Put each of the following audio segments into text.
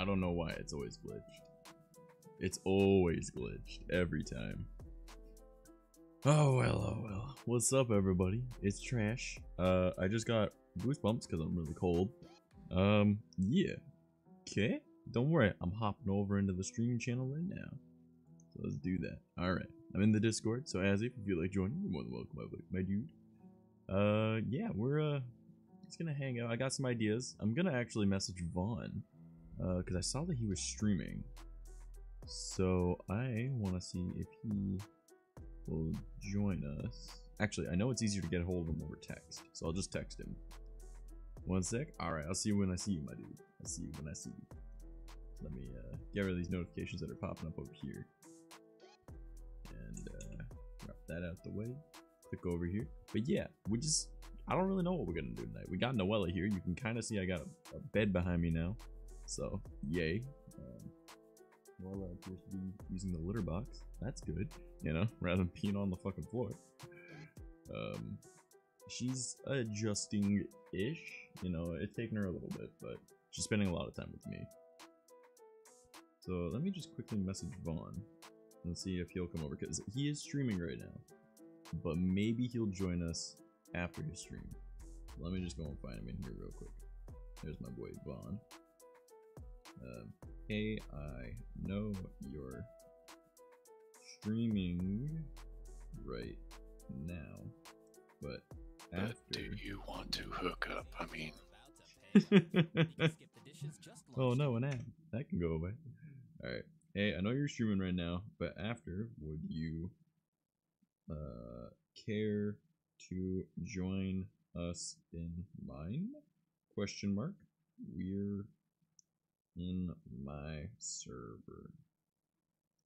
I don't know why it's always glitched. It's always glitched every time. Oh well. What's up, everybody? It's Trash. I just got goosebumps because I'm really cold. Yeah. Okay. Don't worry, I'm hopping over into the streaming channel right now. So let's do that. Alright. I'm in the Discord, so as if you feel like joining, you're more than welcome, my dude. Yeah, we're just gonna hang out. I got some ideas. I'm gonna actually message Vaughn, because I saw that he was streaming. So I wanna see if he will join us. Actually, I know it's easier to get a hold of him over text, so I'll just text him. One sec. Alright, I'll see you when I see you, my dude. I'll see you when I see you. Let me get rid of these notifications that are popping up over here. And drop that out the way. Click over here. But yeah, I don't really know what we're gonna do tonight. We got Noella here. You can kind of see I got a bed behind me now. So, yay. Noella appears to be using the litter box. That's good, you know, rather than peeing on the fucking floor. She's adjusting-ish. You know, it's taking her a little bit, but she's spending a lot of time with me. So let me just quickly message Vaughn and see if he'll come over, because he is streaming right now. But maybe he'll join us after his stream. Let me just go and find him in here real quick. There's my boy Vaughn. Hey, I know you're streaming right now, but after... do you want to hook up? I mean... Oh no, an ad. That can go away. Alright. Hey, I know you're streaming right now, but after, would you care to join us in mine? Question mark. We're in my server.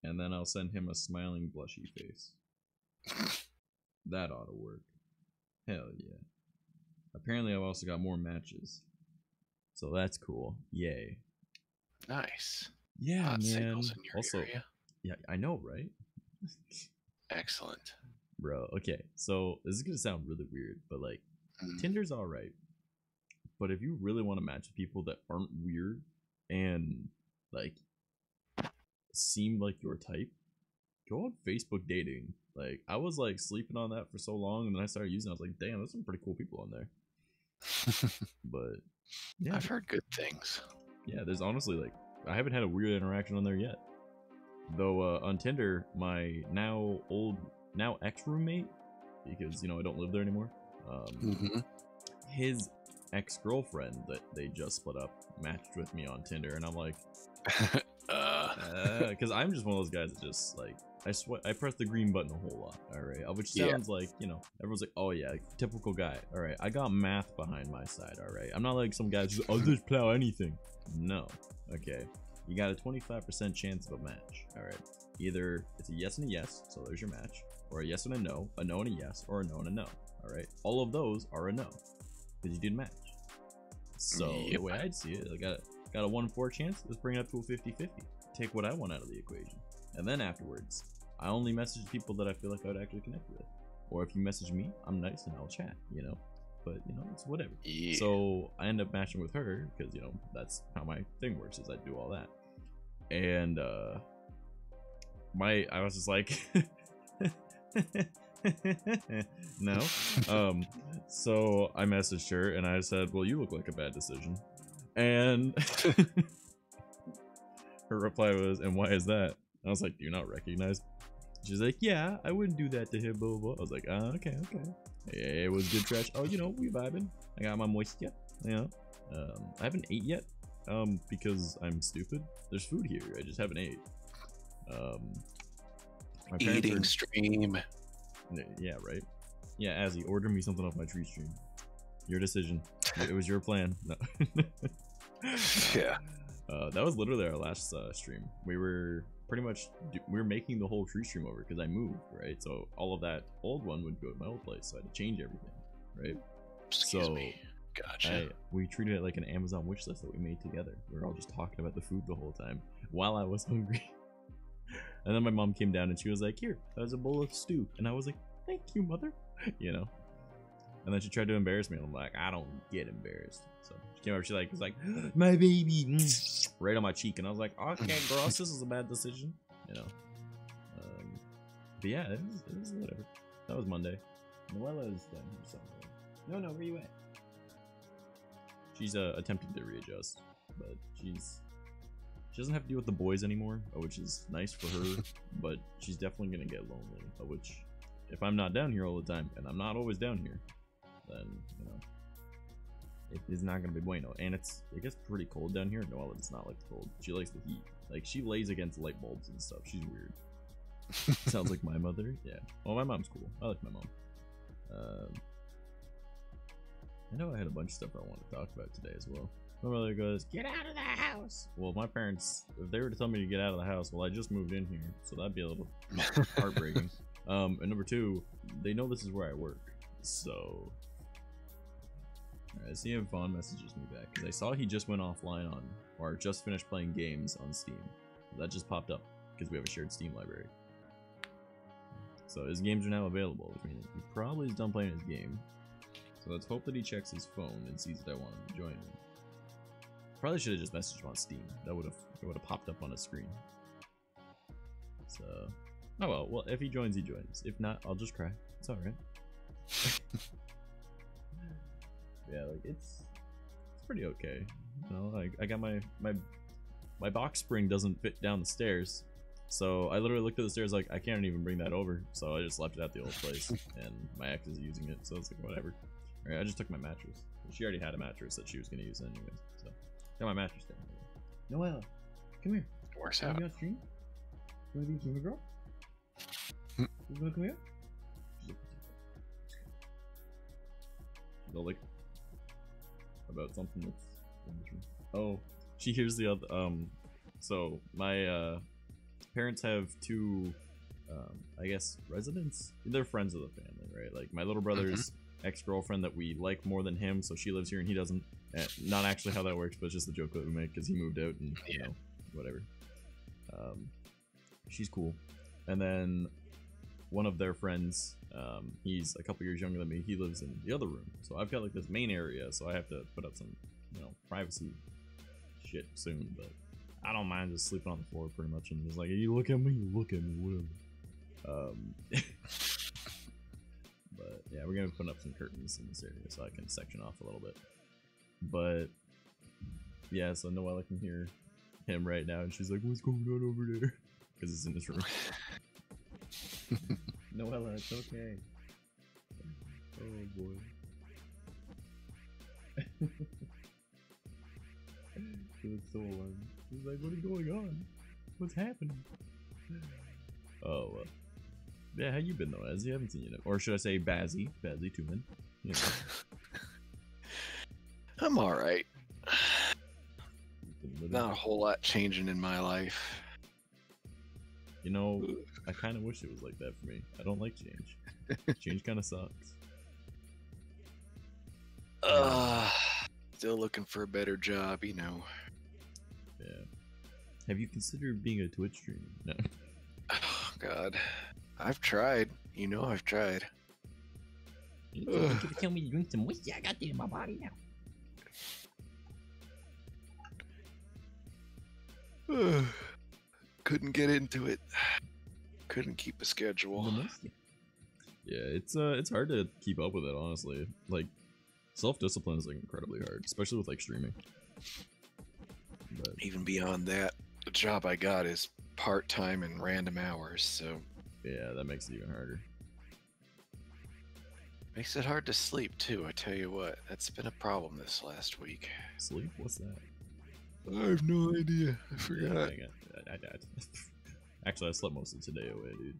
And then I'll send him a smiling blushy face. That ought to work. Hell yeah. Apparently I've also got more matches. So that's cool. Yay. Nice. Yeah, man. Signals in your also, area. yeah, I know, right? Excellent. Bro, okay. So this is gonna sound really weird, but like, Tinder's alright. But if you really want to match with people that aren't weird and like seem like your type, go on Facebook dating. Like, I was like sleeping on that for so long, and then I started using it. I was like, damn, there's some pretty cool people on there. But yeah, I've heard good things. Yeah, there's honestly like, I haven't had a weird interaction on there yet. Though on Tinder, my now ex-roommate, because you know I don't live there anymore, his ex-girlfriend that they just split up matched with me on Tinder, and I'm like, because I'm just one of those guys that just like, I press the green button a whole lot. All right, which sounds like, you know, everyone's like, oh yeah, typical guy. All right, I got math behind my side. All right, I'm not like some guys who's, I'll just plow anything. No. Okay, you got a 25% chance of a match. All right, either it's a yes and a yes, so there's your match, or a yes and a no and a yes, or a no and a no. All right, all of those are a no because you didn't match. So the way I'd see it, I got a 1-4 chance. Let's bring it up to a 50-50. Take what I want out of the equation, and then afterwards, I only message people that I feel like I would actually connect with. Or if you message me, I'm nice and I'll chat. You know. But you know, it's whatever. Yeah. So I end up matching with her because, you know, that's how my thing works, is I do all that. And I was just like no. So I messaged her and I said, well, you look like a bad decision. And her reply was, and why is that? I was like, do you not recognize? She's like, yeah, I wouldn't do that to him, blah, blah, blah. I was like, okay. It was good trash. Oh, you know, we vibing. I got my moisture, you know. I haven't ate yet, because I'm stupid. There's food here. I just haven't ate. My eating stream. Yeah, right. Yeah, Azzy, order me something off my tree stream. Your decision. It was your plan. No. Yeah. That was literally our last stream. We were pretty much we were making the whole tree stream over because I moved, right? So all of that old one would go to my old place, so I had to change everything, right? Excuse me. Gotcha. We treated it like an Amazon wish list that we made together. We were all just talking about the food the whole time while I was hungry. And then my mom came down and she was like, here, there's a bowl of stew. And I was like, thank you, mother. You know. And then she tried to embarrass me, and I'm like, I don't get embarrassed. So she came over, she was like, my baby, right on my cheek, and I was like, okay, gross, this is a bad decision, you know. But yeah, it was whatever. That was Monday. Noella's done here somewhere. No, where you at? She's attempting to readjust, but she doesn't have to deal with the boys anymore, which is nice for her. But she's definitely gonna get lonely. Which, if I'm not down here all the time, and I'm not always down here, then you know, it is not gonna be bueno. And it gets pretty cold down here. Noella does not like the cold. She likes the heat. Like she lays against light bulbs and stuff. She's weird. Sounds like my mother. Yeah. Well, my mom's cool. I like my mom. I know I had a bunch of stuff I want to talk about today as well. My mother goes, "Get out of the house." Well, my parents, if they were to tell me to get out of the house, well, I just moved in here, so that'd be a little heartbreaking. And number two, they know this is where I work, so. Alright, CM Fawn messages me back because I saw he just went offline on, or just finished playing games on Steam. That just popped up because we have a shared Steam library. So his games are now available, which means he probably is done playing his game. So let's hope that he checks his phone and sees that I want him to join me. Probably should have just messaged him on Steam. That would have popped up on his screen. So, oh well. If he joins, he joins. If not, I'll just cry. It's all right. Yeah, like it's pretty okay. You know, like I got my box spring doesn't fit down the stairs. So I literally looked at the stairs like, I can't even bring that over. So I just left it at the old place, and my ex is using it, so it's like, whatever. Alright, I just took my mattress. She already had a mattress that she was going to use anyways, so got my mattress down. Noella, come here. Works You out. want to be on stream? You want to be a gamer girl? You want to come here? She's all like, about something that's in this room. Oh, she hears the other, so my, parents have two, I guess, residents? They're friends of the family, right? Like, my little brother's ex-girlfriend that we like more than him, so she lives here and he doesn't. Not actually how that works, but it's just the joke that we make because he moved out and, you know, whatever. She's cool. And then one of their friends, he's a couple years younger than me, he lives in the other room. So I've got, like, this main area, so I have to put up some, you know, privacy shit soon, but I don't mind just sleeping on the floor pretty much, and just like, you look at me, whatever. But yeah, we're gonna put up some curtains in this area so I can section off a little bit. But yeah, so Noella can hear him right now, and she's like, "What's going on over there?" Because it's in this room. Noella, it's okay. Oh boy. She looks so alarmed. She's like, "What is going on? What's happening?" Oh, yeah. How you been though, Az? You haven't seen you, or should I say, Bazzy Tuman? You know. I'm all right. Not a whole lot changing in my life. You know, I kind of wish it was like that for me. I don't like change. Change kind of sucks. Still looking for a better job, you know. Yeah. Have you considered being a Twitch streamer? No. Oh, God. I've tried. You know I've tried. You gonna tell me to drink some whiskey? I got that in my body now. Couldn't get into it. Couldn't keep a schedule. Yeah, it's hard to keep up with it, honestly. Like, self-discipline is like incredibly hard, especially with like streaming. But even beyond that, the job I got is part-time and random hours, so yeah, that makes it even harder. Makes it hard to sleep too, I tell you what. That's been a problem this last week. Sleep? What's that? I have no idea. I forgot. Yeah, I died. Actually, I slept most of today away, dude.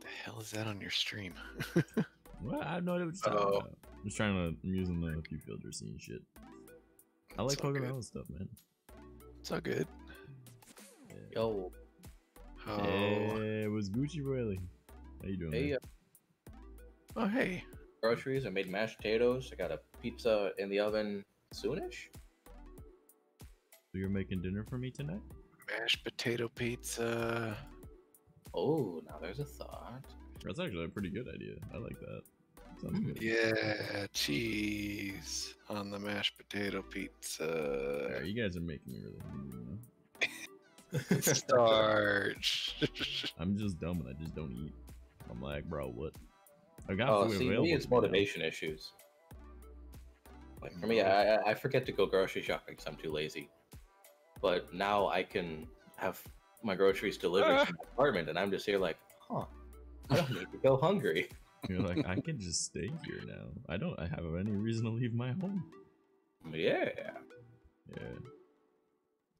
The hell is that on your stream? Well, I have no idea what you're talking about. I'm just trying to, I'm using the few filters and shit. I like poking around with stuff, man. It's all good. Yeah. Yo. Oh. Hey, what's Gucci Royally? How you doing, Hey, man? Oh, hey. Groceries. I made mashed potatoes. I got a pizza in the oven soonish. So you're making dinner for me tonight? Mashed potato pizza. Oh, now there's a thought. That's actually a pretty good idea. I like that. Sounds good. Yeah, cheese on the mashed potato pizza. Alright, you guys are making me really hungry now. Starch. I'm just dumb and I just don't eat. I'm like, bro, what? I got Oh, food see, available. me, it's to me now. motivation issues. Like for me, I forget to go grocery shopping because I'm too lazy. But now I can have my groceries delivered to my apartment, and I'm just here like, huh, I don't need to go hungry. You're like, I can just stay here now. I have any reason to leave my home. Yeah. Yeah.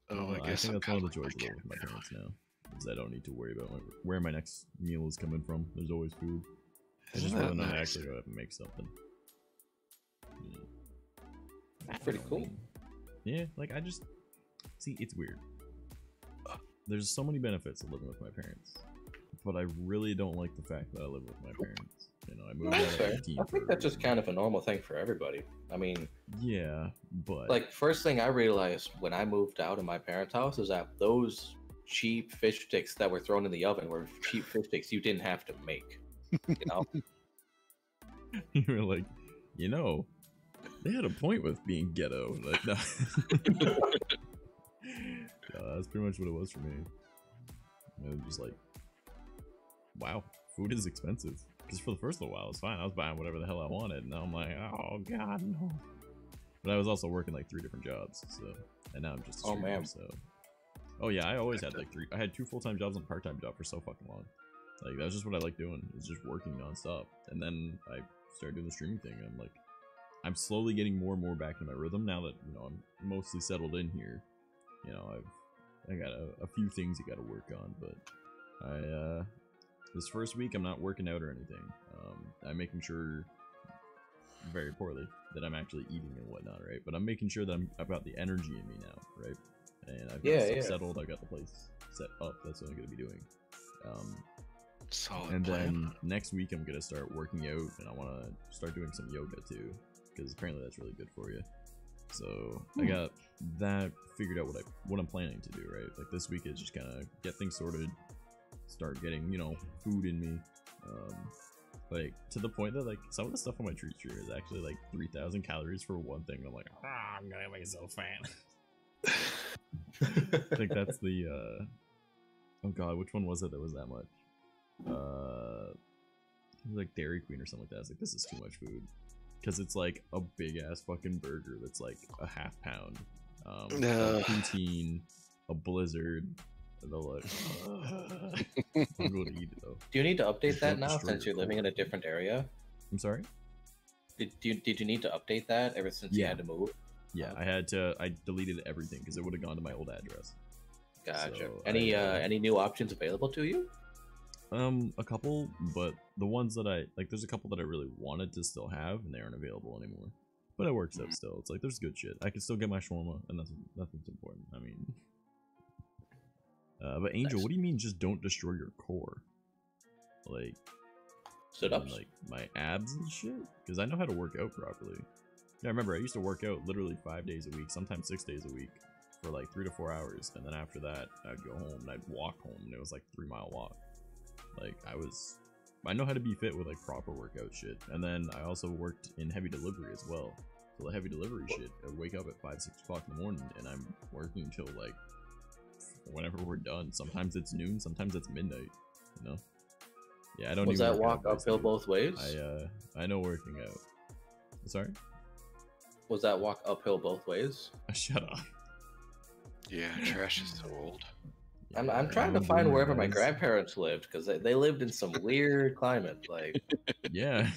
Oh, I I guess think I'm that's one of the kind joys of living with my parents now. Is I don't need to worry about where my next meal is coming from. There's always food. I just Isn't rather that not nice? actually go out and make something. Yeah. That's pretty cool. Yeah, like I just see it's weird. There's so many benefits of living with my parents, but I really don't like the fact that I live with my parents. You know, I moved out That's at fair. 18 I for think a that's just reason. kind of a normal thing for everybody. I mean, Yeah, but like first thing I realized when I moved out of my parents' house is that those cheap fish sticks that were thrown in the oven were cheap fish sticks you didn't have to make. You know? you were like, you know, they had a point with being ghetto. Like, no. That's pretty much what it was for me. It was just like, wow, food is expensive. Because for the first little while, it was fine. I was buying whatever the hell I wanted. And now I'm like, oh, God, no. But I was also working like 3 different jobs. So, and now I'm just a Oh, streamer, man. so. Oh, yeah, I always had like 3. I had 2 full-time jobs and a part-time job for so fucking long. Like, that's just what I like doing, is just working nonstop. And then I started doing the streaming thing. And I'm like, I'm slowly getting more and more back to my rhythm now that, you know, I'm mostly settled in here. You know, I got a few things I got to work on, but this first week I'm not working out or anything. I'm making sure, very poorly, that I'm actually eating and whatnot, right? But I'm making sure that I've got the energy in me now, right? And I've got stuff settled. I've got the place set up. That's what I'm gonna be doing. Solid And plan. then next week I'm gonna start working out, and I want to start doing some yoga too, because apparently that's really good for you. So I got that figured out what I'm planning to do, right? Like this week is just kind of get things sorted, start getting, you know, food in me, like to the point that like some of the stuff on my treat stream is actually like 3,000 calories for one thing. And I'm like, I'm gonna make myself fat. I think that's the oh god, which one was it that was that much? It was like Dairy Queen or something like that. I was like, this is too much food. Because it's like a big ass fucking burger that's like a half pound. Like poutine, a blizzard, and they're like, I'm going to eat it though. Do you need to update that Don't now destroy since your you're living in a core. different area? I'm sorry? Did you need to update that ever since you Yeah. had to move? Yeah, I deleted everything because it would have gone to my old address. Gotcha. So Any new options available to you? A couple, but the ones that I like, there's a couple that I really wanted to still have, and they aren't available anymore. But it works out still. It's like there's good shit. I can still get my shawarma, and that's what's important. I mean, but Angel, Nice. what do you mean? Just don't destroy your core? Like, Sit-ups? like my abs and shit? Because I know how to work out properly. Yeah, I remember I used to work out literally 5 days a week, sometimes 6 days a week, for like 3 to 4 hours, and then after that, I'd go home and I'd walk home, and it was like 3-mile walk. Like I know how to be fit with like proper workout shit. And then I also worked in heavy delivery as well. So the heavy delivery shit, I wake up at 5-6 o'clock in the morning and I'm working till like whenever we're done. Sometimes it's noon, sometimes it's midnight, you know? Yeah, I don't Was even that work walk out, uphill basically. both ways? I know working out. Sorry? Was that walk uphill both ways? Shut up. Yeah, trash is so old. I'm Yeah, trying to I'm find doing wherever my guys. grandparents lived because they lived in some weird climate. Like Yeah.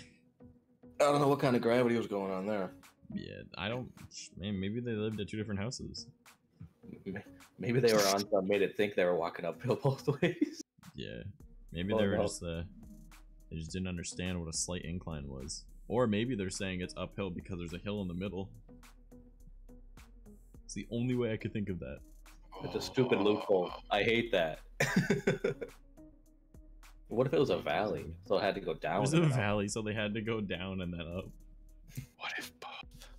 I don't know what kind of gravity was going on there. Yeah, I don't. Man, maybe they lived at 2 different houses. Maybe they were on some made it think they were walking uphill both ways. Yeah, maybe Oh, they were no. just they just didn't understand what a slight incline was, or maybe they're saying it's uphill because there's a hill in the middle. It's the only way I could think of that. It's a stupid loophole. I hate that. What if it was a valley, so it had to go down? It was and a then up? valley, so they had to go down and then up. What if both?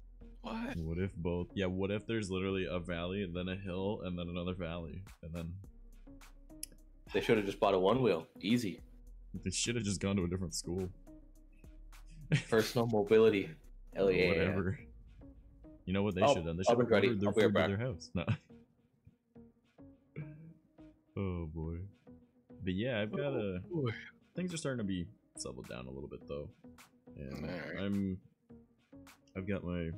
What? What if both? Yeah, what if there's literally a valley and then a hill and then another valley and then They should have just bought a one wheel. Easy. They should have just gone to a different school. Personal mobility. Hell yeah. Whatever. You know what they Oh, should have done? They I'll should have be ready. ordered their I'll be food right to back. their house. No. Oh boy. But yeah, I've got a. Boy. Things are starting to be settled down a little bit though, and Alright. I've got my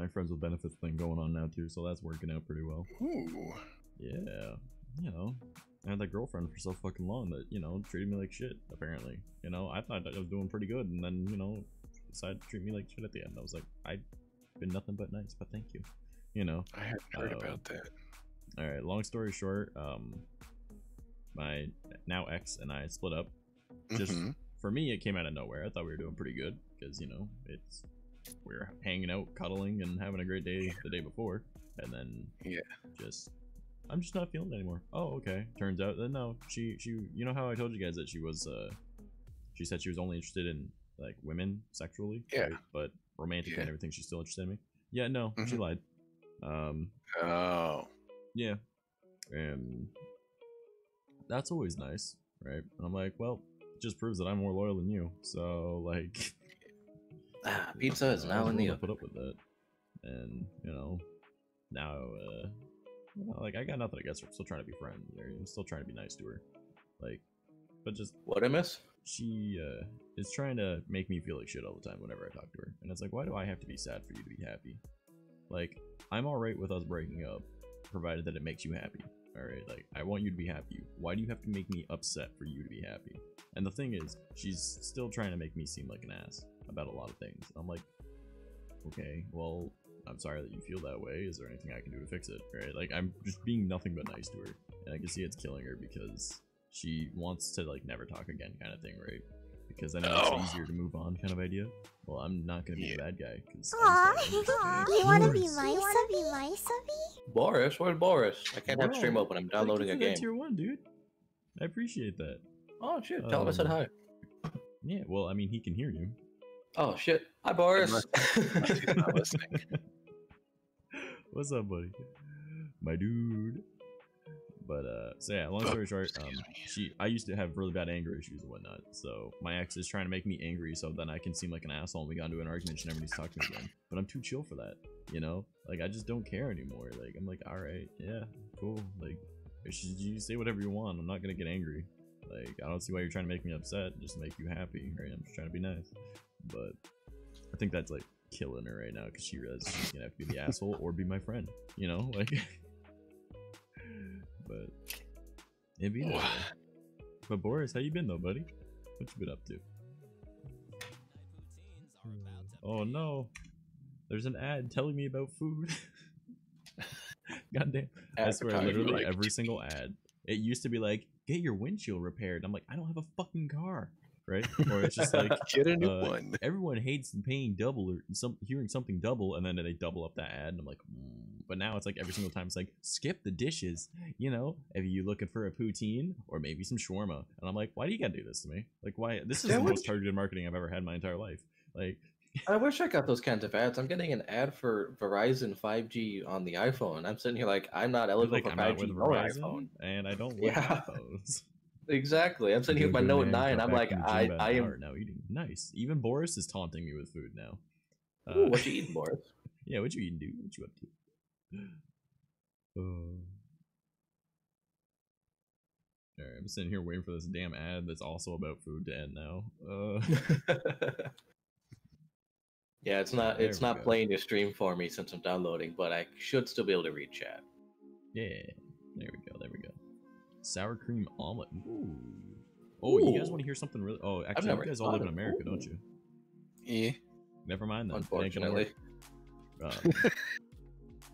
friends with benefits thing going on now too, so that's working out pretty well. Ooh. Yeah, you know, I had that girlfriend for so fucking long that, you know, treated me like shit. Apparently, you know, I thought I was doing pretty good, and then, you know, decided to treat me like shit at the end. I was like, I've been nothing but nice, but thank you. You know. I hadn't heard about that. All right. Long story short, my now ex and I split up. Just for me, it came out of nowhere. I thought we were doing pretty good because, you know, we were hanging out, cuddling, and having a great day the day before, and then I'm just not feeling it anymore. Oh, okay. Turns out that no, she, you know how I told you guys that she said she was only interested in like women sexually, Yeah, right? But romantic and everything, she's still interested in me. Yeah, no, she lied. Oh. Yeah, and that's always nice, right? And I'm like, well, it just proves that I'm more loyal than you. So like, pizza is now in the oven. Put up with that, and you know, now, you know, like I got nothing against her. I'm still trying to be friends. I'm still trying to be nice to her, like, but just what I miss. She is trying to make me feel like shit all the time whenever I talk to her, and it's like, why do I have to be sad for you to be happy? Like, I'm alright with us breaking up, provided that it makes you happy. Alright, like, I want you to be happy. Why do you have to make me upset for you to be happy? And the thing is, she's still trying to make me seem like an ass about a lot of things. I'm like, okay, well, I'm sorry that you feel that way. Is there anything I can do to fix it? Right? Like, I'm just being nothing but nice to her. And I can see it's killing her because she wants to, like, never talk again kind of thing, right? Because then it's easier to move on kind of idea. Well, I'm not going to be a bad guy. You want to be my subby? Boris? Where's Boris? I can't have stream open. I'm downloading a game. Tier 1, dude. I appreciate that. Oh, shit. Tell him I said hi. Yeah, well, I mean, he can hear you. Oh, shit. Hi, Boris. He's not listening. What's up, buddy? My dude. But so yeah, long story short, I used to have really bad anger issues and whatnot. So my ex is trying to make me angry so then I can seem like an asshole and we got into an argument. She never needs to talk to me again. But I'm too chill for that, you know? Like I just don't care anymore. Like I'm like, all right, yeah, cool. Like you say whatever you want. I'm not gonna get angry. Like I don't see why you're trying to make me upset. Just to make you happy, right? I'm just trying to be nice. But I think that's like killing her right now because she realizes she's gonna have to be the asshole or be my friend. You know, like. But it'd be that way. But Boris, how you been though, buddy? What you been up to? Oh no, there's an ad telling me about food. Goddamn! I swear, literally every single ad. It used to be like, get your windshield repaired. I'm like, I don't have a fucking car, right? Or it's just like, get a new one. Everyone hates paying double or hearing something double, and then they double up that ad, and I'm like, But now it's like every single time it's like, skip the dishes, you know? If you looking for a poutine or maybe some shawarma, and I'm like, why do you gotta do this to me? Like, why? This is the most targeted marketing I've ever had in my entire life. Like, I wish I got those kinds of ads. I'm getting an ad for Verizon 5G on the iPhone. I'm sitting here like, I'm not eligible for 5G or iPhone, and I don't like iPhones. Exactly. I'm sitting here with my Note 9. I'm like, I am now eating. Nice. Even Boris is taunting me with food now. Ooh, what you eating, Boris? Yeah, what you eating, dude? What you up to? Alright, I'm sitting here waiting for this damn ad that's also about food to end now. Yeah, it's not playing your stream for me since I'm downloading, but I should still be able to read chat. Yeah, there we go. Sour cream omelet. Ooh. Oh, you guys want to hear something really? Oh, actually, you guys all live in America, don't you? Yeah. Never mind then. Unfortunately.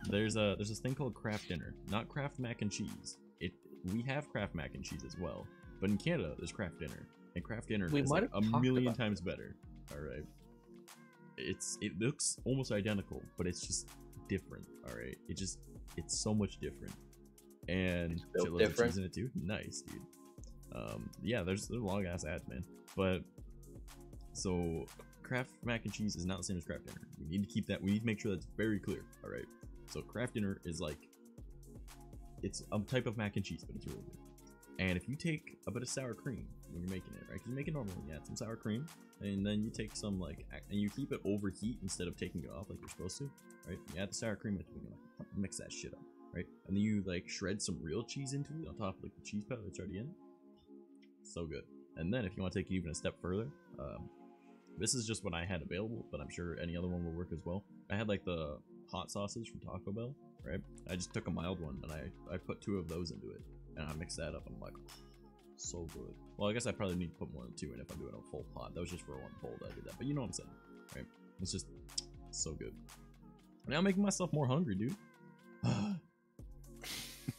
There's this thing called Kraft Dinner, not Kraft Mac and Cheese. We have Kraft Mac and Cheese as well, but in Canada there's Kraft Dinner, and Kraft Dinner is like a million times better. All right, it looks almost identical, but it's just different. All right, it's so much different, and shitloads of cheese in it too. Nice, dude. Yeah, there's long ass ads, man. But so Kraft Mac and Cheese is not the same as Kraft Dinner. We need to keep that. We need to make sure that's very clear. All right. So Kraft Dinner is like, it's a type of mac and cheese, but it's really good. And if you take a bit of sour cream when you're making it, right? Because you make it normally, you add some sour cream, and then you take some and you keep it overheat instead of taking it off like you're supposed to, right? You add the sour cream into it, and you mix that shit up, right? And then you shred some real cheese into it on top of the cheese powder that's already in. So good. And then if you want to take it even a step further, this is just what I had available, but I'm sure any other one will work as well. I had the hot sauces from Taco Bell, right? I just took a mild one and I put 2 of those into it, and I mixed that up. I'm like, so good. Well, I guess I probably need to put more than 2 in if I'm doing a full pot. That was just for one bowl that I did that, but you know what I'm saying, right? It's just so good. Now I'm making myself more hungry, dude. God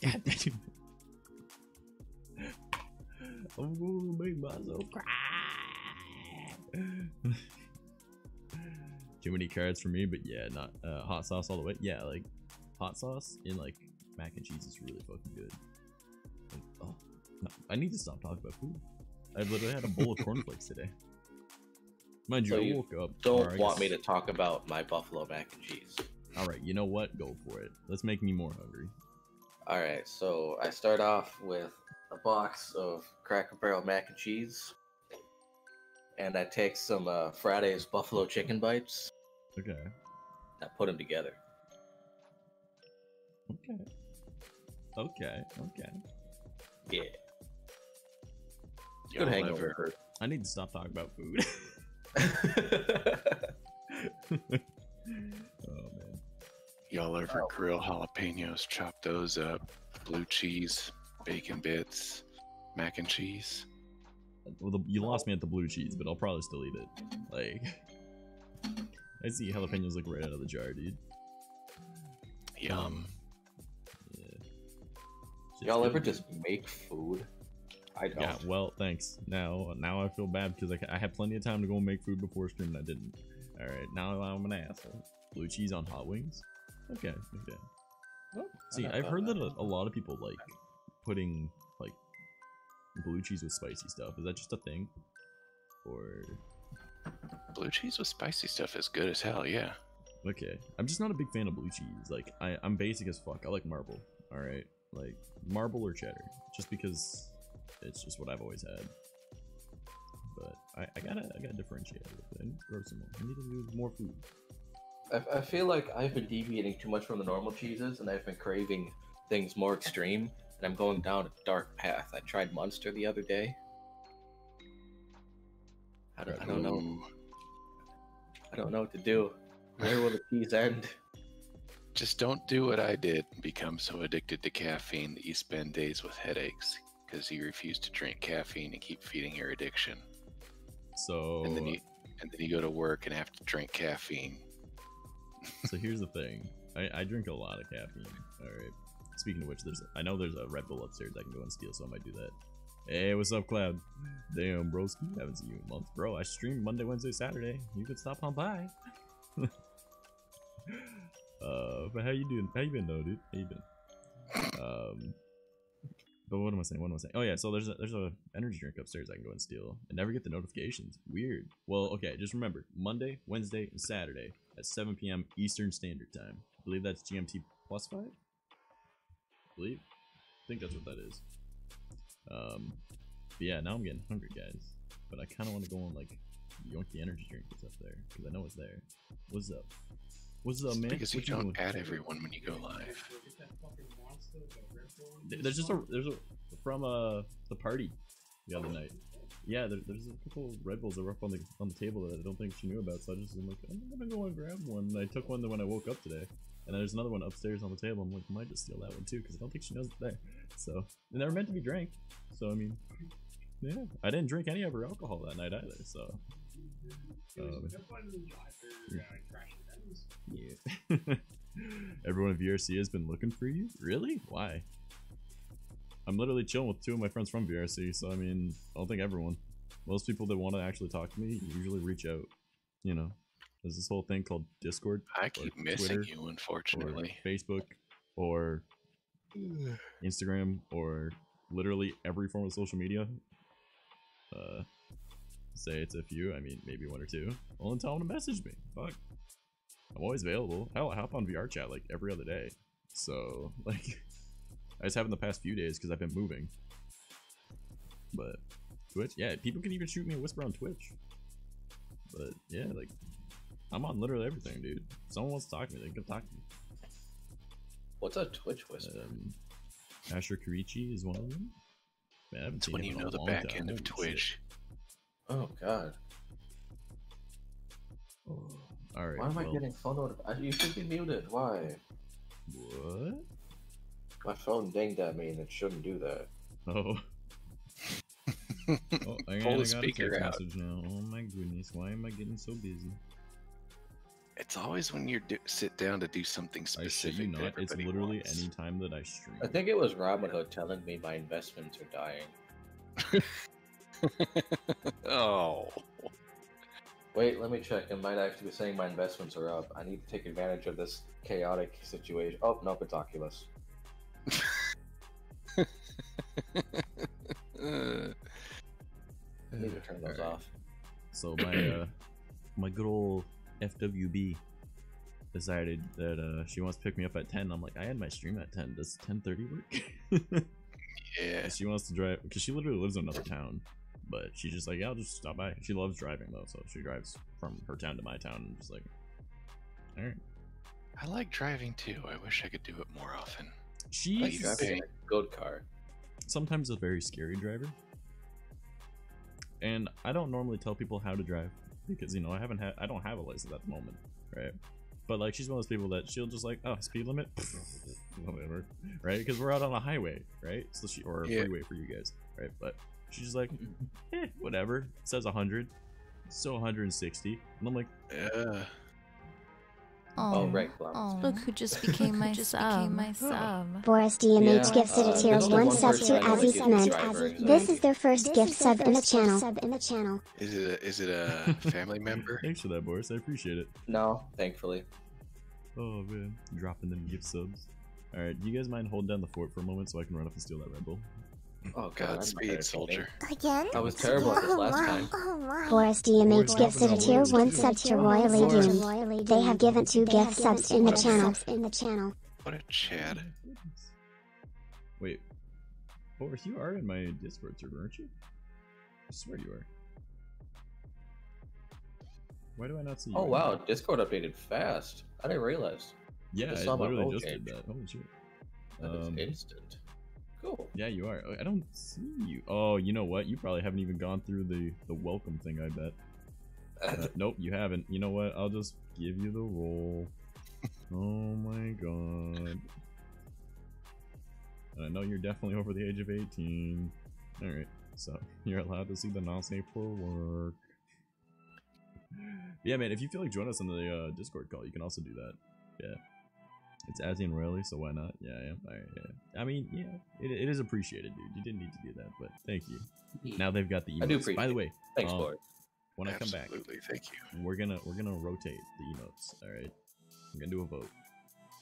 damn it. I'm gonna make myself cry. Too many carrots for me, but yeah, not hot sauce all the way. Yeah, hot sauce in mac and cheese is really fucking good. Oh, no, I need to stop talking about food. I literally had a bowl of cornflakes today. Mind you, So I woke up. Don't want me to talk about my buffalo mac and cheese. All right, you know what? Go for it. Let's make me more hungry. All right, so I start off with a box of Cracker Barrel mac and cheese, and I take some Friday's buffalo chicken bites. Okay. I put them together. Okay. Okay. Okay. Yeah. Y'all Good hangover. ever, I need to stop talking about food. Oh man. y'all ever grill jalapenos, chop those up, blue cheese, bacon bits, mac and cheese? Well, you lost me at the blue cheese, but I'll probably still eat it. I see jalapenos right out of the jar, dude. Yum. Yeah. Y'all ever just make food? I don't. Yeah, well, thanks. Now I feel bad because I had plenty of time to go and make food before stream and I didn't. Alright, now I'm an asshole. Blue cheese on hot wings? Okay, okay. Oh, See, I've heard that a lot of people like putting blue cheese with spicy stuff. Is that just a thing? Or Blue cheese with spicy stuff is good as hell, yeah. okay. I'm just not a big fan of blue cheese. I'm basic as fuck. I like marble. Alright? Marble or cheddar. Just because it's just what I've always had. But I gotta differentiate a little bit. I need to grow some more. I need to do more food. I feel like I've been deviating too much from the normal cheeses, and I've been craving things more extreme, and I'm going down a dark path. I tried Munster the other day. I don't know. Ooh. I don't know what to do. Where will the cheese end? Just don't do what I did and become so addicted to caffeine that you spend days with headaches because you refuse to drink caffeine and keep feeding your addiction. So And then you go to work and have to drink caffeine. So here's the thing. I drink a lot of caffeine. Alright. Speaking of which, I know there's a Red Bull upstairs I can go and steal, so I might do that. Hey, what's up, Cloud? Damn, broski. Haven't seen you in a month. Bro, I stream Monday, Wednesday, Saturday. You could stop on by. But how you doing? How you been though, dude? How you been? But what am I saying? Oh yeah, so there's a energy drink upstairs I can go and steal and never get the notifications. Weird. Well, okay, just remember, Monday, Wednesday, and Saturday at 7 p.m. Eastern Standard Time. I believe that's GMT plus 5? I think that's what that is. But yeah, now I'm getting hungry, guys. But I kind of want to go on yoink the energy drink that's up there because I know it's there. What's up? What's up, man? Because you What doing? don't add everyone when you go live. There's from the party the other night. Yeah, there's a couple Red Bulls that were up on the table that I don't think she knew about, so I'm like, I'm gonna go and grab one. And I took one when I woke up today, and there's another one upstairs on the table. I'm like, I might just steal that one too, because I don't think she knows it's there. So they never meant to be drank. So I mean, yeah, I didn't drink any of her alcohol that night either. So yeah. Everyone at VRC has been looking for you? Really? Why? I'm literally chilling with 2 of my friends from VRC, so I mean, I don't think everyone. Most people that want to actually talk to me usually reach out. You know, there's this whole thing called Discord. I keep missing Twitter, you, unfortunately. or Facebook, or Instagram, or literally every form of social media. Say it's a few, I mean, maybe 1 or 2. Well, then tell them to message me. Fuck. I'm always available. Hell, I hop on VR chat every other day. So, I just haven't the past few days because I've been moving. But Twitch, yeah, people can even shoot me a whisper on Twitch. But yeah, like I'm on literally everything, dude. If someone wants to talk to me, they can talk to me. What's a Twitch whisper? Asher Karichi is one of them. Man, I haven't It's seen when him you in a know the long back time. end of Holy Twitch. Oh god. shit. Oh, all right. Why am I well, getting phone notifications? You should be muted. Why? What? My phone dinged at me and it shouldn't do that. Oh. Oh, I Pull the got a speaker text out. message now. Oh my goodness, why am I getting so busy? It's always when you sit down to do something I specific. shit you not. that It's everybody literally wants. any time that I stream. I think it was Robinhood telling me my investments are dying. Oh. Wait, let me check. It might actually be saying my investments are up. I need to take advantage of this chaotic situation. Oh, nope, it's Oculus. I need to turn those Alright. off. So my good old FWB decided that she wants to pick me up at 10. I'm like, I had my stream at 10. Does 10:30 work? Yeah. She wants to drive because she literally lives in another town, but she's just like, yeah, I'll just stop by. She loves driving though, so she drives from her town to my town. And just like, all right. I like driving too. I wish I could do it more often. She's Like driving a good car. sometimes a very scary driver, and I don't normally tell people how to drive because I don't have a license at the moment, right? But like she's one of those people that she'll just like, oh, speed limit, whatever, right? Because we're out on a highway, right? So or a freeway for you guys, right? But she's just like, whatever. It says 100, so 160, and I'm like, Yeah. Oh, right, Clown. Oh. Look who just became my sub. Boris DMH Yeah, gifted a tier this is the 1 one sub person to I know that Azzy gets Cement. driver This anxiety. is their first gift sub in the channel. Is it a family member? thanks for that, Boris. I appreciate it. No, thankfully. Oh man, dropping them gift subs. All right, do you guys mind holding down the fort for a moment so I can run up and steal that Red Bull? Oh god, I'm Godspeed, not soldier. Again? I was terrible at this last time. Oh my. Boris DMH gifted a tier 1 sub to Royally Doom. They have given 2 gift subs in the channel. What a Chad. Wait, Boris, you are in my Discord server, aren't you? I swear you are. Why do I not see you? Oh right wow, now? Discord updated fast. I didn't realize. Yeah, just I saw my literally role just change. did that. Holy shit. That is instant. Cool. Yeah, you are. I don't see you. Oh, you know what? You probably haven't even gone through the welcome thing, I bet. Nope, you haven't. You know what? I'll just give you the roll. Oh my god. And I know you're definitely over the age of 18. Alright, so you're allowed to see the non-safe for work. Yeah, man, if you feel like join us on the Discord call, you can also do that. Yeah. It's Azzy and Royally, so why not? Yeah, yeah. Alright, yeah. I mean, yeah, it is appreciated, dude. You didn't need to do that, but thank you. Now they've got the emotes. I do appreciate By the it. way, Thanks for it. when I come back, Absolutely, thank you. we're gonna rotate the emotes. All right, we're gonna do a vote.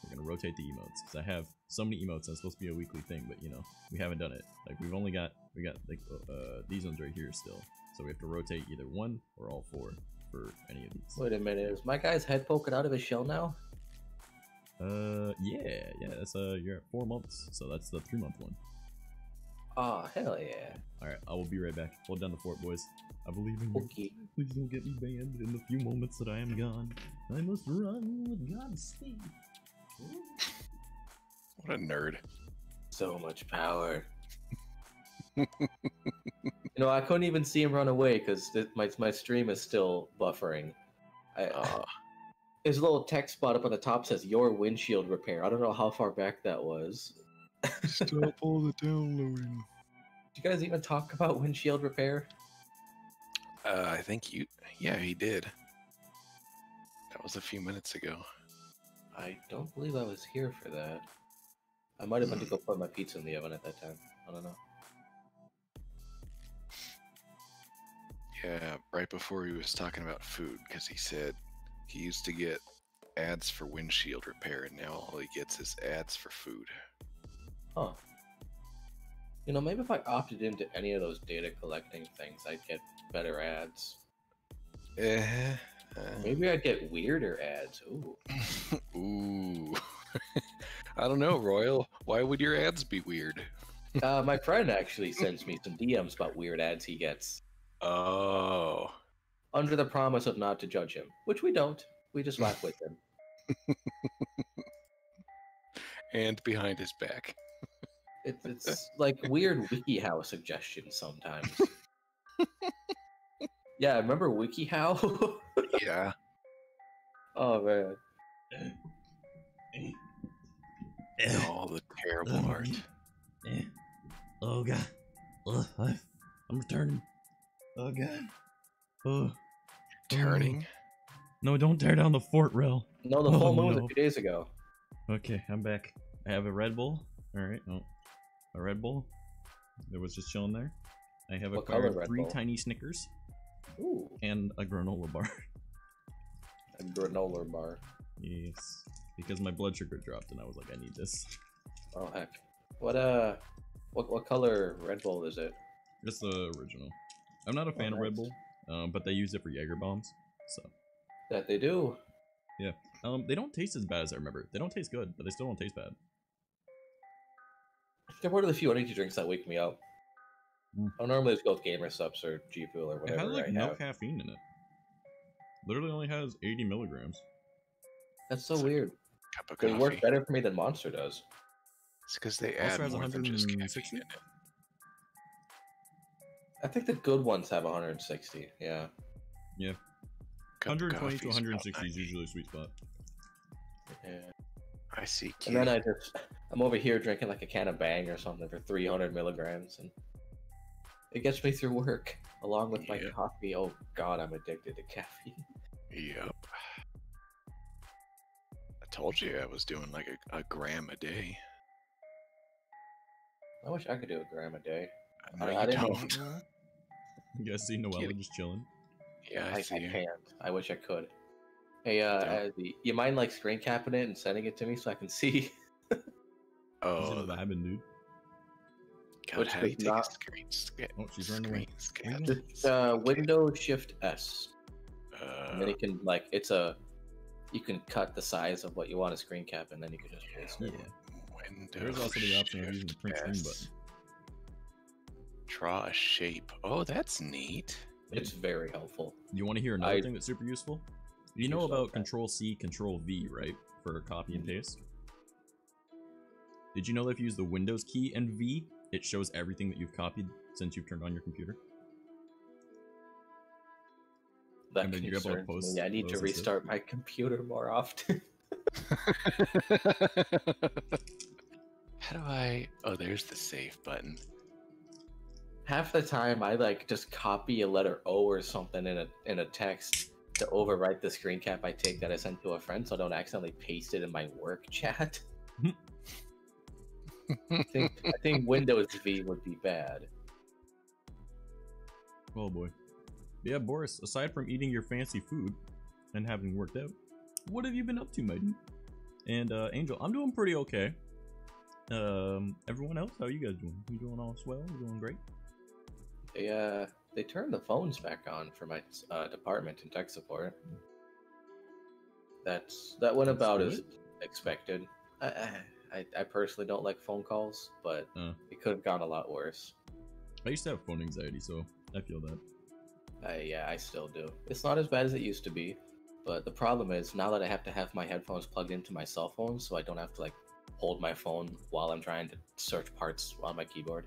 We're gonna rotate the emotes because I have so many emotes. That's supposed to be a weekly thing, but you know we haven't done it. Like we got like these ones right here still. So we have to rotate either one or all 4 for any of these. Wait a minute, is my guy's head poking out of his shell now? Yeah. That's you're at 4 months, so that's the 3-month one. Oh, hell yeah. All right, I will be right back. Hold down the fort, boys. I believe in you. Okay. Please don't get me banned in the few moments that I am gone. I must run with God's speed. What a nerd. So much power. You know, I couldn't even see him run away because my stream is still buffering. His little text spot up on the top says "Your windshield repair." I don't know how far back that was. Stop all the downloading. Did you guys even talk about windshield repair? I think yeah, he did. That was a few minutes ago. I don't believe I was here for that. I might have went to go put my pizza in the oven at that time. I don't know. Yeah, right before he was talking about food, because he said he used to get ads for windshield repair, and now all he gets is ads for food. Huh. You know, maybe if I opted into any of those data collecting things, I'd get better ads. Maybe I'd get weirder ads. Ooh. Ooh. I don't know, Royal. Why would your ads be weird? My friend actually sends me some DMs about weird ads he gets. Oh. Under the promise of not to judge him, which we don't. We just laugh with him. And behind his back. It's like weird WikiHow suggestions sometimes. Yeah, remember WikiHow? Yeah. Oh man. All the terrible art. Oh god. I'm returning. Oh god. Oh. Turning? No, don't tear down the fort rail. No, the full moon was a few days ago. Okay, I'm back. I have a Red Bull. Alright, a Red Bull. That was just chilling there. I have What color acquired Red 3 Bull? tiny Snickers. Ooh, And a granola bar. a granola bar. Yes. Because my blood sugar dropped and I was like, I need this. Oh heck. What color Red Bull is it? It's the original. I'm not a fan of Red nice. Bull, but they use it for Jaeger bombs. So, That they do. yeah. They don't taste as bad as I remember. They don't taste good, but they still don't taste bad. They're one of the few energy drinks that wake me up. Mm. I'll normally just go with Gamer Subs or G Fuel or It whatever has like I no have. caffeine in it. Literally only has 80 milligrams. That's so weird. Cup of They coffee. work better for me than Monster does. It's because they Also add has more than just 160? caffeine in it. I think the good ones have 160. Yeah. Yeah. Cup of 120 to coffee is about 160 is 90. usually a sweet spot. Yeah. I see. And then I'm over here drinking like a can of Bang or something for 300 milligrams, and it gets me through work along with my Yeah. coffee. Oh God, I'm addicted to caffeine. Yep. I told you I was doing like a gram a day. I wish I could do a gram a day. No, I you didn't- don't. You guys see Noella Kidding. just chilling? Yeah, I see. can't. I wish I could. Hey, Don't. you mind like screen capping it and sending it to me so I can see? He's Oh, in the vibing, dude. God, which how do you does take not- a screen scan? Oh, she's running away. Screen Where scan? you Just Windows Shift S, and then Uh, you can like you can cut the size of what you want to screen cap, and then you can just paste Yeah. it. Windows. There's also the option of using the print screen Shift button. S. Draw a shape. Oh, that's neat. It's very helpful. You want to hear another I- thing that's super useful? You know Use about that. Control C, Control V, right? For copy and paste. Did you know that if you use the Windows key and V, it shows everything that you've copied since you've turned on your computer? That And then you're able to concerns post me. I need to those and stuff. restart my computer more often. How do I? Oh, there's the save button. Half the time, I like just copy a letter O or something in a text to overwrite the screen cap I take that I sent to a friend, so I don't accidentally paste it in my work chat. I think Windows V would be bad. Oh boy. Yeah, Boris, aside from eating your fancy food and having worked out, what have you been up to, my dude? And Angel, I'm doing pretty okay. Everyone else, how you guys doing? You doing all swell? You doing great? They turned the phones back on for my department in tech support. That went That's about good. as expected. I personally don't like phone calls, but it could have gone a lot worse. I used to have phone anxiety, so I feel that. Yeah, I still do. It's not as bad as it used to be, but the problem is now that I have to have my headphones plugged into my cell phone, so I don't have to like hold my phone while I'm trying to search parts on my keyboard.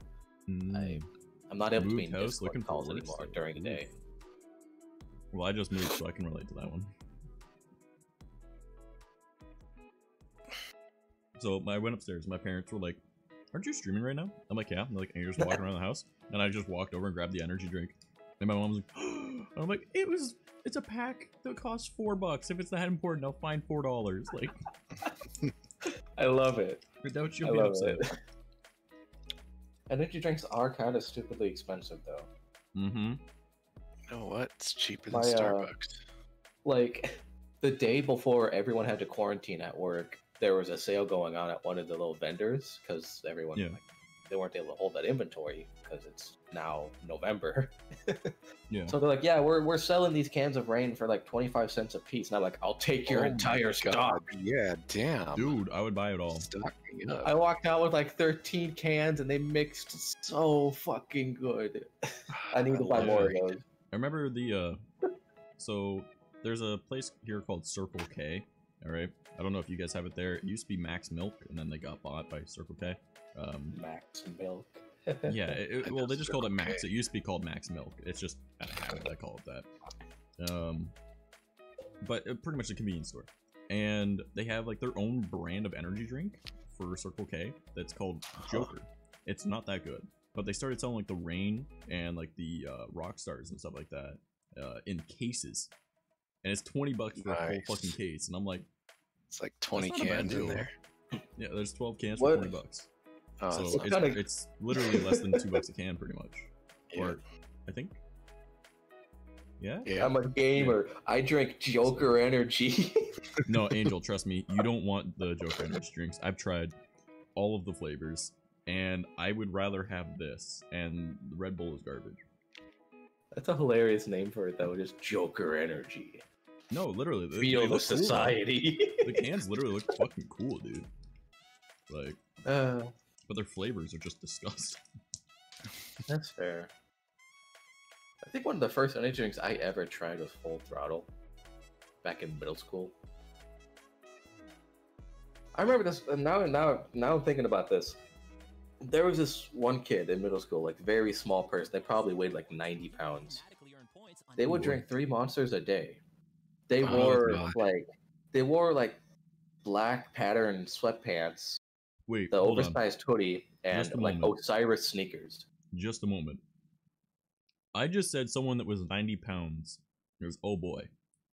I'm not able to be in Moved house, Discord looking for calls work anymore still. during the day. Well, I just moved, so I can relate to that one. So I went upstairs. My parents were like, "Aren't you streaming right now?" I'm like, "Yeah." And they're like, "And you're just walking around the house?" And I just walked over and grabbed the energy drink. And my mom was like, and I'm like, it's a pack that costs $4. If it's that important, I'll find $4. Like, I love it. I doubt I she'll be love upset. it. Energy drinks are kind of stupidly expensive, though. Mm-hmm. You know what? It's cheaper than My, Starbucks. Like, the day before everyone had to quarantine at work, there was a sale going on at one of the little vendors because everyone Yeah. like, they weren't able to hold that inventory because it's now November. Yeah. So they're like, yeah, we're selling these cans of rain for like 25 cents a piece. And I'm like, I'll take your Oh entire my stock. God. Yeah, damn. Dude, I would buy it all. Stocking up. I walked out with like 13 cans and they mixed so fucking good. I need to buy more of those. I remember the so there's a place here called Circle K. All right, I don't know if you guys have it there. It used to be Max Milk, and then they got bought by Circle K. Max Milk. Yeah, well, they just called it Max. K. It used to be called Max Milk. It's just out of habit I call it that. But pretty much a convenience store, and they have like their own brand of energy drink for Circle K that's called Joker. It's not that good, but they started selling like the Rain and like the Rock Stars and stuff like that in cases, and it's $20 for a whole fucking case, and I'm like, it's like 20 that's not a bad cans in deal. there. Yeah, there's 12 cans What? for $20. Oh, So it's it's literally less than $2 a can, pretty much. Yeah. Or I think. Yeah. Yeah. I'm a gamer. I drink Joker Energy. No, Angel, trust me, you don't want the Joker energy drinks. I've tried all of the flavors, and I would rather have this. And the Red Bull is garbage. That's a hilarious name for it, though. Just Joker Energy. No, literally, they Feel the look cool, though. society. The cans literally look fucking cool, dude. Like, but their flavors are just disgusting. That's fair. I think one of the first energy drinks I ever tried was Full Throttle. Back in middle school. I remember this, and now I'm thinking about this. There was this one kid in middle school, like very small person. They probably weighed like 90 pounds. They would drink 3 Monsters a day. They Oh, wore like black pattern sweatpants, Wait, the hold on. oversized hoodie, and Just a like moment. Osiris sneakers. Just a moment. I just said someone that was 90 pounds. It was, oh boy,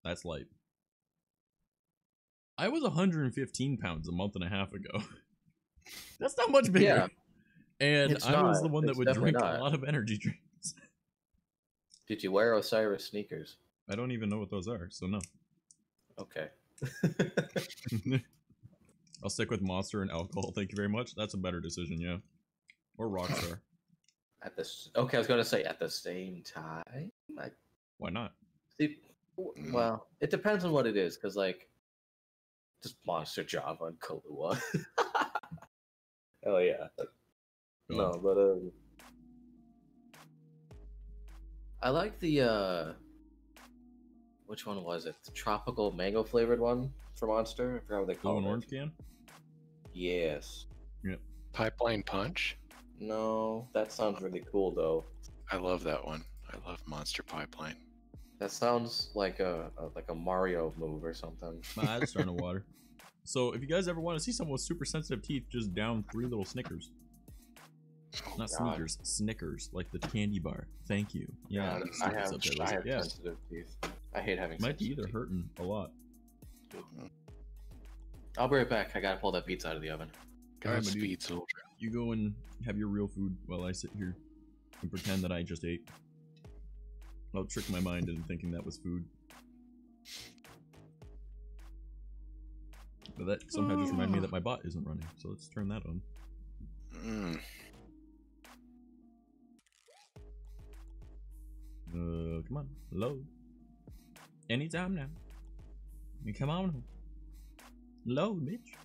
that's light. I was 115 pounds a month and a half ago. That's not much bigger. Yeah. And It's I was not. the one that It's would definitely drink not. a lot of energy drinks. Did you wear Osiris sneakers? I don't even know what those are, so no. Okay. I'll stick with Monster and alcohol, thank you very much. That's a better decision, yeah. Or Rockstar. Okay, I was gonna say at the same time. Why not? See, well, it depends on what it is, because like, just Monster, Java, and Kahlua. Hell yeah. No, but I like the which one was it? The tropical mango flavored one for Monster. I forgot what they Blue call and it. orange can? Yes. Pipeline Punch. No, that sounds really cool though. I love that one. I love Monster Pipeline. That sounds like a Mario move or something. My eyes are starting to water. So if you guys ever want to see someone with super sensitive teeth, just down 3 little Snickers. Not God. Sneakers, Snickers, like the candy bar. Thank you. Yeah, God, that's I stupid have, subtitles. I have Yeah. sensitive teeth. I hate having My sensitive teeth are teeth. hurting a lot. I'll be right back. I gotta pull that pizza out of the oven. Alright, my dude. Godspeed, soldier. You go and have your real food while I sit here and pretend that I just ate. I'll trick my mind into thinking that was food. But that somehow just reminded me that my bot isn't running, so let's turn that on. Mm. Come on, load. Anytime now. Come on. Load, bitch.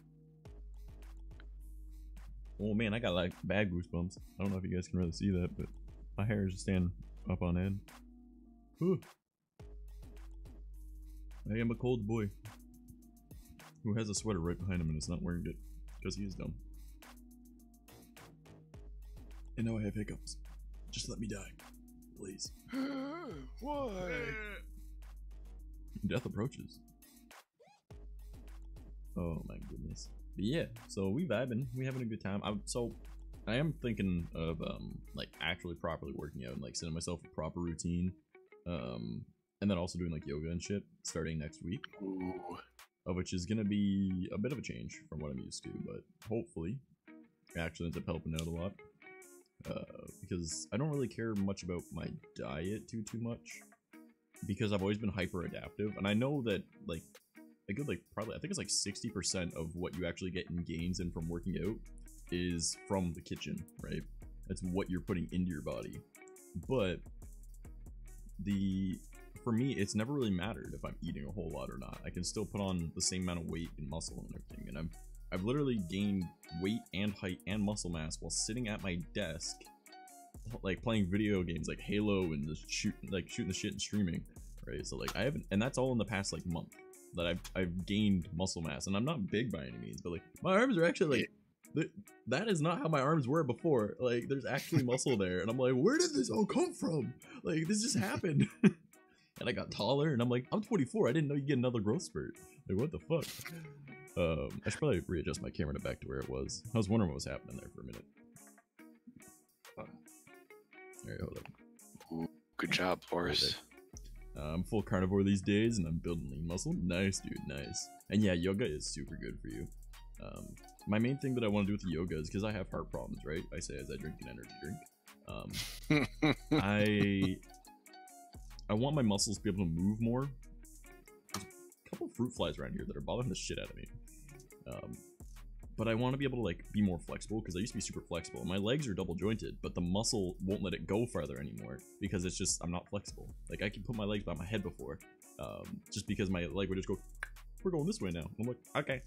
Oh man, I got like bad goosebumps. I don't know if you guys can really see that, but my hair is just standing up on end. Whew. I am a cold boy who has a sweater right behind him and is not wearing it because he is dumb. And now I have hiccups. Just let me die, please. Why? Death approaches. Oh my goodness. But yeah, so we vibing, we having a good time. I am thinking of like actually properly working out and like setting myself a proper routine. And then also doing like yoga and shit starting next week. Ooh. Which is gonna be a bit of a change from what I'm used to, but hopefully it actually ends up helping out a lot. Because I don't really care much about my diet too much, because I've always been hyper adaptive, and I know that like a good like probably I think it's like 60% of what you actually get in gains in from working out is from the kitchen, right? That's what you're putting into your body. But for me, it's never really mattered if I'm eating a whole lot or not. I can still put on the same amount of weight and muscle and everything, and I've literally gained weight and height and muscle mass while sitting at my desk, like playing video games like Halo and just shooting the shit and streaming, right? So like I haven't, and that's all in the past like month that I've gained muscle mass, and I'm not big by any means, but like my arms are actually like that is not how my arms were before. Like there's actually muscle there, and I'm like, where did this all come from? Like this just happened. And I got taller, and I'm like, I'm 24. I didn't know you get another growth spurt. Like what the fuck? I should probably readjust my camera back to where it was. I was wondering what was happening there for a minute. Alright, hold up. Ooh, good job, Boris. I'm full carnivore these days, and I'm building lean muscle. Nice, dude, nice. And yeah, yoga is super good for you. My main thing that I want to do with the yoga is because I have heart problems, right? I say as I drink an energy drink. I want my muscles to be able to move more. There's a couple of fruit flies around here that are bothering the shit out of me. But I want to be able to like be more flexible because I used to be super flexible. My legs are double jointed, but the muscle won't let it go farther anymore because it's just I'm not flexible. Like I can put my legs by my head before, just because my leg would just go. We're going this way now. I'm like, okay.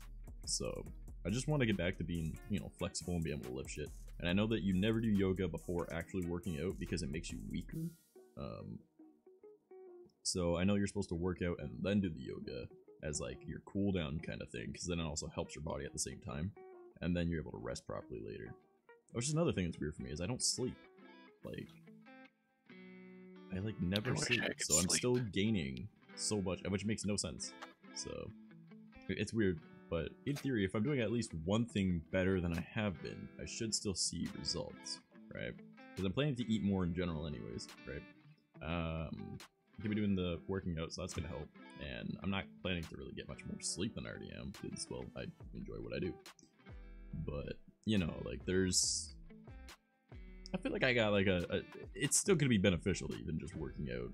So I just want to get back to being, you know, flexible and be able to lift shit. And I know that you never do yoga before actually working out because it makes you weaker. So I know you're supposed to work out and then do the yoga as like your cool down kind of thing, because then it also helps your body at the same time, and then you're able to rest properly later. Which is another thing that's weird for me is I don't sleep. Like I like never sleep, so I'm still gaining so much, which makes no sense. So it's weird, but in theory, if I'm doing at least one thing better than I have been, I should still see results, right? Because I'm planning to eat more in general anyways, right? I'm gonna be doing the working out, so that's gonna help. And I'm not planning to really get much more sleep than I already am, because, well, I enjoy what I do. But, you know, like, I feel like I got, like, it's still gonna be beneficial to even just working out.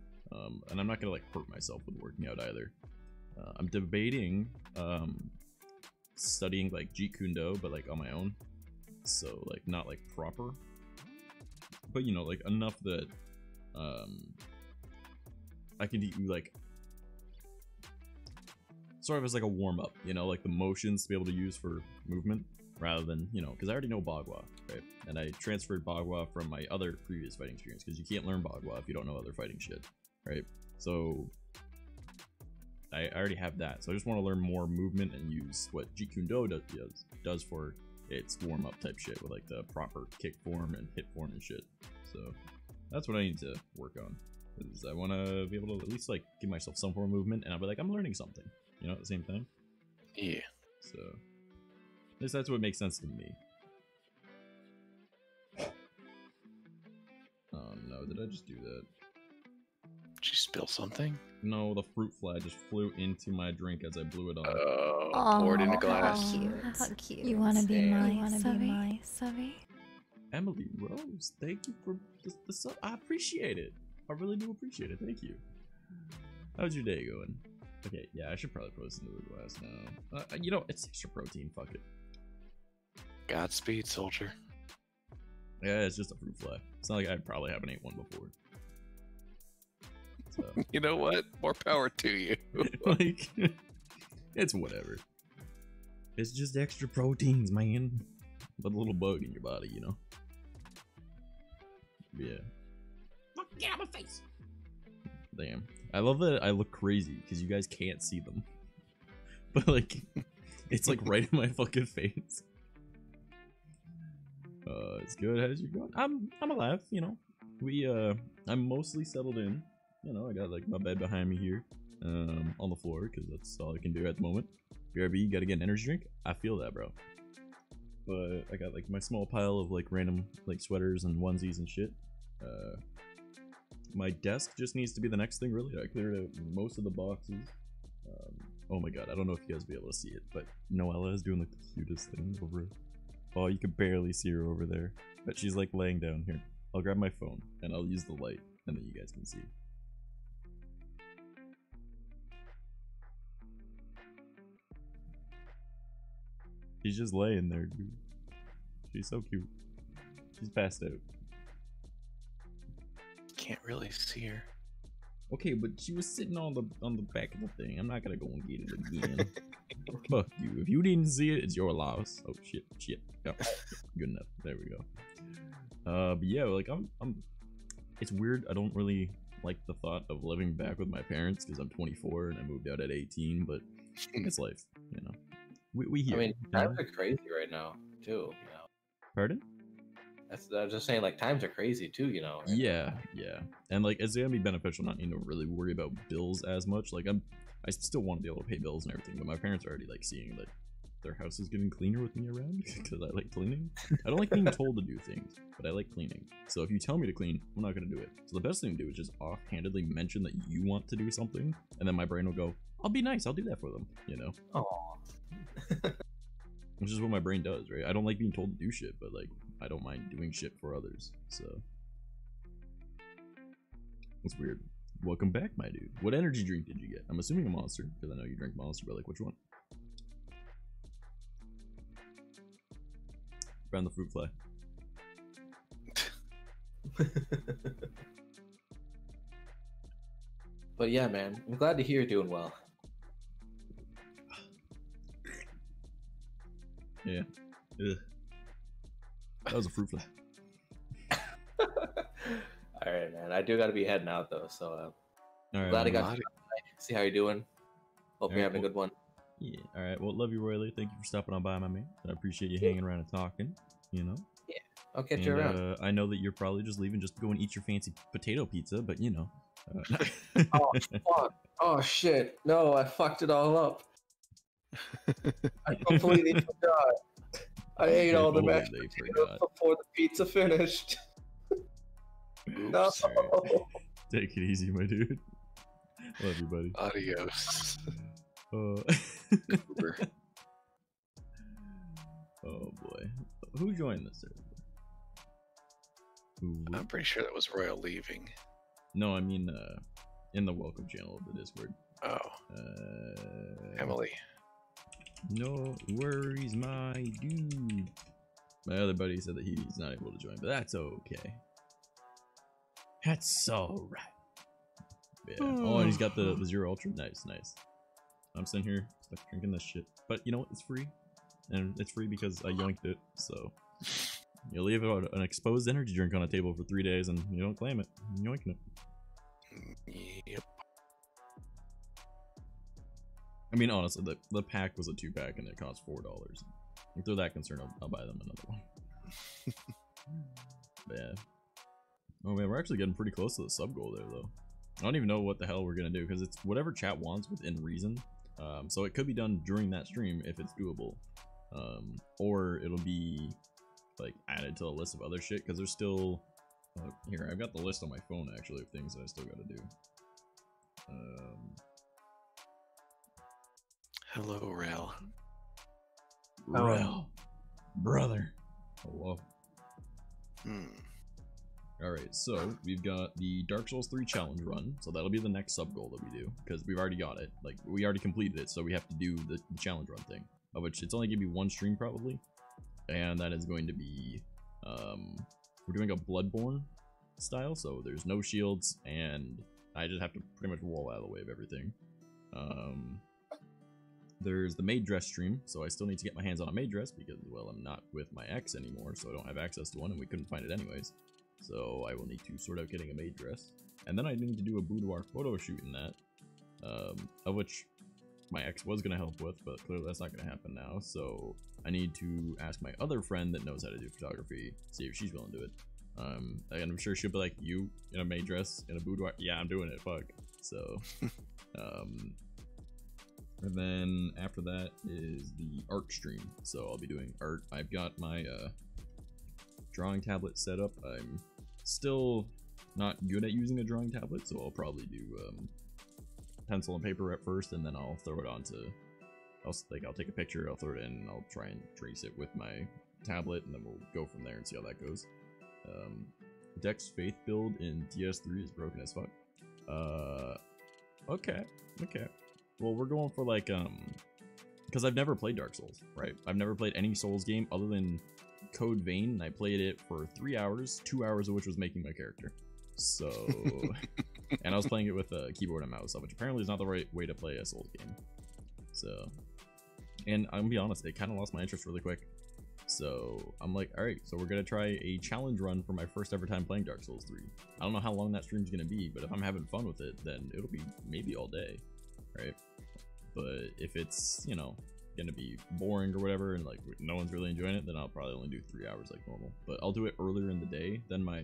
And I'm not gonna, like, hurt myself with working out either. I'm debating, studying, like, Jeet Kune Do, but, like, on my own. So, like, not, like, proper. But, you know, like, enough that, I could do, like, sort of as like a warm-up, you know, like the motions to be able to use for movement, rather than, you know, because I already know Bagua, right? And I transferred Bagua from my other previous fighting experience, because you can't learn Bagua if you don't know other fighting shit, right? So I already have that, so I just want to learn more movement and use what Jeet Kune Do does for its warm-up type shit, with like the proper kick form and hit form and shit. So that's what I need to work on. Is I want to be able to at least like give myself some form of movement, and I'll be like, I'm learning something, you know, at the same time. Yeah. So at least that's what makes sense to me. Oh no, did I just do that? Did you spill something? No, the fruit fly just flew into my drink as I blew it on. Oh, poured in a glass. How cute. You wanna be my Savvy? Emily Rose, thank you for the sub. I appreciate it. I really do appreciate it. Thank you. How's your day going? Okay, yeah, I should probably put this into the glass now. You know, it's extra protein. Fuck it. Godspeed, soldier. Yeah, it's just a fruit fly. It's not like I probably haven't ate one before. So. You know what? More power to you. Like, it's whatever. It's just extra proteins, man. But a little bug in your body, you know? Yeah. Get out of my face! Damn. I love that I look crazy because you guys can't see them. But like, it's like right in my fucking face. It's good. How's you going? I'm alive, you know. I'm mostly settled in. You know, I got like my bed behind me here, on the floor, because that's all I can do at the moment. BRB, you gotta get an energy drink. I feel that, bro. But I got like my small pile of like random like sweaters and onesies and shit. My desk just needs to be the next thing, really. I cleared out most of the boxes. Oh my god, I don't know if you guys will be able to see it, but Noella is doing like the cutest thing over. Oh, you can barely see her over there, but she's like laying down here. I'll grab my phone and I'll use the light, and then you guys can see. He's just laying there, dude. She's so cute. She's passed out. Can't really see her. Okay, but she was sitting on the back of the thing. I'm not gonna go and get it again. Fuck you. If you didn't see it, it's your loss. Oh shit. Oh, good enough. There we go. But yeah, like I'm. It's weird. I don't really like the thought of living back with my parents because I'm 24 and I moved out at 18. But it's life, you know. We hear. I mean, times are crazy right now too. You know. Pardon? I was just saying, like, times are crazy too, you know. Right Yeah, and like it's gonna be beneficial not needing to really worry about bills as much. Like I still want to be able to pay bills and everything, but my parents are already like seeing that their house is getting cleaner with me around because I like cleaning. I don't like being told to do things, but I like cleaning. So if you tell me to clean, I'm not gonna do it. So the best thing to do is just offhandedly mention that you want to do something, and then my brain will go, "I'll be nice, I'll do that for them," you know. Aww. Which is what my brain does, right? I don't like being told to do shit, but like I don't mind doing shit for others. So it's weird. Welcome back, my dude. What energy drink did you get? I'm assuming a Monster, because I know you drink Monster, but like which one? Found the fruit fly. But yeah, man, I'm glad to hear you're doing well. Yeah. Ugh. That was a fruit fly. All right, man. I do got to be heading out though, so All right. glad I got Lottie. to see how you're doing. Hope you're Alright, having a good one. Yeah. All right. Well, love you, royally. Thank you for stopping on by, my man. I appreciate you hanging around and talking. You know. I'll catch you around. I know that you're probably just leaving just to go and eat your fancy potato pizza, but you know. Oh fuck! Oh shit! No, I fucked it all up. I completely forgot. I ate all the mashed Totally potatoes forgot. before the pizza finished. No. Oops. Take it easy, my dude. Love you, buddy. Adios. Oh boy. Who joined this server? Who? I'm pretty sure that was Royal leaving. No, I mean in the welcome channel of the Discord. Oh, Emily. No worries, my dude. My other buddy said that he's not able to join, but that's okay. That's alright. Yeah. Oh, and he's got the Zero Ultra. Nice. I'm sitting here stuck drinking this shit. But you know what? It's free. And it's free because I yoinked it, so you leave an exposed energy drink on a table for 3 days and you don't claim it. You're yoinking it. Yep. I mean, honestly, the pack was a 2-pack and it cost $4. If they're that concerned, I'll buy them another one. But yeah. Oh man, we're actually getting pretty close to the sub goal there, though. I don't even know what the hell we're gonna do because it's whatever chat wants within reason. So it could be done during that stream if it's doable, or it'll be like added to the list of other shit because there's still. Here, I've got the list on my phone actually of things that I still gotta do. Hello, Rel. Rel, brother. Hello. Alright, so we've got the Dark Souls 3 challenge run, so that'll be the next sub goal that we do, because we've already got it. Like, we already completed it, so we have to do the challenge run thing, of which it's only going to be one stream probably, and that is going to be, we're doing a Bloodborne style, so there's no shields, and I just have to pretty much roll out of the way of everything. There's the maid dress stream, so I still need to get my hands on a maid dress, because, well, I'm not with my ex anymore, so I don't have access to one, and we couldn't find it anyways. So I will need to sort out getting a maid dress. And then I need to do a boudoir photo shoot in that. Of which my ex was going to help with, but clearly that's not going to happen now. So I need to ask my other friend that knows how to do photography, see if she's willing to do it. And I'm sure she'll be like, you in a maid dress, in a boudoir? Yeah, I'm doing it, fuck. So, and then after that is the art stream. So I'll be doing art. I've got my, drawing tablet set up. I'm still not good at using a drawing tablet, so I'll probably do pencil and paper at first, and then I'll throw it onto. I'll take a picture, I'll throw it in, and I'll try and trace it with my tablet, and then we'll go from there and see how that goes. Dex Faith build in DS3 is broken as fuck. Okay. Well, we're going for like because I've never played Dark Souls, right? I've never played any Souls game other than Code Vein, and I played it for 3 hours, 2 hours of which was making my character. So, and I was playing it with a keyboard and mouse, which apparently is not the right way to play a Souls game. So, and I'm gonna be honest, it kind of lost my interest really quick. So I'm like, all right, so we're gonna try a challenge run for my first ever time playing Dark Souls 3. I don't know how long that stream's gonna be, but if I'm having fun with it, then it'll be maybe all day, right? But if it's, you know, gonna be boring or whatever, and like no one's really enjoying it, then I'll probably only do 3 hours like normal. But I'll do it earlier in the day than my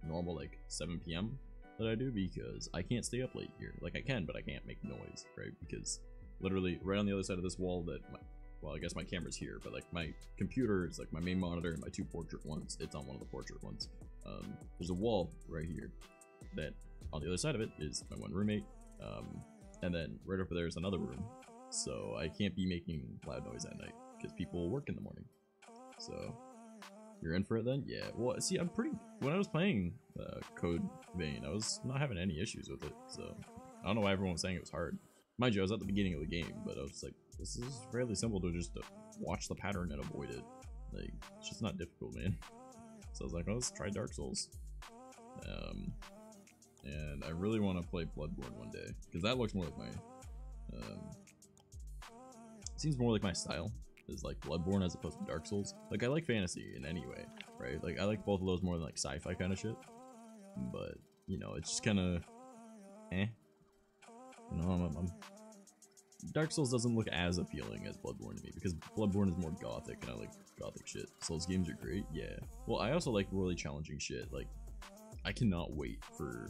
normal like 7 p.m. that I do, because I can't stay up late here. Like I can, but I can't make noise, right? Because literally right on the other side of this wall that well, I guess my camera's here, but like my computer is like my main monitor and my 2 portrait ones. It's on one of the portrait ones. There's a wall right here that on the other side of it is my one roommate. And then right over there is another room. So I can't be making loud noise at night because people work in the morning. So you're in for it then? Yeah. Well, see, when I was playing Code Vein, I was not having any issues with it. So I don't know why everyone was saying it was hard. Mind you, I was at the beginning of the game, but I was like, this is fairly simple to just watch the pattern and avoid it. Like, it's just not difficult, man. So I was like, oh, let's try Dark Souls. And I really want to play Bloodborne one day, because that looks more like my, seems more like my style, is like Bloodborne as opposed to Dark Souls. Like, I like fantasy in any way, right? Like, I like both of those more than like sci-fi kind of shit. But, you know, it's just kind of, eh. You know, Dark Souls doesn't look as appealing as Bloodborne to me, because Bloodborne is more gothic, and I like gothic shit. Souls games are great, yeah. Well, I also like really challenging shit. Like, I cannot wait for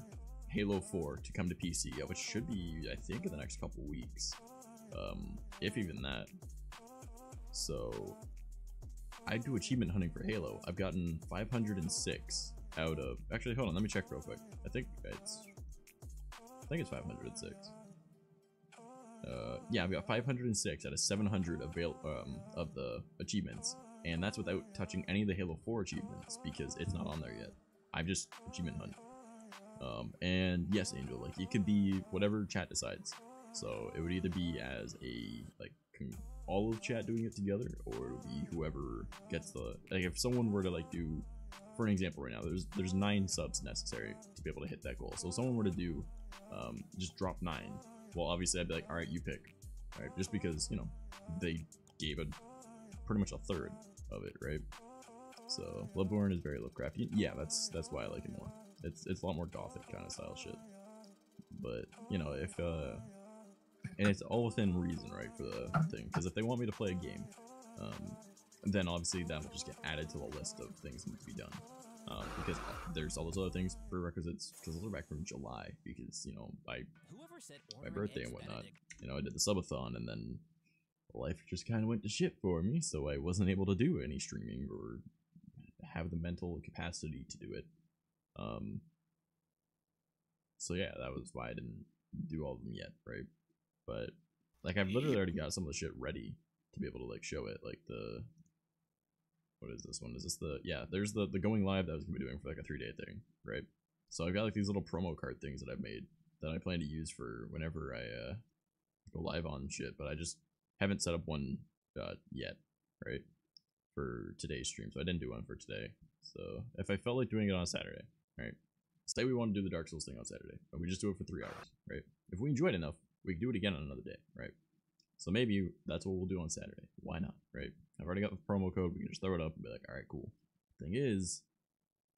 Halo 4 to come to PC, which should be, I think, in the next couple weeks. If even that. So, I do achievement hunting for Halo. I've gotten 506 out of... Actually, hold on, let me check real quick. I think it's 506. Yeah, I've got 506 out of 700 of the achievements, and that's without touching any of the Halo 4 achievements, because it's not on there yet. I've just achievement hunt. And yes, Angel, like, it could be whatever chat decides. So it would either be as a, like, all of chat doing it together, or it would be whoever gets the, like, if someone were to, like, do, for an example right now, there's 9 subs necessary to be able to hit that goal. So if someone were to do, just drop 9, well, obviously I'd be like, alright, you pick, right? Just because, you know, they gave it pretty much a third of it, right? So Bloodborne is very Lovecraftian. Yeah, that's why I like it more. It's a lot more gothic kind of style shit. But, you know, if and it's all within reason, right, for the thing. Because if they want me to play a game, then obviously that will just get added to the list of things that need to be done. Because there's all those other things, prerequisites, because those are back from July, because, you know, my birthday and whatnot, you know, I did the subathon, and then life just kind of went to shit for me, so I wasn't able to do any streaming or have the mental capacity to do it. So yeah, that was why I didn't do all of them yet, right? But like, I've literally already got some of the shit ready to be able to like show it, like the, what is this one? Is this the, yeah, there's the going live that I was gonna be doing for like a 3-day thing, right? So I've got like these little promo card things that I've made that I plan to use for whenever I go live on shit, but I just haven't set up one yet, right? For today's stream, so I didn't do one for today. So if I felt like doing it on a Saturday, right? Say we want to do the Dark Souls thing on Saturday, but we just do it for 3 hours, right? If we enjoy it enough, we can do it again on another day, right? So maybe that's what we'll do on Saturday. Why not, right? I've already got the promo code. We can just throw it up and be like, all right, cool. Thing is,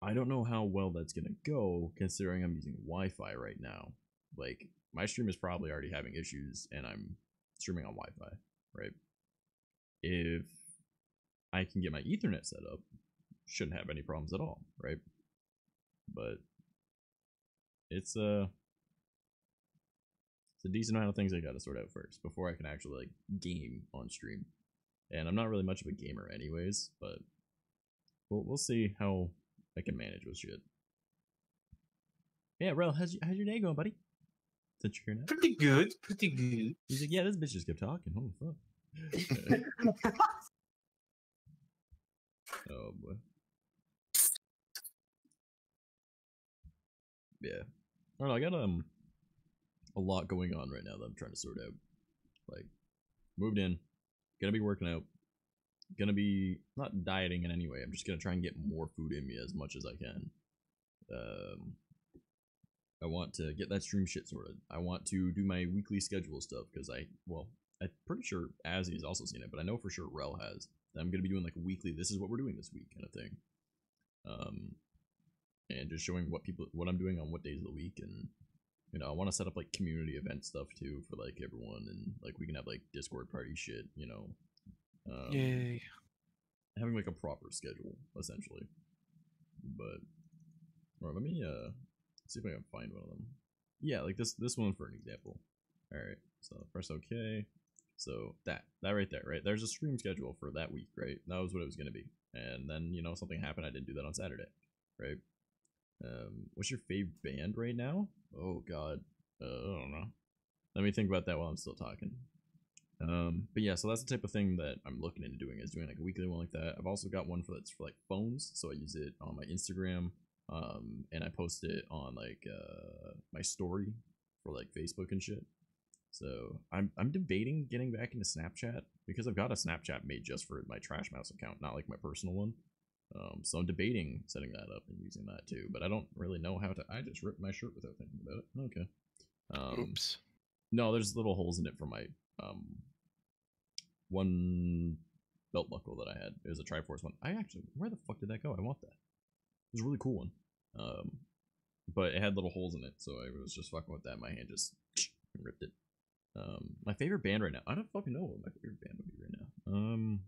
I don't know how well that's gonna go, considering I'm using Wi-Fi right now. Like, my stream is probably already having issues, and I'm streaming on Wi-Fi, right? If I can get my Ethernet set up, shouldn't have any problems at all, right? But it's a decent amount of things I gotta sort out first before I can actually like game on stream. And I'm not really much of a gamer anyways, but we'll see how I can manage with shit. Yeah, Rel, how's your day going, buddy? Since you're here now? Pretty good, pretty good. He's like, yeah, this bitch just kept talking. Holy fuck. Oh boy. Yeah. I don't know, I got a lot going on right now that I'm trying to sort out. Like, moved in, gonna be working out, gonna be not dieting in any way. I'm just gonna try and get more food in me as much as I can. I want to get that stream shit sorted. I want to do my weekly schedule stuff because I'm pretty sure Azzy's also seen it, but I know for sure Rel has. I'm gonna be doing like weekly. This is what we're doing this week kind of thing. And just showing what I'm doing on what days of the week, and you know, I want to set up like community event stuff too for like everyone, and like we can have like Discord party shit, you know. Yay. Having like a proper schedule essentially. But let me see if I can find one of them. Yeah, like this one for an example. All right, so press OK. So that right there, right? There's a stream schedule for that week, right? That was what it was gonna be, and then you know something happened. I didn't do that on Saturday, right? What's your favorite band right now? Oh God, I don't know. Let me think about that while I'm still talking. But yeah, so that's the type of thing that I'm looking into doing, is doing like a weekly one like that. I've also got one that's for like phones, so I use it on my Instagram, and I post it on like my story for like Facebook and shit. So I'm debating getting back into Snapchat because I've got a Snapchat made just for my Trash Mouse account, not like my personal one. So I'm debating setting that up and using that too, but I don't really know how to. I just ripped my shirt without thinking about it. Okay. Oops. No, there's little holes in it for my one belt buckle that I had. It was a Triforce one. Where the fuck did that go? I want that. It was a really cool one. But it had little holes in it, so I was just fucking with that. My hand just ripped it. My favorite band right now. I don't fucking know what my favorite band would be right now.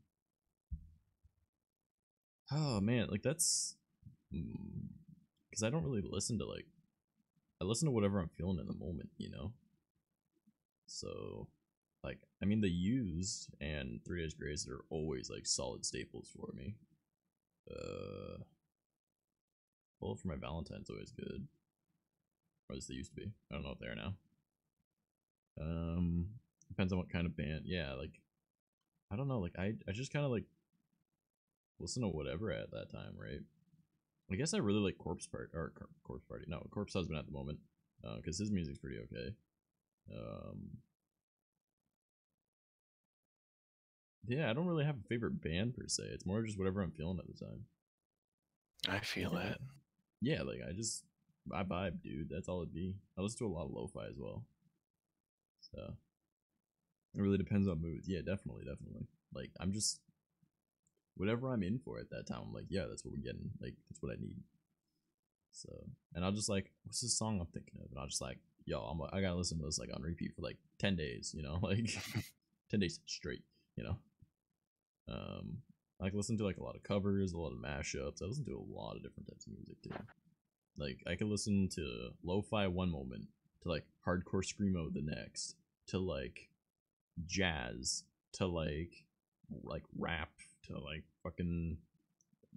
Oh man, like that's because I don't really listen to like, I listen to whatever I'm feeling in the moment, you know. So like, I mean, The Used and 3 Days Grace are always like solid staples for me. Bullet for My Valentine's always good, or at least they used to be. I don't know what they are now. Depends on what kind of band. Yeah, like I don't know, like I just kind of like listen to whatever at that time, right? I guess I really like Corpse Party, no, Corpse Husband at the moment, because his music's pretty okay. Yeah, I don't really have a favorite band per se. It's more just whatever I'm feeling at the time. I feel that. Yeah, like I vibe, dude. That's all it'd be. I listen to a lot of lo-fi as well. So it really depends on moods. Yeah, definitely. Like I'm just whatever I'm in for at that time. I'm like, yeah, that's what we're getting. Like that's what I need. So, and I'll just like, what's this song I'm thinking of? And I'll just like, yo, I gotta listen to this like on repeat for like 10 days. You know, like 10 days straight. You know. I can listen to like a lot of covers, a lot of mashups. I listen to a lot of different types of music too. Like I can listen to lo-fi one moment, to like hardcore screamo the next, to like jazz, to like rap, to like fucking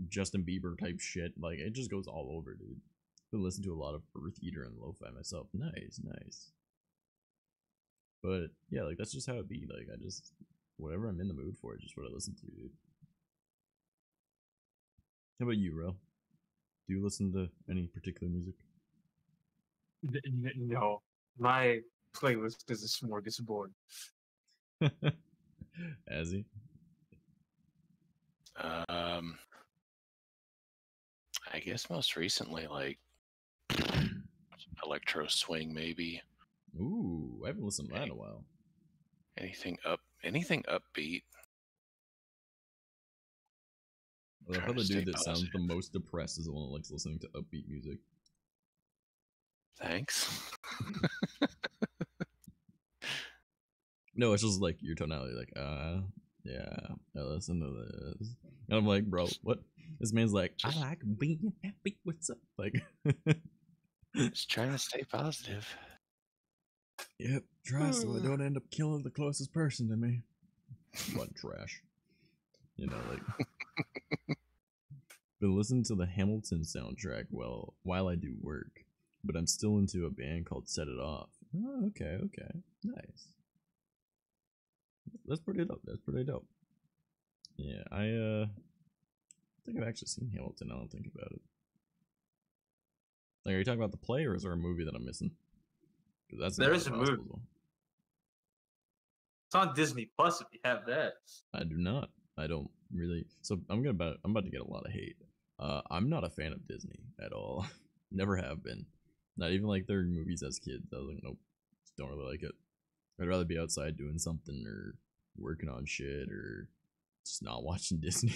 Justin Bieber type shit. Like it just goes all over, dude. I listen to a lot of Earth Eater and lo-fi myself. Nice. But yeah, like that's just how it be. Like I just whatever I'm in the mood for, just what I listen to, dude. How about you, Ro? Do you listen to any particular music? No, my playlist is a smorgasbord. Azzy? I guess most recently, like electro swing, maybe. Ooh, I haven't listened to that in a while. Anything upbeat. Well, I thought the dude that sounds the most depressed is the one that likes listening to upbeat music. Thanks. No, it's just like your tonality, like, yeah, I listen to this. And I'm like, bro, what? This man's like, I like being happy, what's up? Like, just trying to stay positive. Yep, try so I don't end up killing the closest person to me. What trash. You know, like, been listening to the Hamilton soundtrack while I do work, but I'm still into a band called Set It Off. Oh, okay, nice. That's pretty dope. Yeah, I think I've actually seen Hamilton. I don't think about it. Like, are you talking about the play, or is there a movie that I'm missing? There is a movie. It's on Disney Plus if you have that. I do not. I don't really. So I'm about to get a lot of hate. I'm not a fan of Disney at all. Never have been. Not even like their movies as kids. I was like, nope, just don't really like it. I'd rather be outside doing something or working on shit or just not watching Disney.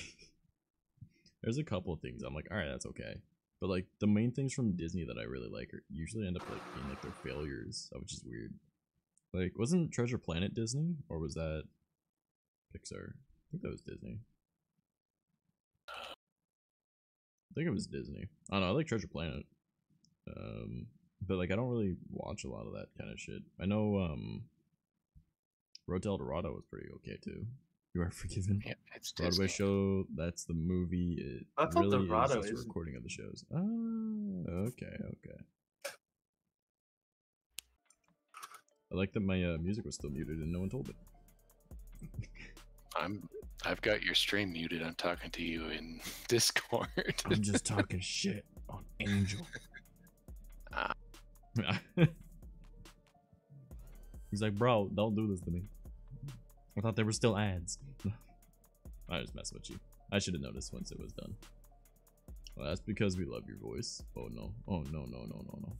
There's a couple of things I'm like, alright, that's okay. But like the main things from Disney that I really like are usually end up like being like their failures, which is weird. Like, wasn't Treasure Planet Disney? Or was that Pixar? I think that was Disney. I think it was Disney. I don't know, I like Treasure Planet. But like I don't really watch a lot of that kind of shit. I know Road to El Dorado was pretty okay too. You Are Forgiven. Yeah, it's Broadway Disney. show, that's the movie. It I thought really Dorado is just a is- recording of the shows. Oh, okay. I like that my music was still muted and no one told me. I've got your stream muted. I'm talking to you in Discord. I'm just talking shit on Angel. Ah. He's like, bro, don't do this to me. I thought there were still ads. I was messing with you. I should have noticed once it was done. Well, that's because we love your voice. Oh no. Oh no.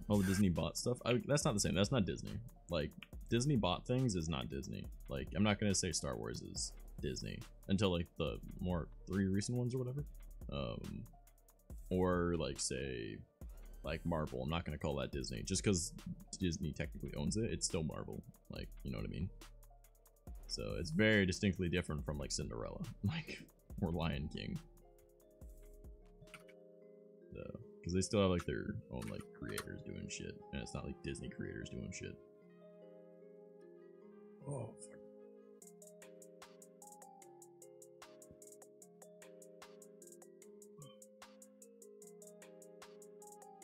All the Disney bot stuff. That's not the same. That's not Disney. Like, Disney bot things is not Disney. Like, I'm not gonna say Star Wars is Disney until like the more 3 recent ones or whatever. Or like say like Marvel. I'm not gonna call that Disney just because Disney technically owns it. It's still Marvel. Like, you know what I mean? So it's very distinctly different from like Cinderella, like, or Lion King. Because they still have like their own like creators doing shit, and it's not like Disney creators doing shit. Oh, fuck.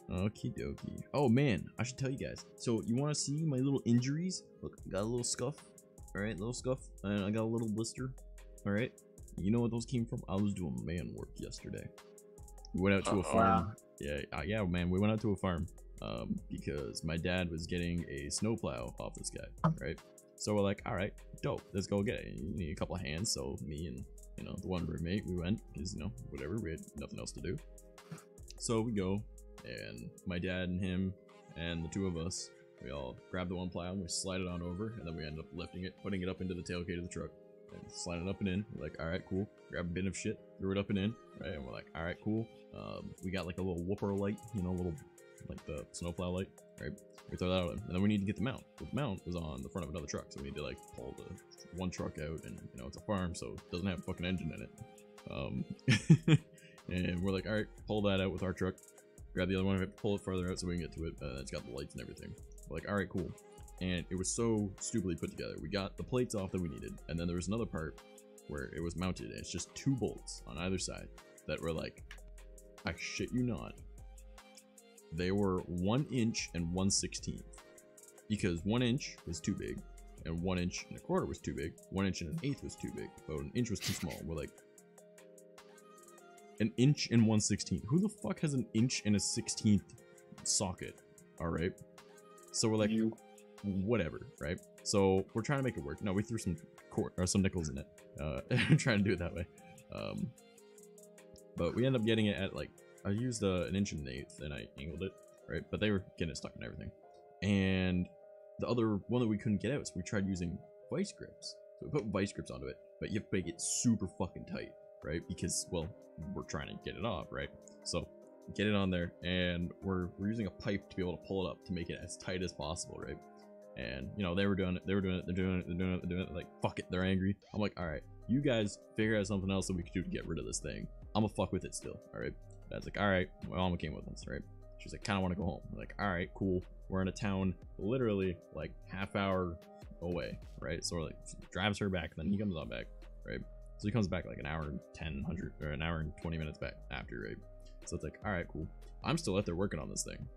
Okie dokie. Oh man, I should tell you guys. So you want to see my little injuries? Look, got a little scuff. All right, little scuff, and I got a little blister. All right, you know what those came from? I was doing man work yesterday. We went out to a farm. Yeah, man, we went out to a farm. Because my dad was getting a snowplow off this guy, right? So we're like, all right, dope, let's go get it. You need a couple of hands, so me and the one roommate, we went because whatever, we had nothing else to do. So we go, and my dad and him and the 2 of us, we all grab the one plow and we slide it on over, and then we end up lifting it, putting it up into the tailgate of the truck, and slide it up and in. We're like, all right, cool. Grab a bin of shit, threw it up and in, right? And we're like, all right, cool. We got like a little whooper light, little like the snowplow light, right? We throw that out, and then we need to get the mount. The mount was on the front of another truck, so we need to like pull the one truck out, and it's a farm, so it doesn't have a fucking engine in it. And we're like, all right, pull that out with our truck. Grab the other one, we have to pull it further out so we can get to it. It's got the lights and everything. We're like, all right, cool. And it was so stupidly put together. We got the plates off that we needed, and then there was another part where it was mounted, and it's just 2 bolts on either side that were like, I shit you not, they were 1 inch and 1/16, because 1 inch was too big, and 1 inch and a quarter was too big, 1 inch and an eighth was too big, but 1 inch was too small. We're like, 1 inch and 1/16. Who the fuck has 1 inch and a 16th socket? All right, so we're like, whatever, right? So we're trying to make it work. No, we threw some nickels in it, trying to do it that way. But we ended up getting it at like, I used 1 inch and an eighth, and I angled it, right? But they were getting it stuck in everything. And the other one that we couldn't get out, so we tried using vice grips. So we put vice grips onto it, but you have to make it super fucking tight, right? Because, well, we're trying to get it off, right? So get it on there, and we're using a pipe to be able to pull it up to make it as tight as possible, right? And they were doing it, they're doing it, like, fuck it, they're angry. I'm like, all right, you guys figure out something else that we could do to get rid of this thing. I'm gonna fuck with it still, all right? Dad's like, all right, my mama came with us, right? She's like, kind of want to go home. I'm like, all right, cool. We're in a town literally like half hour away, right? So we're like, drives her back, then he comes on back, right? So he comes back like an hour and 20 minutes back after, right? So it's like, all right, cool. I'm still out there working on this thing,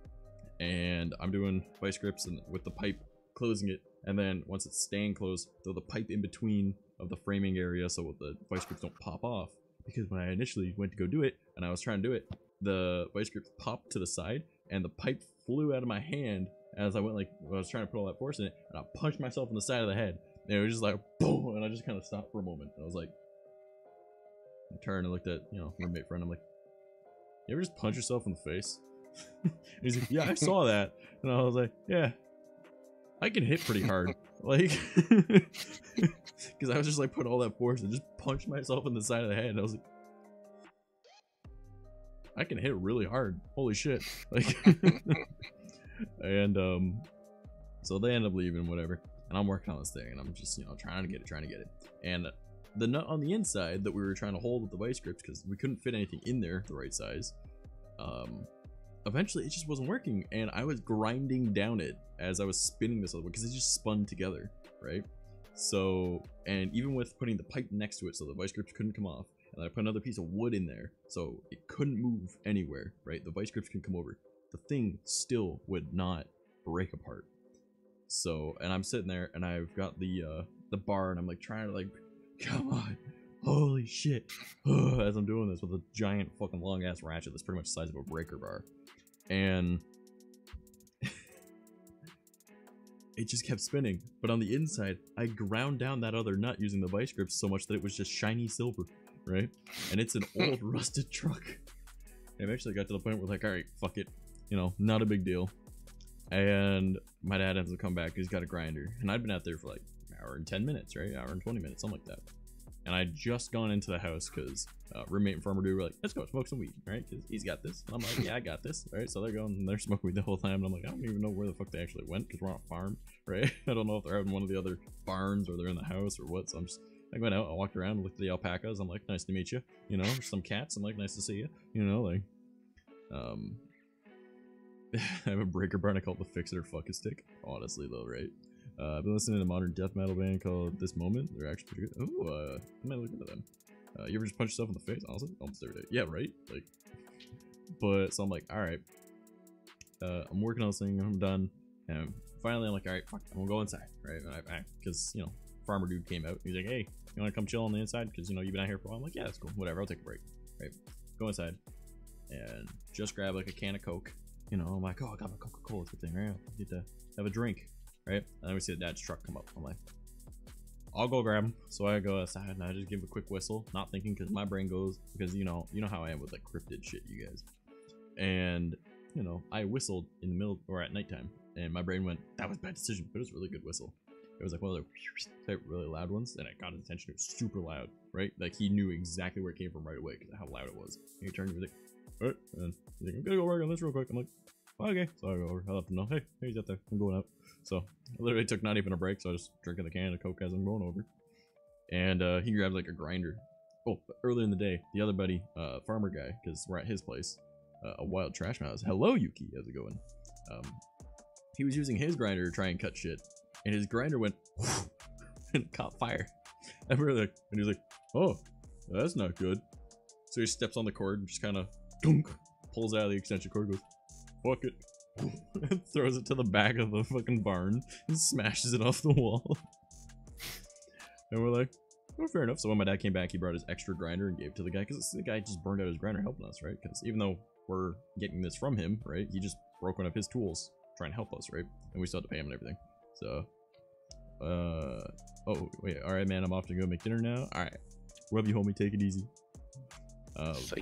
and I'm doing vice grips and with the pipe, closing it, and then once it's staying closed, throw the pipe in between of the framing area so the vice grips don't pop off. Because when I initially went to go do it, and I was trying to do it, the vice grips popped to the side, and the pipe flew out of my hand as I went, like, I was trying to put all that force in it, and I punched myself in the side of the head, And it was just like, boom, and I just kind of stopped for a moment. And I was like, I turned and looked at, you know, roommate friend. I'm like, you ever just punch yourself in the face? He's like, yeah, I saw that. And I was like, yeah, I can hit pretty hard. Like, because I was just like put all that force and just punched myself in the side of the head. And I was like, I can hit really hard. Holy shit. Like, and so they end up leaving, whatever. And I'm working on this thing, and I'm just, you know, trying to get it. And the nut on the inside that we were trying to hold with the vice grips, because we couldn't fit anything in there the right size, eventually it just wasn't working, and I was grinding down it as I was spinning this other one, because it just spun together, right? So, and even with putting the pipe next to it so the vice grips couldn't come off, and I put another piece of wood in there so it couldn't move anywhere, right? The vice grips can come over. The thing still would not break apart. So, and I'm sitting there and I've got the bar and I'm like trying to like, come on, holy shit, as I'm doing this with a giant fucking long ass ratchet that's pretty much the size of a breaker bar. And it just kept spinning. But on the inside, I ground down that other nut using the vice grips so much that it was just shiny silver, right? And it's an old rusted truck. And eventually got to the point where like, all right, fuck it, you know, not a big deal. And my dad ends up coming back. He's got a grinder, and I'd been out there for like an hour and 10 minutes, right? Hour and 20 minutes, something like that. And I'd just gone into the house because roommate and farmer dude were like, let's go smoke some weed, right? Because he's got this. And I'm like, yeah, I got this, right? So they're going and they're smoking weed the whole time. And I'm like, I don't even know where the fuck they actually went because we're on a farm, right? I don't know if they're out in one of the other barns or they're in the house or what. So I went out, I walked around, looked at the alpacas. I'm like, nice to meet you. You know, some cats. I'm like, nice to see you. You know, like, I have a breaker barn. I call it the Fix It or Fuck It Stick. Honestly, though, right? I've been listening to a modern death metal band called This Moment. They're actually pretty good. Oh, I might look into them. You ever just punch yourself in the face? Honestly, almost every day. Yeah, right. Like, but so I'm like, all right. I'm working on this thing. I'm done. And finally, I'm like, all right, fuck, I'm gonna go inside, right? Because you know, farmer dude came out. He's like, hey, you want to come chill on the inside? Because you know you've been out here for a while. I'm like, yeah, that's cool. Whatever. I'll take a break. Right. Go inside and just grab like a can of Coke. You know, I'm like, oh, I got my Coca-Cola, it's a good thing, right? I get to have a drink, right? And then we see the dad's truck come up. I'm like, I'll go grab him. So I go outside and I just give a quick whistle, not thinking because my brain goes, because you know how I am with like cryptid shit, you guys. And you know, I whistled in the middle or at nighttime, and my brain went, that was a bad decision, but it was a really good whistle. It was like one of the type really loud ones, and it got his attention. It was super loud, right? Like he knew exactly where it came from right away because of how loud it was. And he turned and he was like, alright, and he's like, I'm gonna go work on this real quick. I'm like, okay. So I go over, I let him know, hey, he's out there, I'm going out. So I literally took not even a break, so I was just drinking the can of Coke as I'm going over. And he grabbed like a grinder. Oh, but earlier in the day, the other buddy, farmer guy, because we're at his place, a wild trash mouse. Hello, Yuki, how's it going? He was using his grinder to try and cut shit, and his grinder went and caught fire. And we were like, and he was like, oh, that's not good. So he steps on the cord and just kind of pulls out of the extension cord, goes, fuck it, and throws it to the back of the fucking barn and smashes it off the wall. And we're like, oh, fair enough. So when my dad came back, he brought his extra grinder and gave it to the guy, because the guy just burned out his grinder helping us, right? Because even though we're getting this from him, right, he just broke one of his tools trying to help us, right? And we still had to pay him and everything. So oh wait, all right, man, I'm off to go make dinner now. All right, love you, homie, take it easy.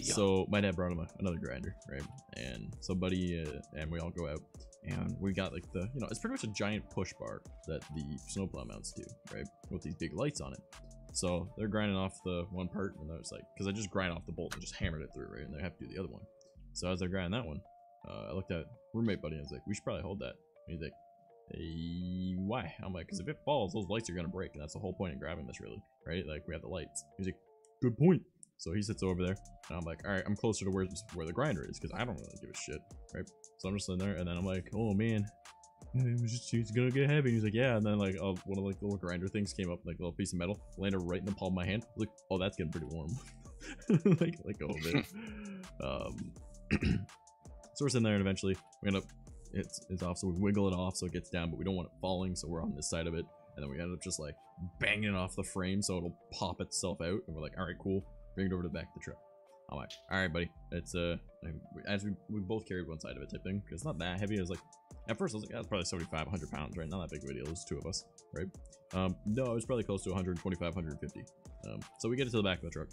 So my dad brought him another grinder, right? And somebody and we all go out, and we got like the, you know, it's pretty much a giant push bar that the snowplow mounts do, right, with these big lights on it. So they're grinding off the one part, and I was like, because I just grind off the bolt and just hammered it through, right? And they have to do the other one. So as they're grinding that one, I looked at roommate buddy and I was like, we should probably hold that. And he's like, hey, why? I'm like, because if it falls, those lights are gonna break, and that's the whole point of grabbing this, really, right? Like, we have the lights. He's like, good point. So he sits over there, and I'm like, all right, I'm closer to where the grinder is, because I don't really give a shit, right? So I'm just sitting there, and then I'm like, oh man, it's gonna get heavy. And he's like, yeah. And then like, one of like the little grinder things came up, like a little piece of metal, landed right in the palm of my hand. Like, oh, that's getting pretty warm. like a whole bit. So we're sitting there, and eventually we end up, it's off, so we wiggle it off so it gets down, but we don't want it falling, so we're on this side of it, and then we end up just like banging it off the frame so it'll pop itself out, and we're like, all right, cool, bring it over to the back of the truck. I'm like, all right, buddy, it's as we both carried one side of it type thing, because it's not that heavy. I was like, At first, I was like, yeah, it's probably 75, 100 pounds, right? Not that big of a deal. There's two of us, right? No, it was probably close to 125, 150. So we get it to the back of the truck.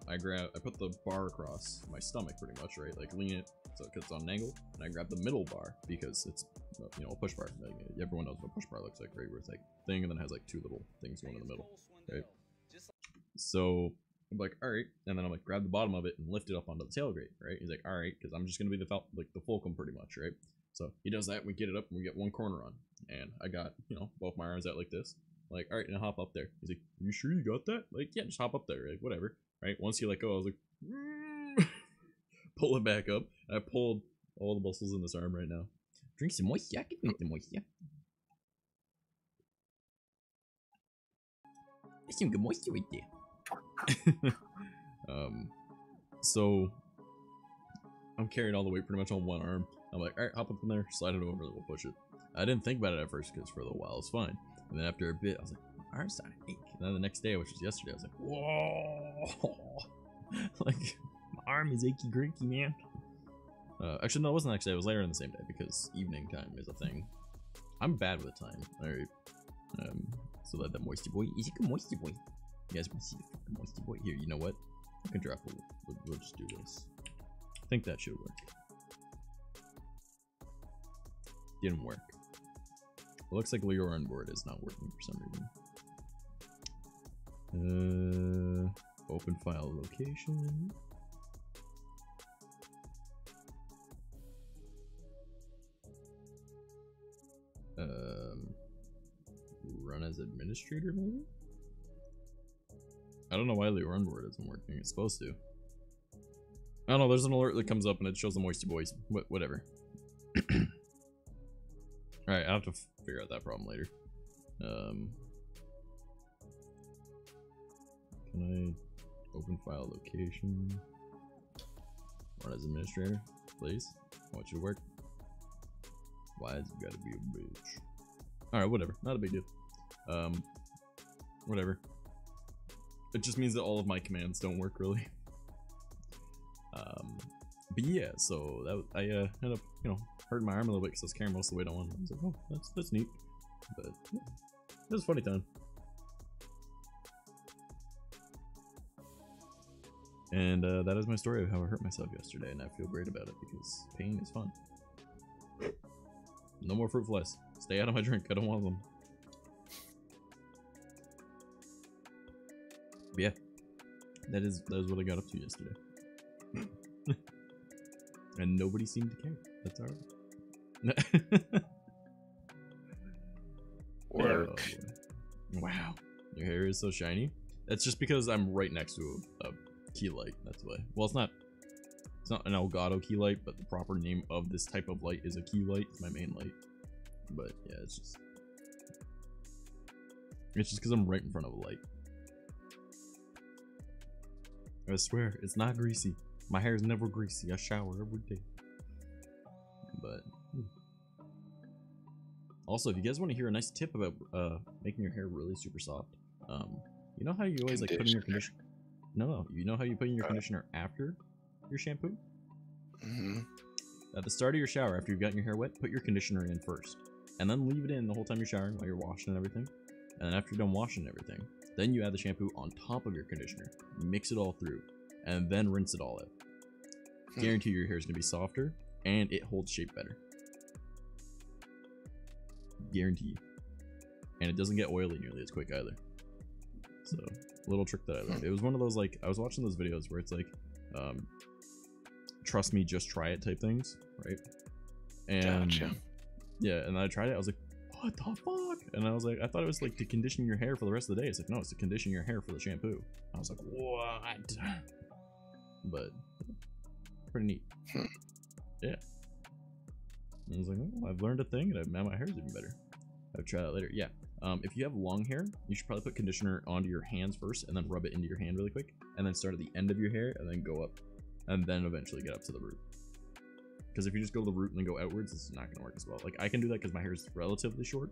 I put the bar across my stomach pretty much, right? Like lean it so it gets on an angle, and I grab the middle bar because it's, you know, a push bar. Like, everyone knows what a push bar looks like, right? Where it's like thing and then it has like two little things going in the middle, right? So I'm like, all right, and then I'm like, grab the bottom of it and lift it up onto the tailgate, right? He's like, all right, because I'm just gonna be the fulcrum pretty much, right? So he does that, we get it up, and we get one corner on, and I got, you know, both my arms out like this, like, all right, now hop up there. He's like, you sure you got that? Like, yeah, just hop up there, like, whatever, right? Once he let go, I was like, pull it back up. I pulled all the muscles in this arm right now. Drink some moisture. I can drink some moisture. There's some good moisture right there. So I'm carrying all the weight pretty much on one arm. I'm like, all right, hop up in there, slide it over, we'll push it. I didn't think about it at first because for a little while it's fine, and then after a bit I was like, my arm's starting to ache. And then the next day, which was yesterday, I was like, whoa, like my arm is achy grinky, man. Actually, no, it wasn't the next day. It was later in the same day because evening time is a thing. I'm bad with time. All right. So let that moisty boy. Is it a moisty boy? You guys want to see the moisty boy? Here, you know what? I can drop a. We'll just do this. I think that should work. Didn't work. It looks like your onboard is not working for some reason. Open file location. Run as administrator, maybe? I don't know why the onboard isn't working. It's supposed to. I don't know, there's an alert that comes up and it shows the moisty boys. Whatever. Alright, I'll have to figure out that problem later. Can I open file location? Run as administrator, please? I want you to work. Why has it gotta be a bitch? Alright, whatever. Not a big deal. Whatever. It just means that all of my commands don't work really. But yeah, so that I ended up, you know, hurting my arm a little bit because I was carrying most of the weight on one. I was like, oh, that's neat. But yeah, it was a funny time. And that is my story of how I hurt myself yesterday, and I feel great about it because pain is fun. No more fruit flies. Stay out of my drink. I don't want them. But yeah, that is what I got up to yesterday. And nobody seemed to care. That's alright. Work. Oh, wow. Your hair is so shiny. That's just because I'm right next to a key light. That's why. Well, it's not an Elgato key light, but the proper name of this type of light is a key light. It's my main light. But yeah, it's just because I'm right in front of a light. I swear, it's not greasy. My hair is never greasy. I shower every day. But also, if you guys want to hear a nice tip about making your hair really super soft, you know how you always like put in your conditioner? No, you know how you put in your conditioner after your shampoo? Mm-hmm. At the start of your shower, after you've gotten your hair wet, put your conditioner in first, and then leave it in the whole time you're showering while you're washing and everything. And then after you're done washing everything, then you add the shampoo on top of your conditioner, mix it all through, and then rinse it all out. Guarantee your hair is gonna be softer and it holds shape better. Guarantee you. And it doesn't get oily nearly as quick either. So, little trick that I learned. It was one of those, like, I was watching those videos where it's like, trust me, just try it type things, right? And Gotcha. yeah, and I tried it. I was like, what the fuck? And I was like, I thought it was like to condition your hair for the rest of the day. It's like, no, it's to condition your hair for the shampoo. I was like, what? But pretty neat. Yeah. And I was like, oh, I've learned a thing, and now my hair's even better. I'll try that later. Yeah. If you have long hair, you should probably put conditioner onto your hands first, and then rub it into your hand really quick, and then start at the end of your hair, and then go up, and then eventually get up to the root. Because if you just go to the root and then go outwards, it's not going to work as well. Like, I can do that because my hair is relatively short,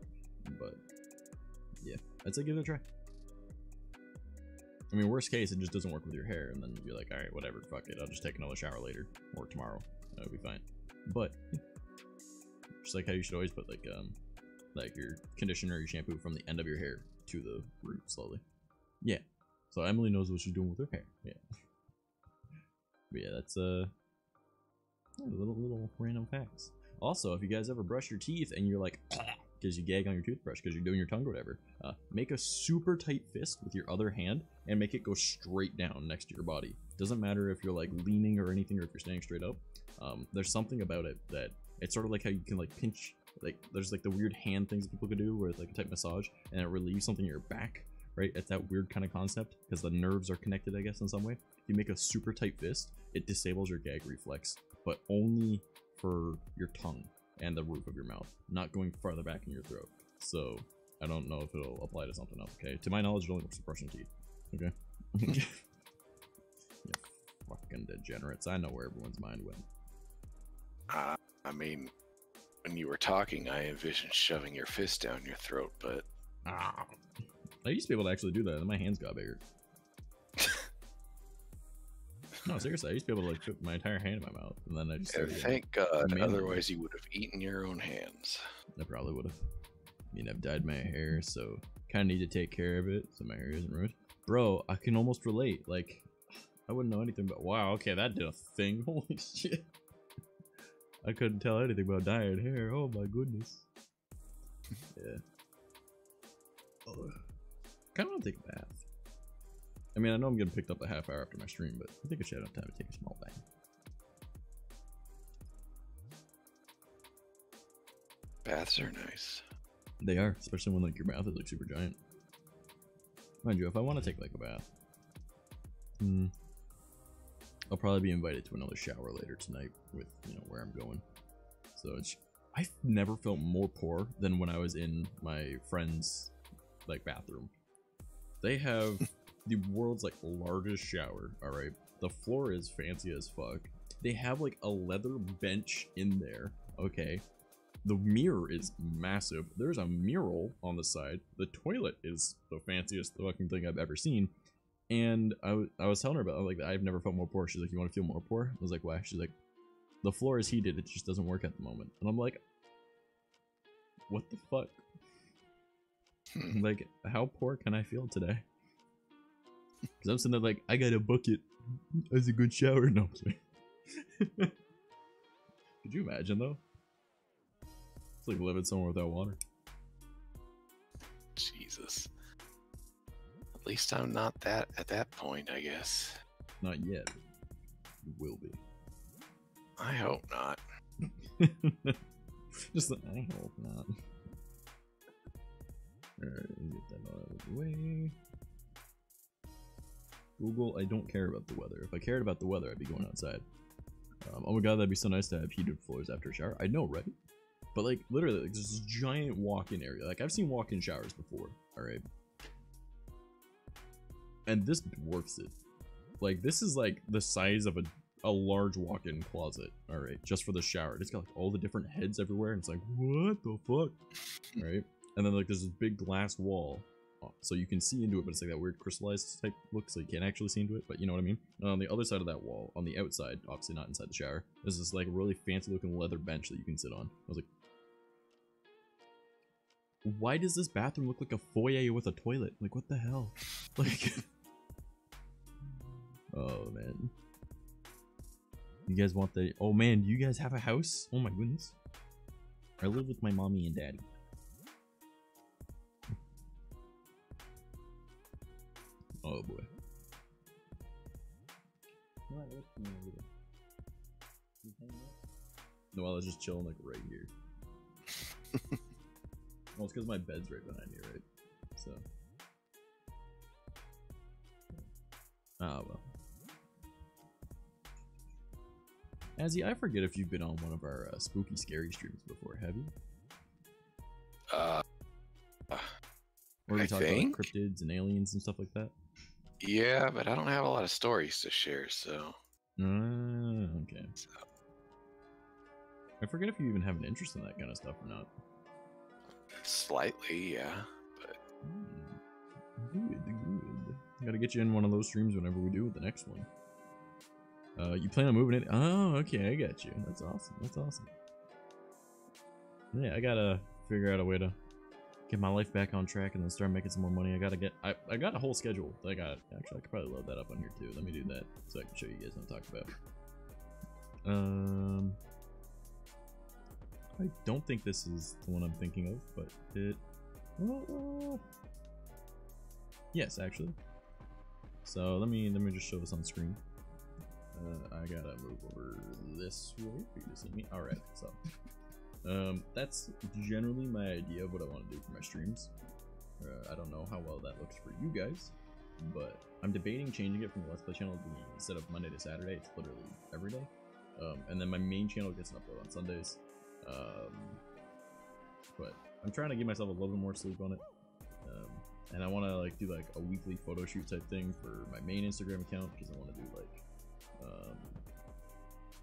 but yeah, I'd say give it a try. I mean, worst case, it just doesn't work with your hair, and then you're like, alright, whatever, fuck it, I'll just take another shower later, or tomorrow, that'll be fine. But, Just like how you should always put like your conditioner or your shampoo from the end of your hair to the root slowly. Yeah. So Emily knows what she's doing with her hair. Yeah. But yeah, that's little random facts. Also, if you guys ever brush your teeth and you're like, because you gag on your toothbrush because you're doing your tongue or whatever, make a super tight fist with your other hand and make it go straight down next to your body. Doesn't matter if you're like leaning or anything, or if you're standing straight up. There's something about it that it's sort of like how you can like pinch, like there's like the weird hand things that people could do where it's like a type massage and it relieves something in your back, right? It's that weird kind of concept because the nerves are connected, I guess, in some way. If you make a super tight fist, it disables your gag reflex, but only for your tongue and the roof of your mouth, not going farther back in your throat. So I don't know if it'll apply to something else. Okay, to my knowledge, it only works for brushing teeth. Okay. You fucking degenerates. I know where everyone's mind went. I mean, when you were talking, I envisioned shoving your fist down your throat, but I used to be able to actually do that, and my hands got bigger. No, seriously, I used to be able to like put my entire hand in my mouth, and then I just thank God, otherwise you would have eaten your own hands. I probably would have. I mean, I've dyed my hair, so kind of need to take care of it so my hair isn't ruined. Bro, I can almost relate. Like, I wouldn't know anything about. Wow, okay, that did a thing. Holy shit! I couldn't tell anything about dyeing hair. Oh my goodness. Yeah. Kind of want to take a bath. I mean, I know I'm getting picked up a half hour after my stream, but I think I should have time to take a small bath. Baths are nice. They are, especially when like your bath is like super giant. Mind you, if I want to take like a bath, I'll probably be invited to another shower later tonight with, you know, where I'm going. So it's, I've never felt more poor than when I was in my friend's like bathroom. They have the world's like largest shower. All right, the floor is fancy as fuck. They have like a leather bench in there. Okay, the mirror is massive. There's a mural on the side. The toilet is the fanciest fucking thing I've ever seen. And I was telling her about it, like, I've never felt more poor. She's like, you want to feel more poor? I was like, why? She's like, the floor is heated. It just doesn't work at the moment. And I'm like, what the fuck? Like, how poor can I feel today? Because I'm sitting there like, I got a bucket. That's a good shower. No, I'm sorry. Could you imagine, though? It's like living somewhere without water. Jesus. At least I'm not that at that point, I guess. Not yet. You will be. I hope not. Just like, I hope not. Alright, get that out of the way. Google, I don't care about the weather. If I cared about the weather, I'd be going outside. Oh my god, that'd be so nice to have heated floors after a shower. I know, right? But like, literally, like, there's this giant walk-in area. Like, I've seen walk-in showers before, alright? And this dwarfs it. Like, this is like the size of a large walk-in closet, alright? Just for the shower. It's got like all the different heads everywhere, and it's like, what the fuck? Right? And then like there's this big glass wall. So you can see into it, but it's like that weird crystallized type look, so you can't actually see into it, but you know what I mean? And on the other side of that wall, on the outside, obviously not inside the shower, there's this like really fancy looking leather bench that you can sit on. I was like, why does this bathroom look like a foyer with a toilet? Like, what the hell? Like, oh man. You guys want the, oh man, do you guys have a house? Oh my goodness. I live with my mommy and daddy. Oh boy. No, I was just chilling like right here. Well, it's because my bed's right behind me, right? So. Ah, well. Azzy, I forget if you've been on one of our spooky scary streams before, have you? Where we talk about like, cryptids and aliens and stuff like that? Yeah, but I don't have a lot of stories to share, so. Okay. So. I forget if you even have an interest in that kind of stuff or not. Slightly, yeah, but. Good. Gotta get you in one of those streams whenever we do the next one. You plan on moving it? Oh, okay, I got you. That's awesome. That's awesome. Yeah, I gotta figure out a way to get my life back on track and then start making some more money. I got a whole schedule that I got. Actually, I could probably load that up on here too. Let me do that so I can show you guys what I'm talking about. I don't think this is the one I'm thinking of, but it... yes, actually. So let me just show this on screen. I gotta move over this way for you to see me. Alright, so that's generally my idea of what I want to do for my streams. I don't know how well that looks for you guys, but I'm debating changing it from the Let's Play channel to be, instead of Monday to Saturday, it's literally every day. And then my main channel gets an upload on Sundays. But I'm trying to give myself a little bit more sleep on it. And I want to like do like a weekly photo shoot type thing for my main Instagram account, because I want to do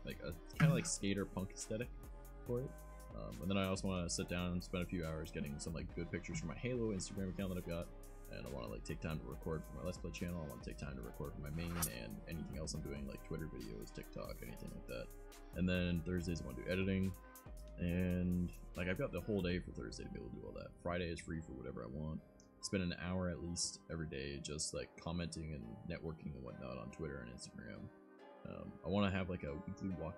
like a kind of like skater punk aesthetic for it. And then I also want to sit down and spend a few hours getting some like good pictures for my Halo Instagram account that I've got. And I want to like take time to record for my Let's Play channel. I want to take time to record for my main and anything else I'm doing, like Twitter videos, TikTok, anything like that. And then Thursdays I want to do editing. And like I've got the whole day for Thursday to be able to do all that. Friday is free for whatever I want. Spend an hour at least every day just like commenting and networking and whatnot on Twitter and Instagram. I want to have like a weekly watch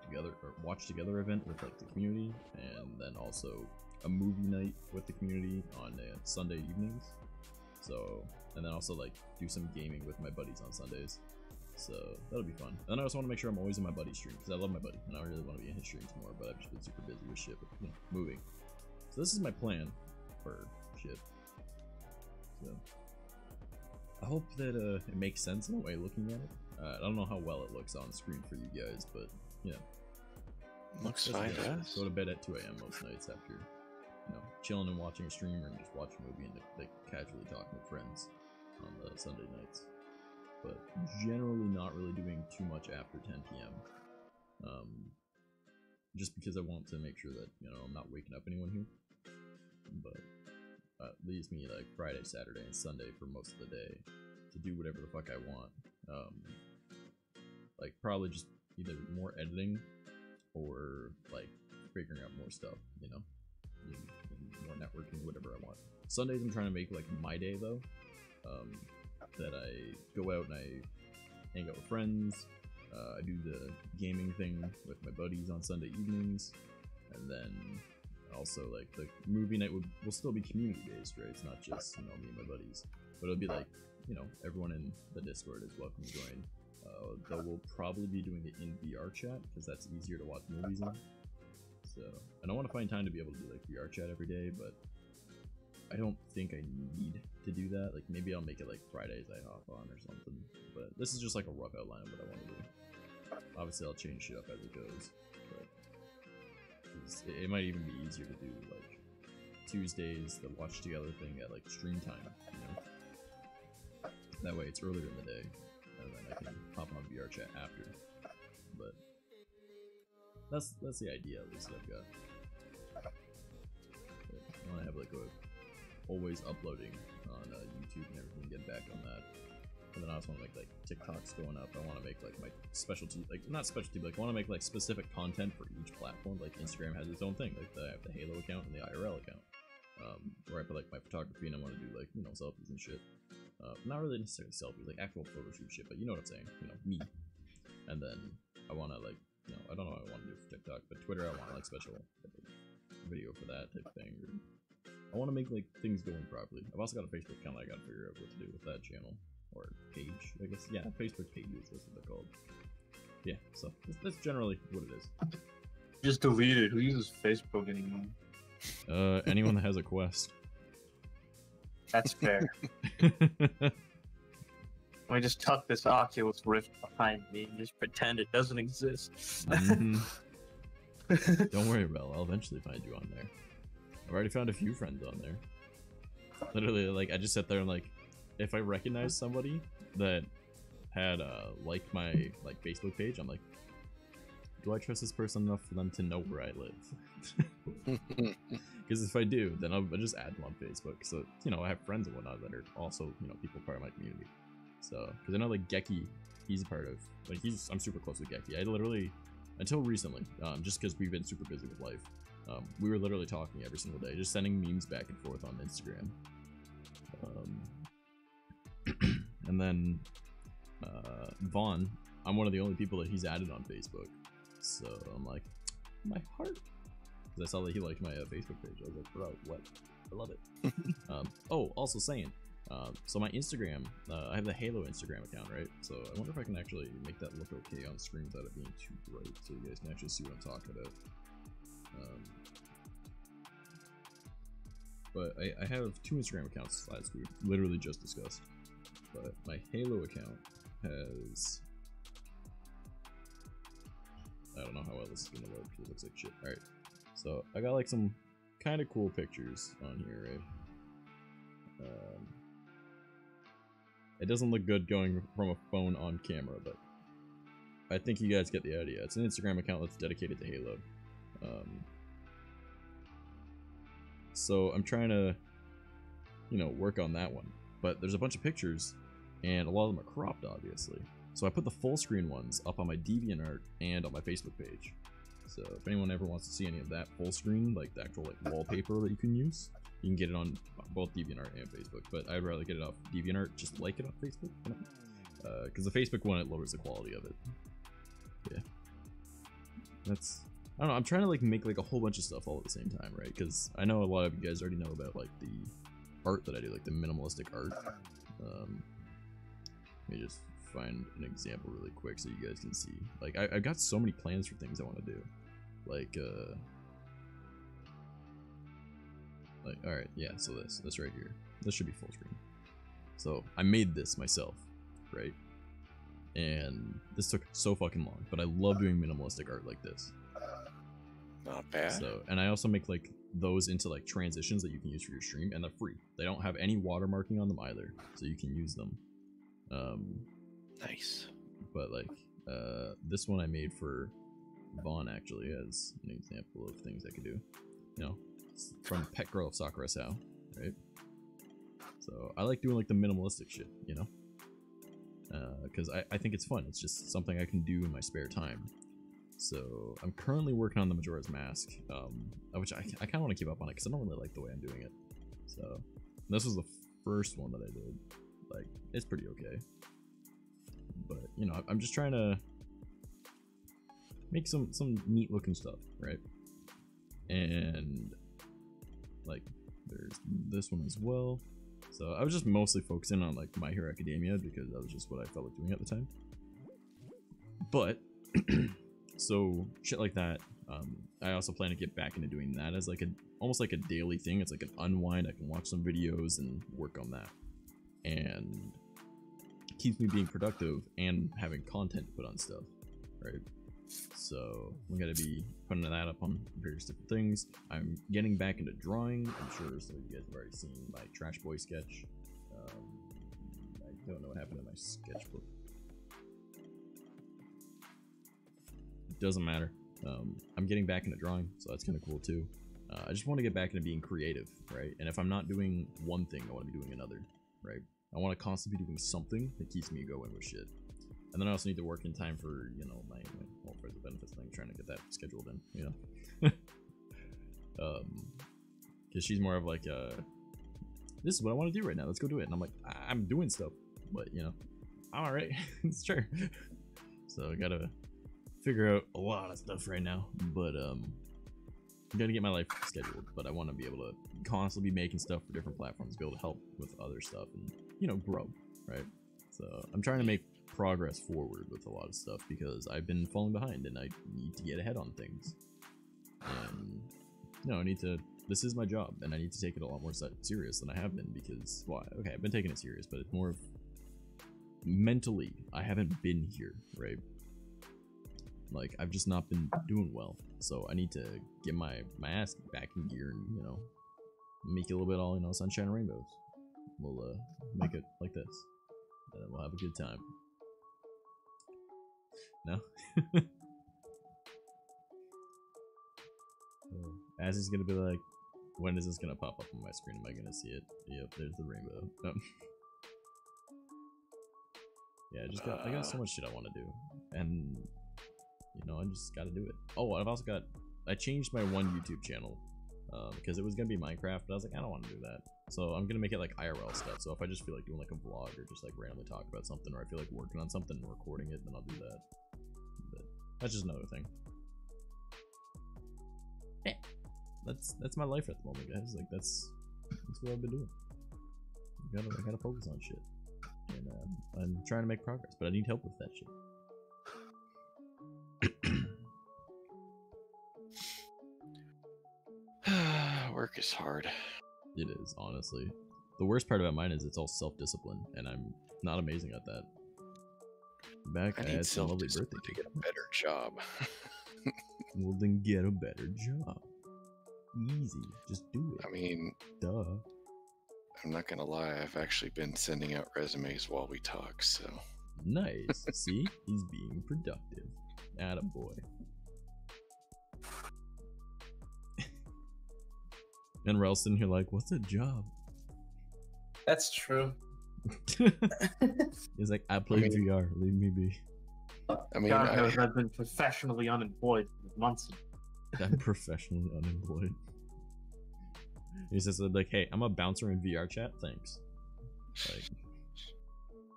together event with like the community, and then also a movie night with the community on Sunday evenings. So, and then also like do some gaming with my buddies on Sundays. So that'll be fun. And I also want to make sure I'm always in my buddy's stream, because I love my buddy and I really want to be in his streams more, but I've just been super busy with shit, with, you know, moving. So this is my plan for shit. So I hope that it makes sense in a way looking at it. I don't know how well it looks on screen for you guys, but yeah. Looks fine to us. Go to bed at 2 AM most nights after, you know, chilling and watching a stream, or just watch a movie and like casually talking with friends on the Sunday nights. But generally not really doing too much after 10 PM. Just because I want to make sure that, you know, I'm not waking up anyone here. But leaves me like Friday, Saturday, and Sunday for most of the day to do whatever the fuck I want. Like probably just either more editing or like figuring out more stuff, you know, more networking, whatever I want. Sundays I'm trying to make like my day though. That I go out and I hang out with friends. I do the gaming thing with my buddies on Sunday evenings, and then also like the movie night will still be community based, right? It's not just, you know, me and my buddies, but it'll be like, you know, everyone in the Discord is welcome to join. Though we'll probably be doing it in VR chat because that's easier to watch movies in. So, and I want to find time to be able to do like VR chat every day, but I don't think I need to do that. Like maybe I'll make it like Fridays I hop on or something. But this is just like a rough outline of what I want to do. Obviously I'll change shit up as it goes. But it might even be easier to do like Tuesdays, the watch together thing at like stream time, you know? That way it's earlier in the day, and then I can hop on VR chat after. But that's the idea at least that I've got. But I want to have like a always uploading on YouTube and everything, get back on that. And then I also want to make like TikToks going up. I want to make like my specialty, like not specialty, but like I want to make like specific content for each platform. Like Instagram has its own thing, like I have the Halo account and the IRL account, where I put like my photography and I want to do like, you know, selfies and shit. Not really necessarily selfies, like actual photo shoot shit, but you know what I'm saying, you know, me. And then I want to like, you know, I don't know what I want to do for TikTok, but Twitter I want like special video for that type of thing. Or I want to make like things going properly. I've also got a Facebook account I got to figure out what to do with that channel. Or page, I guess. Yeah, Facebook pages, that's what they're called. Yeah, so that's generally what it is. Just delete it. Who uses Facebook anymore? Anyone that has a Quest. That's fair. I just tuck this Oculus Rift behind me and just pretend it doesn't exist. Don't worry, Belle. I'll eventually find you on there. I've already found a few friends on there. Literally, like, I just sit there and, like, if I recognize somebody that had, liked my, like, Facebook page, I'm like, do I trust this person enough for them to know where I live? Because if I do, then I'll just add them on Facebook. So, you know, I have friends and whatnot that are also, you know, people part of my community. So, because I know, like, Geki, he's a part of, like, I'm super close with Geki. I literally until recently, just because we've been super busy with life. We were literally talking every single day, just sending memes back and forth on Instagram. And then Vaughn, I'm one of the only people that he's added on Facebook, so I'm like, my heart, because I saw that he liked my Facebook page. I was like, bro, what? I love it. Oh, also saying, so my Instagram, I have the Halo Instagram account, right? So I wonder if I can actually make that look okay on screen without it being too bright, so you guys can actually see what I'm talking about. But I have 2 Instagram accounts, as we literally just discussed. But my Halo account has... I don't know how well this is gonna look, because it looks like shit. Alright, so I got like some kind of cool pictures on here, right? It doesn't look good going from a phone on camera, but I think you guys get the idea. It's an Instagram account that's dedicated to Halo. So I'm trying to, you know, work on that one. But there's a bunch of pictures, and a lot of them are cropped, obviously. So I put the full screen ones up on my DeviantArt and on my Facebook page. So if anyone ever wants to see any of that full screen, like the actual like wallpaper that you can use, you can get it on both DeviantArt and Facebook. But I'd rather get it off DeviantArt, just like it on Facebook. Because the Facebook one, it lowers the quality of it. Yeah. That's... I don't know, I'm trying to like make like a whole bunch of stuff all at the same time, right? Because I know a lot of you guys already know about like the art that I do, like the minimalistic art. Let me just find an example really quick so you guys can see. Like I've got so many plans for things I want to do. Like alright, yeah, so this right here. This should be full screen. So I made this myself, right? And this took so fucking long, but I love doing minimalistic art like this. Not bad. So, and I also make like those into like transitions that you can use for your stream, and they're free. They don't have any watermarking on them either, so you can use them. Nice. But like this one I made for Vaughn actually as an example of things I could do. You know, it's from Pet Girl of Sakura Sao, right? So I like doing like the minimalistic shit, you know, because I think it's fun. It's just something I can do in my spare time. So I'm currently working on the Majora's Mask, which I kind of want to keep up on it because I don't really like the way I'm doing it. So this was the first one that I did. Like, it's pretty okay. But, you know, I'm just trying to make some neat looking stuff, right? And, like, there's this one as well. So I was just mostly focusing on, like, My Hero Academia because that was just what I felt like doing at the time. But... So shit like that, I also plan to get back into doing that as like almost like a daily thing. It's like an unwind. I can watch some videos and work on that, and it keeps me being productive and having content to put on stuff, right? So I'm gonna be putting that up on various different things. I'm getting back into drawing. I'm sure some of you guys have already seen my Trash Boy sketch. I don't know what happened to my sketchbook. Doesn't matter. I'm getting back into drawing, so that's kind of cool too. I just want to get back into being creative, right? And if I'm not doing one thing, I want to be doing another, right? I want to constantly be doing something that keeps me going with shit. And then I also need to work in time for, you know, my whole friends with benefits thing, trying to get that scheduled in, you know? Because she's more of like, this is what I want to do right now, let's go do it. And I'm like, I'm doing stuff, but, you know, I'm alright, sure. So I gotta figure out a lot of stuff right now, but I'm gonna get my life scheduled. But I want to be able to constantly be making stuff for different platforms, be able to help with other stuff, and, you know, grow, right? So I'm trying to make progress forward with a lot of stuff because I've been falling behind and I need to get ahead on things. And, you know, this is my job and I need to take it a lot more serious than I have been because, well, okay, I've been taking it serious, but it's more of mentally, I haven't been here, right? Like, I've just not been doing well, so I need to get my ass back in gear and, you know, make it a little bit all, you know, sunshine and rainbows. We'll make it like this, and then we'll have a good time. No? As he's gonna be like, when is this gonna pop up on my screen? Am I gonna see it? Yep, there's the rainbow. Yeah, I got so much shit I want to do, and You know, I just gotta do it. Oh, I've also got, I changed my one YouTube channel because it was gonna be Minecraft, but I was like, I don't want to do that. So I'm gonna make it like IRL stuff. So if I just feel like doing like a vlog or just like randomly talk about something, or I feel like working on something and recording it, then I'll do that. But that's just another thing. Yeah. That's my life at the moment, guys. Like that's what I've been doing. I gotta focus on shit, and I'm trying to make progress, but I need help with that shit. Work is hard. It is, honestly. The worst part about mine is it's all self-discipline, and I'm not amazing at that. Back, I had some lovely birthday to get a better job. Well, then get a better job. Easy, just do it. I mean, duh. I'm not gonna lie, I've actually been sending out resumes while we talk, so. Nice. See? He's being productive. Attaboy. And Ralston, you're like, what's a job? That's true. He's like, I play VR, leave me be. I mean, God knows I've been professionally unemployed for months. I'm professionally unemployed. He says, like, hey, I'm a bouncer in VR chat, thanks. Like,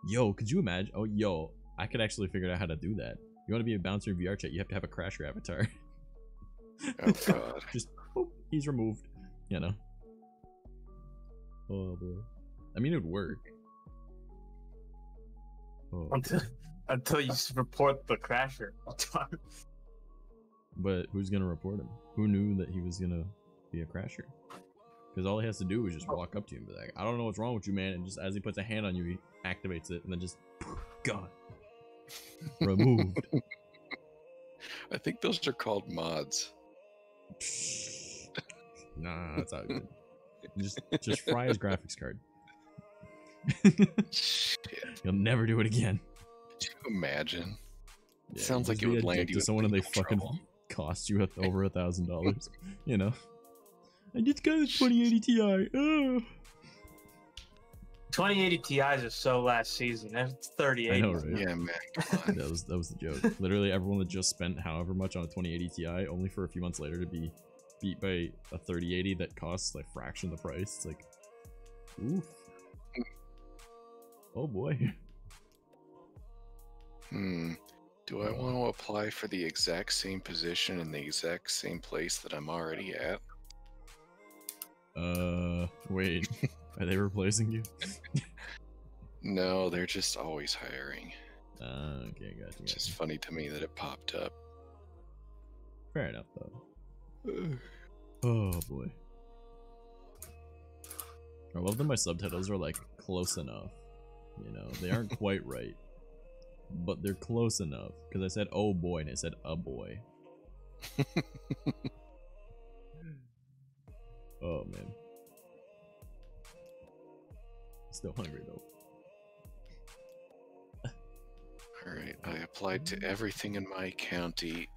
yo, could you imagine? Oh, yo, I could actually figure out how to do that. You want to be a bouncer in VR chat, you have to have a Crasher avatar. Oh, God. Just, boop, he's removed. You know. Oh boy. I mean, it would work. Oh, until you report the Crasher. But who's gonna report him? Who knew that he was gonna be a Crasher? Because all he has to do is just walk up to you and be like, I don't know what's wrong with you, man. And just as he puts a hand on you, he activates it and then just gone. Removed. I think those are called mods. Nah, that's not good. Just fry his graphics card. You'll never do it again. Could you imagine? Yeah, sounds like it would land you to someone and they fucking cost you over $1,000. You know. I just got a 2080 Ti. Oh. 2080 Ti's are so last season. That's 3080. I know, right? Yeah, man. that was the joke. Literally, everyone that just spent however much on a 2080 Ti, only for a few months later to be beat by a 3080 that costs like fraction of the price. It's like, oof. Oh boy. Do I want to apply for the exact same position in the exact same place that I'm already at? Wait. Are they replacing you? No, they're just always hiring. Okay, gotcha. It's just funny to me that it popped up. Fair enough, though. Oh boy. I love that my subtitles are like close enough. You know, they aren't quite right, but they're close enough. Because I said oh boy and it said a boy. Oh man. Still hungry though. Alright, I applied to everything in my county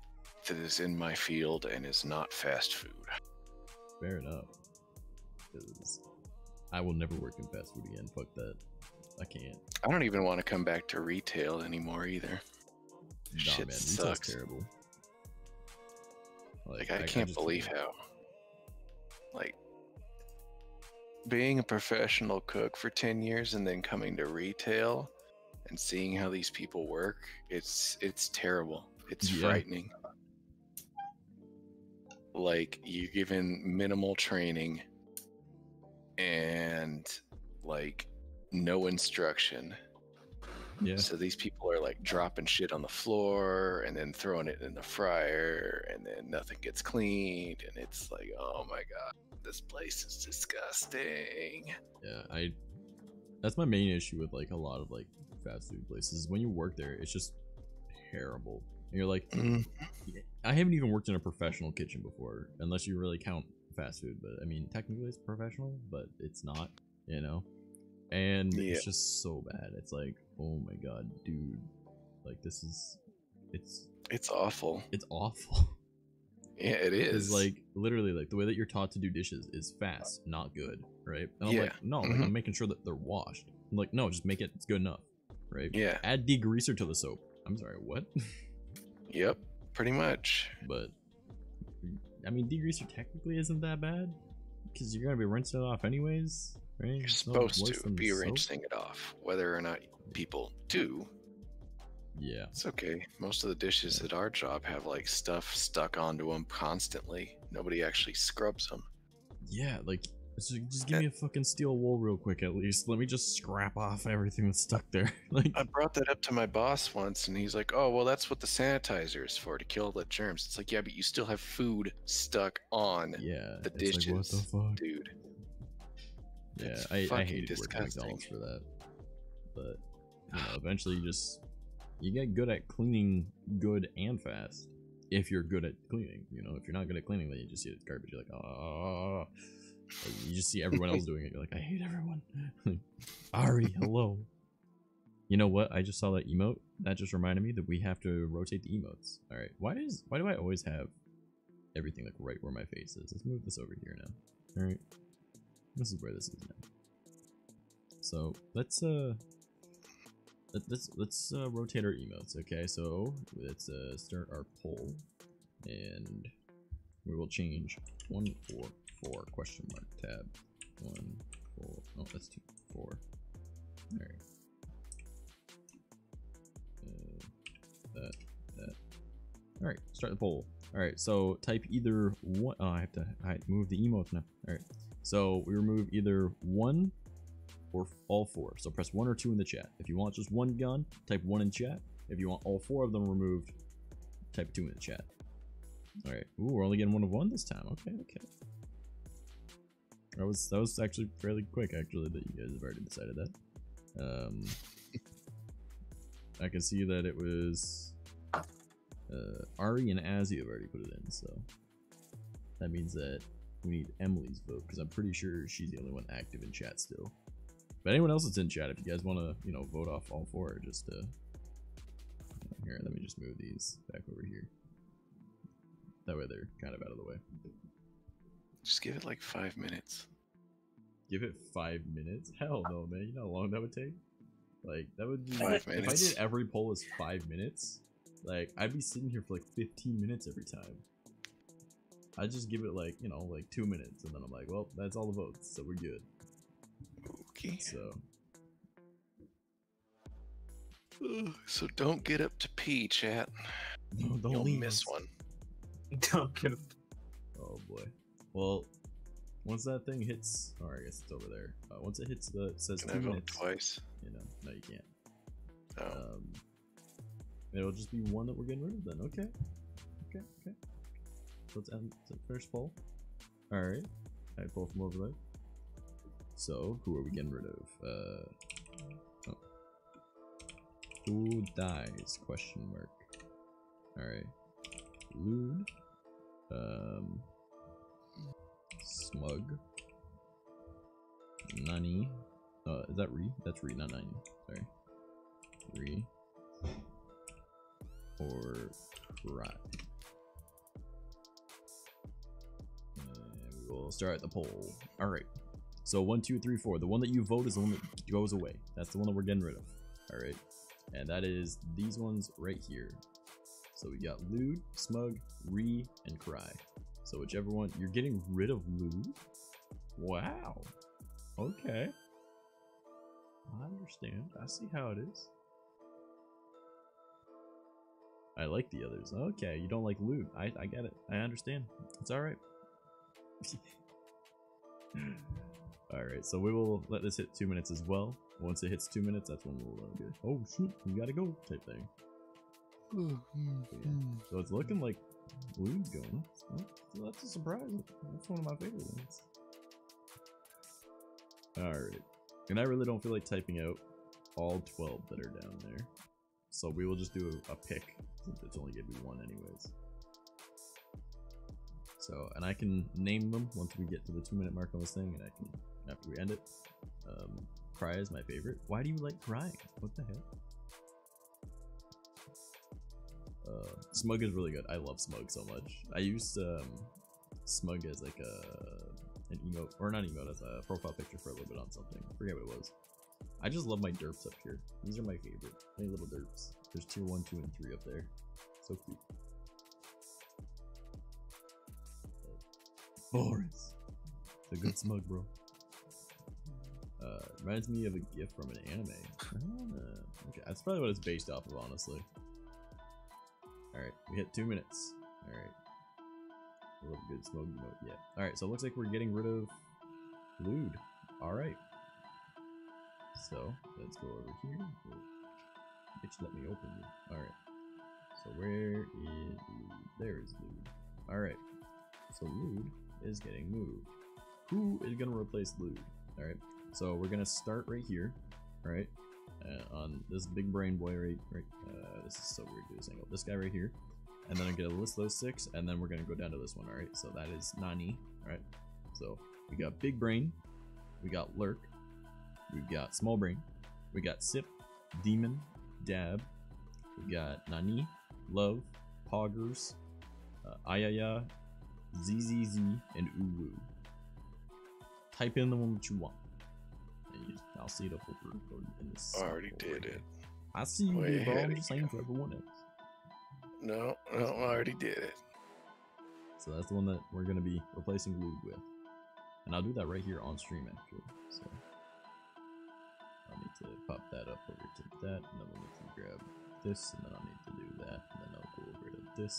that is in my field and is not fast food. Fair enough. Because I will never work in fast food again. Fuck that. I can't. I don't even want to come back to retail anymore either. Nah, Shit man, sucks. Terrible. Like I can't believe how. Like being a professional cook for 10 years and then coming to retail and seeing how these people work, it's terrible. It's frightening. Like you're given minimal training and like no instruction. Yeah. So these people are like dropping shit on the floor and then throwing it in the fryer and then nothing gets cleaned and it's like, oh my god, this place is disgusting. Yeah, that's my main issue with like a lot of like fast food places. When you work there, it's just terrible. And you're like, I haven't even worked in a professional kitchen before, unless you really count fast food. But I mean, technically it's professional, but it's not, you know. And it's just so bad. It's like, oh my god, dude, like this is, it's awful. It's awful. Yeah, it is. It's like literally like the way that you're taught to do dishes is fast, not good, right? And I'm like, no, like, I'm making sure that they're washed. I'm like, no, just make it. It's good enough, right? Yeah. Add degreaser to the soap. I'm sorry, what? Yep. Pretty much. But I mean, degreaser technically isn't that bad because you're gonna be rinsing it off anyways, right? You're It's not supposed worse to than be soap. rinsing it off. Whether or not people do, Yeah. it's okay. Most of the dishes at our job have like stuff stuck onto them constantly. Nobody actually scrubs them. Yeah, like just give me a fucking steel wool real quick at least. Let me just scrap off everything that's stuck there. Like I brought that up to my boss once, and he's like, "Oh, well, that's what the sanitizer is for, to kill the germs." It's like, yeah, but you still have food stuck on yeah, the it's dishes, like, what the fuck? dude. Yeah, It's I fucking hated working at disgusting. McDonald's for that. But you know, eventually you get good at cleaning good and fast. If you're good at cleaning, you know, if you're not good at cleaning, then you just see it's garbage. You're like, oh. Like, you just see everyone else doing it. You're like, I hate everyone. Ari, hello. You know what? I just saw that emote. That just reminded me that we have to rotate the emotes. All right. Why do I always have everything like right where my face is? Let's move this over here now. All right. This is where this is now. So let's rotate our emotes. Okay. So let's start our poll, and we will change 144 question mark tab 1 4. Oh, that's 2 4. All right. That. All right. Start the poll. All right. So type either one. Oh, I have to move the emotes now. All right. So we remove either 1 or all 4. So press 1 or 2 in the chat. If you want just one gun, type 1 in chat. If you want all 4 of them removed, type 2 in the chat. All right. Ooh, we're only getting 1 of 1 this time. Okay. That was actually fairly quick. Actually, that you guys have already decided that. I can see that it was Ari and Azzy have already put it in, so that means that we need Emily's vote because I'm pretty sure she's the only one active in chat still. But anyone else that's in chat, if you guys want to, you know, vote off all 4, just here, let me just move these back over here. That way they're kind of out of the way. Just give it like 5 minutes. Give it 5 minutes? Hell no, man. You know how long that would take? Like, that would be 5 if I minutes. did every poll as 5 minutes, like, I'd be sitting here for like 15 minutes every time. I'd just give it like, you know, like 2 minutes, and then I'm like, well, that's all the votes, so we're good. Okay. So don't get up to pee, chat. No, don't You'll leave miss us. one. Don't give. Oh boy. Well, once that thing hits, oh, I guess it's over there. Once it hits it says Can I 2 vote minutes. twice? You know, no, you can't. Oh. It'll just be one that we're getting rid of then. Okay. So let's end the first poll. Alright. I pull from over there. So, who are we getting rid of? Oh. Who dies? Question mark. Alright. Lewd. Smug. Nani. Is that Re? That's Re, not 90. Sorry. Re. Or Cry. And we will start the poll. Alright. So 1, 2, 3, 4. The one that you vote is the one that goes away. That's the one that we're getting rid of. Alright. And that is these ones right here. So we got Lewd, Smug, Re, and Cry. So whichever one, you're getting rid of Lewd? Wow. Okay. I understand. I see how it is. I like the others. Okay, you don't like Lewd. I get it. I understand. It's alright. Alright, so we will let this hit 2 minutes as well. Once it hits 2 minutes, that's when we'll go. Oh shoot, we gotta go type thing. So it's looking like Lewd's going. So that's a surprise. That's one of my favorite ones. Alright. And I really don't feel like typing out all 12 that are down there. So we will just do a pick, since it's only gonna be 1 anyways. So, and I can name them once we get to the 2 minute mark on this thing, and I can, after we end it. Cry is my favorite. Why do you like crying? What the heck? Smug is really good. I love Smug so much. I used Smug as like an emote, or not emote, as a profile picture for a little bit on something. I forget what it was. I just love my derps up here. These are my favorite. Tiny little derps. There's tier 1, 2, and 3 up there. So cute. Boris. It's a good smug, bro. Reminds me of a gift from an anime. Okay, that's probably what it's based off of, honestly. Alright, we hit 2 minutes. Alright. A little good smoke emote, yeah. Alright, so it looks like we're getting rid of lewd. Alright. So, let's go over here. Bitch, let me open you. Alright. So where is lewd? There is lewd. Alright. So lewd is getting moved. Who is gonna replace lewd? Alright. So we're gonna start right here. Alright. On this big brain boy right this is so weird to do this angle. This guy right here. And then I'm gonna list those 6, and then we're gonna go down to this one, alright? So that is Nani. Alright. So we got big brain, we got lurk, we've got small brain, we got sip, demon, dab, we got Nani, love, poggers, ayaya, zzz, and uwu. Type in the one that you want. And I'll see it up over in this. I already did it. I see you, Way big bro. ahead I'm of just saying for everyone else. No, I already did it. So that's the one that we're gonna be replacing lewd with, and I'll do that right here on stream actually. So I'll need to pop that up over to that, and then we'll need to grab this, and then I'll need to do that, and then I'll go over to this.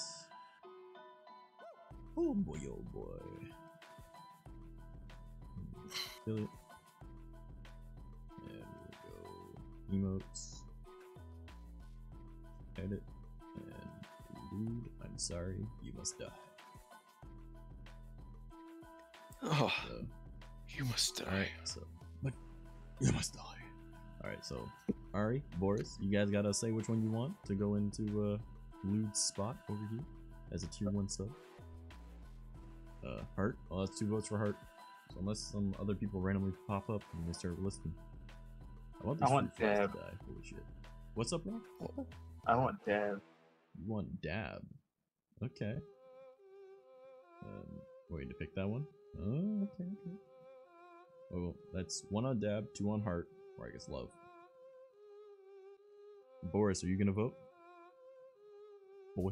Oh boy, oh boy. Affiliate. And we'll go emotes. Edit. And lewd, I'm sorry, you must die. Oh, So, you must die. alright, so but you must die. Alright, so Ari, Boris, you guys gotta say which one you want to go into lewd's spot over here as a tier 1 sub. Heart. Well, that's 2 votes for Heart. So unless some other people randomly pop up and they start listening. I want this I want fruit flies Dab. to die. Holy shit. What's up, bro? I want Dab. You want dab. Okay. Wait to pick that one? Oh, okay, okay. Oh, that's 1 on dab, 2 on heart, or I guess love. Boris, are you gonna vote? Boy.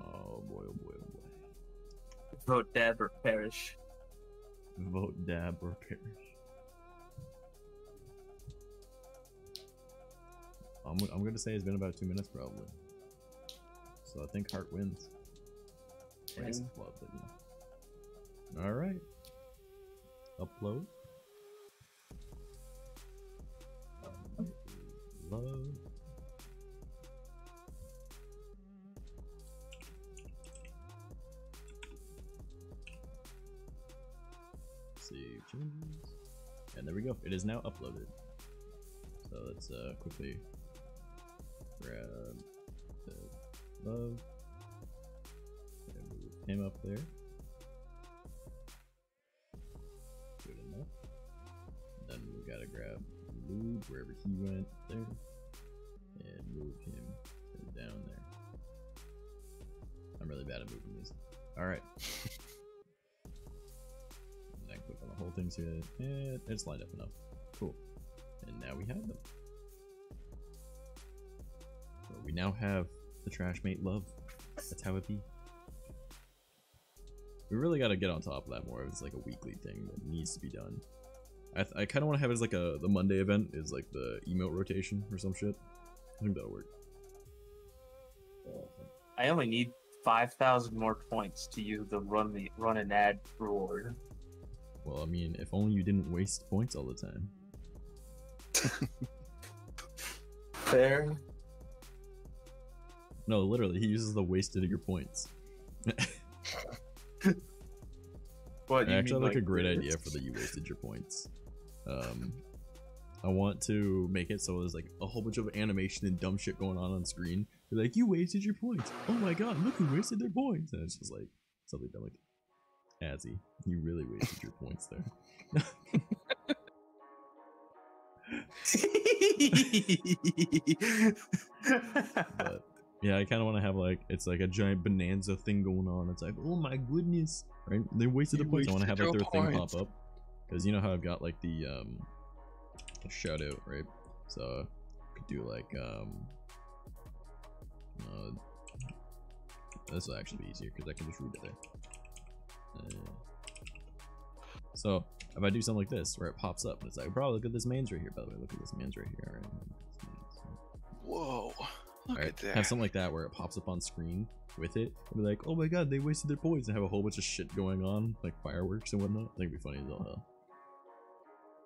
Oh boy, oh boy, oh boy. Vote Dab or perish. Vote dab or perish. I'm gonna say it's been about 2 minutes probably. So I think heart wins. Or I guess it's love, but yeah. Alright. Upload. Love. Save changes. And there we go. It is now uploaded. So let's quickly grab the love and move him up there. Good enough. Then we gotta grab lewd wherever he went there and move him down there. I'm really bad at moving these. Alright. And then click on the whole thing so it's lined up enough. Cool. And now we have them. So we now have the trash mate love. That's how it be. We really gotta get on top of that more. It's like a weekly thing that needs to be done. I kind of want to have it as like the Monday event is like the emote rotation or some shit. I think that'll work. I only need 5,000 more points to use the run an ad reward. Well, I mean, if only you didn't waste points all the time. Fair. No, literally, he uses the wasted of your points. What, I you actually mean, have like a like, great idea for the you wasted your points. I want to make it so there's like a whole bunch of animation and dumb shit going on screen. You're like, you wasted your points. Oh my god, look who wasted their points. And it's just like something dumb like, Azzy, you really wasted your points there. But yeah, I kind of want to have like it's like a giant bonanza thing going on. It's like, oh my goodness, right? They wasted the points. I want to have like their thing pop up because you know how I've got like the shout out, right? So I could do like This will actually be easier because I can just read it there. So if I do something like this where it pops up and it's like, bro, look at this man's right here. By the way, look at this man's right here. All right. Whoa, look at that. Have something like that where it pops up on screen with it and be like, oh my god, they wasted their points, and have a whole bunch of shit going on, like fireworks and whatnot. I think it'd be funny as all hell.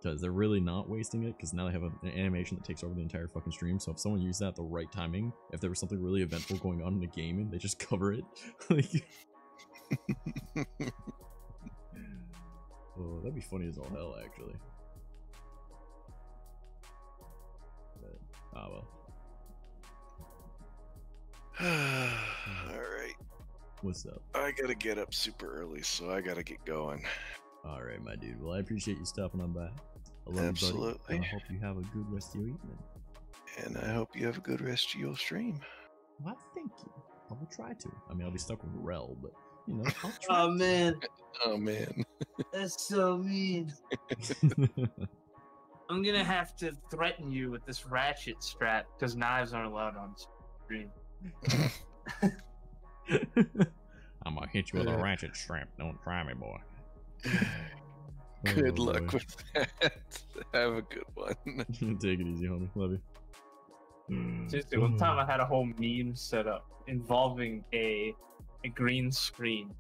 Because they're really not wasting it, because now they have an animation that takes over the entire fucking stream. So if someone used that at the right timing, if there was something really eventful going on in the game and they just cover it, like oh, that'd be funny as all hell, actually. But, ah well. Alright. What's up? I gotta get up super early, so I gotta get going. Alright, my dude. Well, I appreciate you stopping on by. I love Absolutely. you, buddy. I hope you have a good rest of your evening. And I hope you have a good rest of your stream. Well, thank you. I will try to. I mean, I'll be stuck with Rel, but, you know, I'll try. Oh man, Oh man. that's so mean. I'm gonna have to threaten you with this ratchet strap because knives aren't allowed on screen. I'm gonna hit you with a ratchet strap. Don't try me, boy. Good Oh, luck boy. with that. Have a good one. Take it easy, homie. Love you. Seriously, one time I had a whole meme set up involving a green screen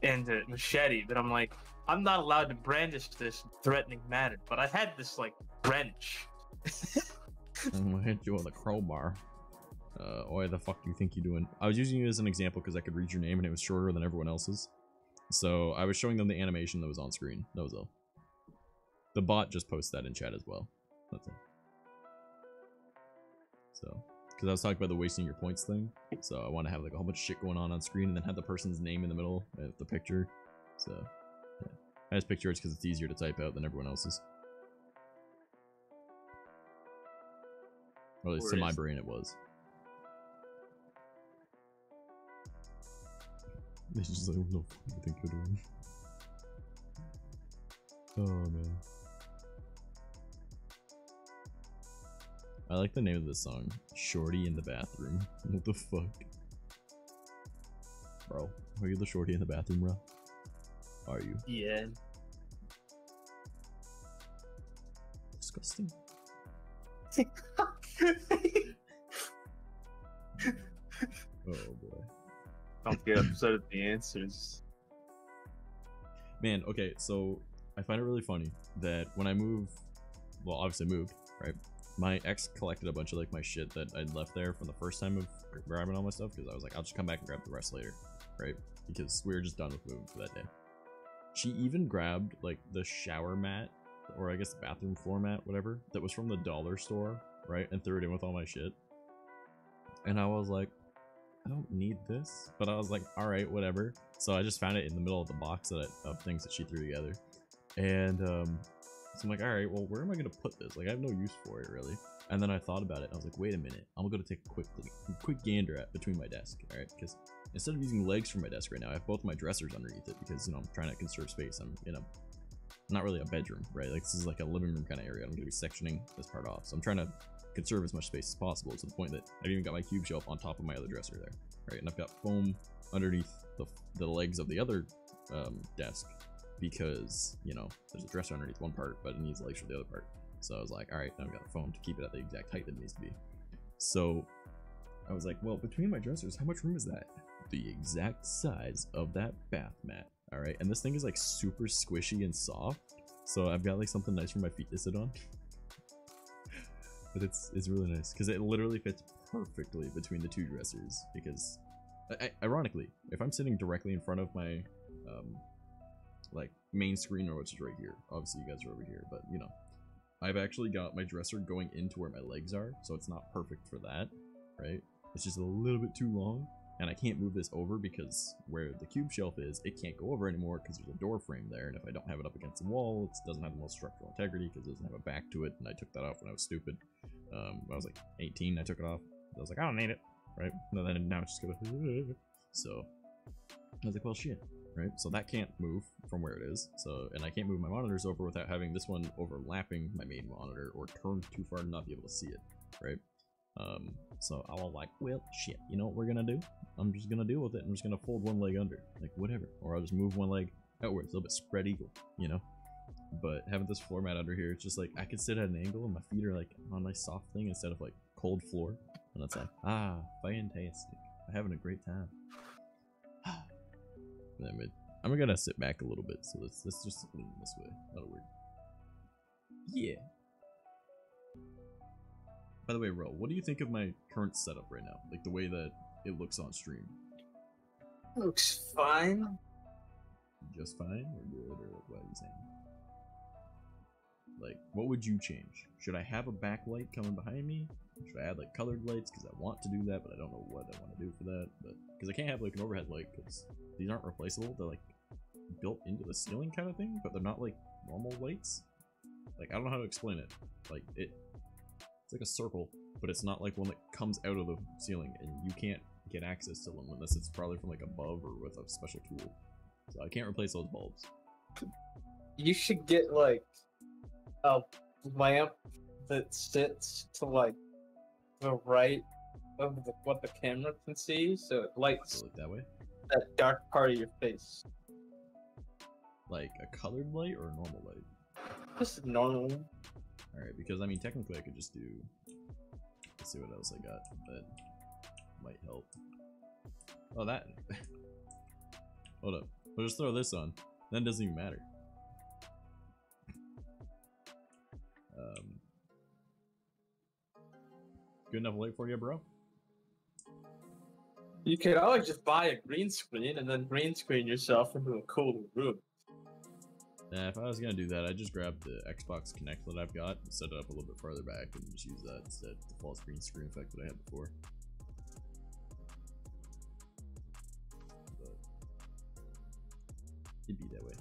and a machete, but I'm like, I'm not allowed to brandish this in threatening manner, but I had this like wrench. I'm gonna hit you with a crowbar. Oi, the fuck do you think you're doing? I was using you as an example because I could read your name and it was shorter than everyone else's. So I was showing them the animation that was on screen. That was all. The bot just posted that in chat as well. That's it. So, because I was talking about the wasting your points thing. So I want to have like a whole bunch of shit going on screen and then have the person's name in the middle of the picture. So, yeah. I just picked yours because it's easier to type out than everyone else's. Or at least in my brain it was. It's just like, no, I think you're doing. Oh man. I like the name of this song, Shorty in the Bathroom. What the fuck? Bro, are you the shorty in the bathroom, bro? Are you? Yeah. Disgusting. Oh boy. Don't get upset at the answers. Man, okay, so I find it really funny that when I move, well, obviously moved, right? My ex collected a bunch of like my shit that I'd left there from the first time of grabbing all my stuff because I was like, I'll just come back and grab the rest later, right? Because we were just done with moving for that day. She even grabbed like the shower mat, or I guess the bathroom floor mat, whatever, that was from the dollar store, right? And threw it in with all my shit. And I was like, I don't need this, but I was like, all right, whatever. So I just found it in the middle of the box of things that she threw together. And so I'm like, all right, well, where am I going to put this? Like, I have no use for it, really. And then I thought about it. I was like, wait a minute. I'm going to take a quick gander at between my desk, all right? Because instead of using legs for my desk right now, I have both my dressers underneath it because, you know, I'm trying to conserve space. I'm in a, not really a bedroom, right? Like, this is like a living room kind of area. I'm going to be sectioning this part off. So I'm trying to conserve as much space as possible to the point that I've even got my cube shelf on top of my other dresser there, right? And I've got foam underneath the legs of the other desk because, you know, there's a dresser underneath one part, but it needs legs for the other part. So I was like, all right, now I've got the foam to keep it at the exact height that it needs to be. So I was like, well, between my dressers, how much room is that? The exact size of that bath mat, all right? And this thing is like super squishy and soft. So I've got like something nice for my feet to sit on. But it's really nice because it literally fits perfectly between the two dressers. Because, ironically, if I'm sitting directly in front of my like main screen, or which is right here, obviously you guys are over here, but you know, I've actually got my dresser going into where my legs are, so it's not perfect for that, right? It's just a little bit too long, and I can't move this over because where the cube shelf is, it can't go over anymore because there's a door frame there, and if I don't have it up against the wall, it doesn't have the most structural integrity because it doesn't have a back to it, and I took that off when I was stupid. I was like 18, I took it off. I was like, I don't need it, right? And then now it's just gonna. So I was like, well, shit, right? So that can't move from where it is. So, and I can't move my monitors over without having this one overlapping my main monitor or turned too far to not be able to see it, right? So I was like, well, shit, you know what we're gonna do? I'm just gonna deal with it. I'm just gonna fold one leg under, like whatever, or I'll just move one leg outwards, a little bit spread eagle, you know. But having this floor mat under here, it's just like I can sit at an angle and my feet are like on a nice soft thing instead of like cold floor, and it's like fantastic. I'm having a great time. I'm gonna sit back a little bit, so let's just lean this way. That'll work. Yeah. By the way, Ro, what do you think of my current setup right now? Like the way that it looks on stream? Looks fine. Just fine or good, or like what are you saying? Like, what would you change? Should I have a backlight coming behind me? Should I add like colored lights? Because I want to do that, but I don't know what I want to do for that. But because I can't have like an overhead light, because these aren't replaceable. They're like built into the ceiling kind of thing, but they're not like normal lights. Like, I don't know how to explain it. Like it's like a circle, but it's not like one that comes out of the ceiling, and you can't get access to them unless it's probably from like above or with a special tool. So I can't replace those bulbs. You should get like a lamp that sits to like the right of what the camera can see, so it lights So like that way? that dark part of your face. Like a colored light or a normal light? Just normal. Alright, because I mean technically I could just do, let's see what else I got that might help. Oh, that hold up, we'll just throw this on, then it doesn't even matter. Good enough light for you, bro? You could always just buy a green screen and then green screen yourself into a cool room. Yeah, if I was gonna do that, I'd just grab the Xbox Kinect that I've got and set it up a little bit farther back and just use that instead of the false green screen effect that I had before. But it'd be that way.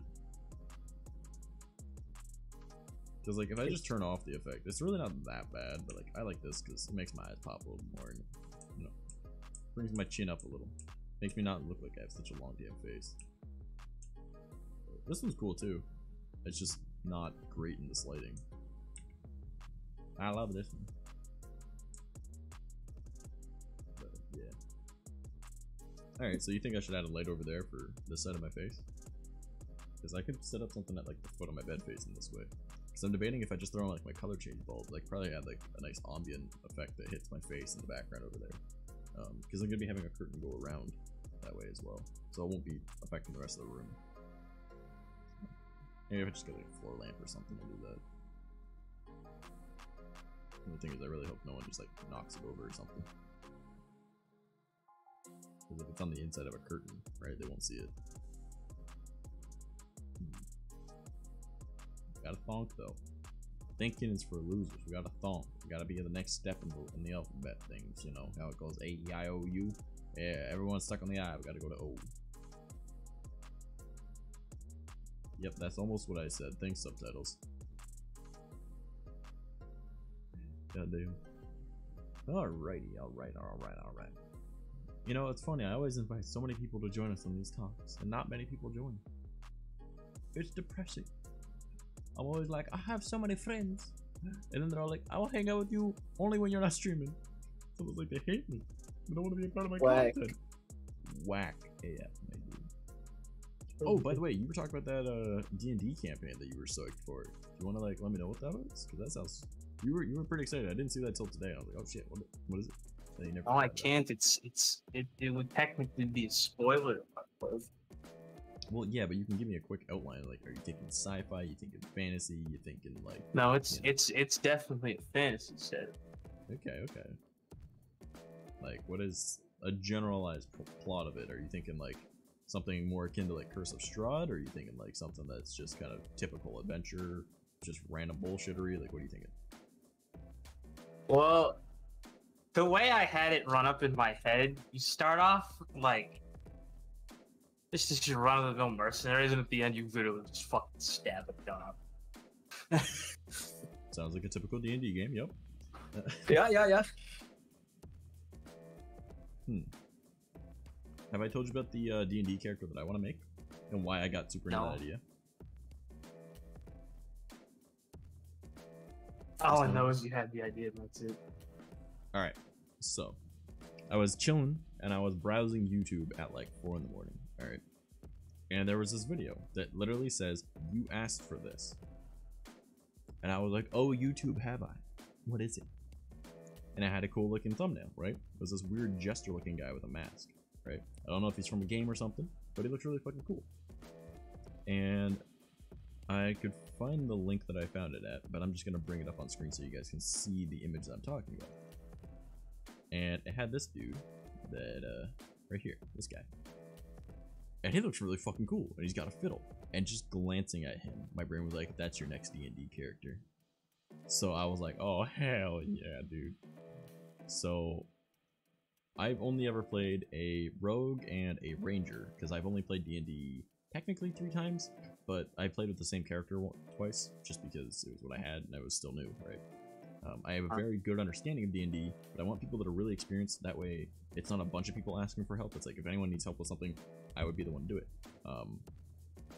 Because like if I just turn off the effect, it's really not that bad, but like I like this because it makes my eyes pop a little more and, you know, brings my chin up a little. Makes me not look like I have such a long damn face. But this one's cool too. It's just not great in this lighting. I love this one. But yeah. Alright, so you think I should add a light over there for this side of my face? Because I could set up something at like the foot of my bed facing this way. Because I'm debating if I just throw on like my color change bulb, like probably add like a nice ambient effect that hits my face in the background over there. Because I'm going to be having a curtain go around that way as well. So it won't be affecting the rest of the room. Maybe if I just get like a floor lamp or something to do that. And the thing is, I really hope no one just like knocks it over or something. Because if it's on the inside of a curtain, right, they won't see it. Got a thonk though. Thinking is for losers. We got a thonk. We gotta be the next step in the alphabet things. You know how it goes A, E, I, O, U. Yeah, everyone's stuck on the I. We gotta go to O. Yep, that's almost what I said. Thanks, subtitles. Goddamn. Alrighty, alright. You know, it's funny, I always invite so many people to join us on these talks, and not many people join. It's depressing. I'm always like, I have so many friends, and then they're all like, I will hang out with you only when you're not streaming. So it's like they hate me. They don't want to be a part of my content. Whack AF, my dude. Oh, by the way, you were talking about that D&D campaign that you were stoked for. Do you want to like let me know what that was? Because that sounds, you were pretty excited. I didn't see that till today. I was like, oh shit, what is it? And you never Oh, I can't. It would technically be a spoiler. Well, yeah, but you can give me a quick outline. Like, are you thinking sci-fi? You thinking fantasy? You thinking like? No, it's definitely a fantasy set. Okay. Like, what is a generalized plot of it? Are you thinking like something more akin to like Curse of Strahd, or are you thinking like something that's just kind of typical adventure, just random bullshittery? Like, what are you thinking? Well, the way I had it run up in my head, you start off like this is just run-of-the-mill mercenaries, and at the end you literally just fucking stab a dog. Sounds like a typical D&D game. Yep. Yeah. Have I told you about the D&D character that I want to make and why I got super into that idea? All I know is you had the idea, and that's it. All right. So, I was chilling and I was browsing YouTube at like 4 in the morning. All right, and there was this video that literally says, "You asked for this," and I was like, "Oh, YouTube, have I? What is it?" And it had a cool looking thumbnail, right? It was this weird jester looking guy with a mask, right? I don't know if he's from a game or something, but he looks really fucking cool. And I could find the link that I found it at, but I'm just gonna bring it up on screen so you guys can see the image that I'm talking about. And it had this dude that, right here, this guy. And he looks really fucking cool, and he's got a fiddle. And just glancing at him, my brain was like, that's your next D&D character. So I was like, oh, hell yeah, dude. So I've only ever played a rogue and a ranger, because I've only played D&D technically 3 times, but I played with the same character twice, just because it was what I had and I was still new, right? I have a very good understanding of D&D, but I want people that are really experienced. That way, it's not a bunch of people asking for help. It's like, if anyone needs help with something, I would be the one to do it.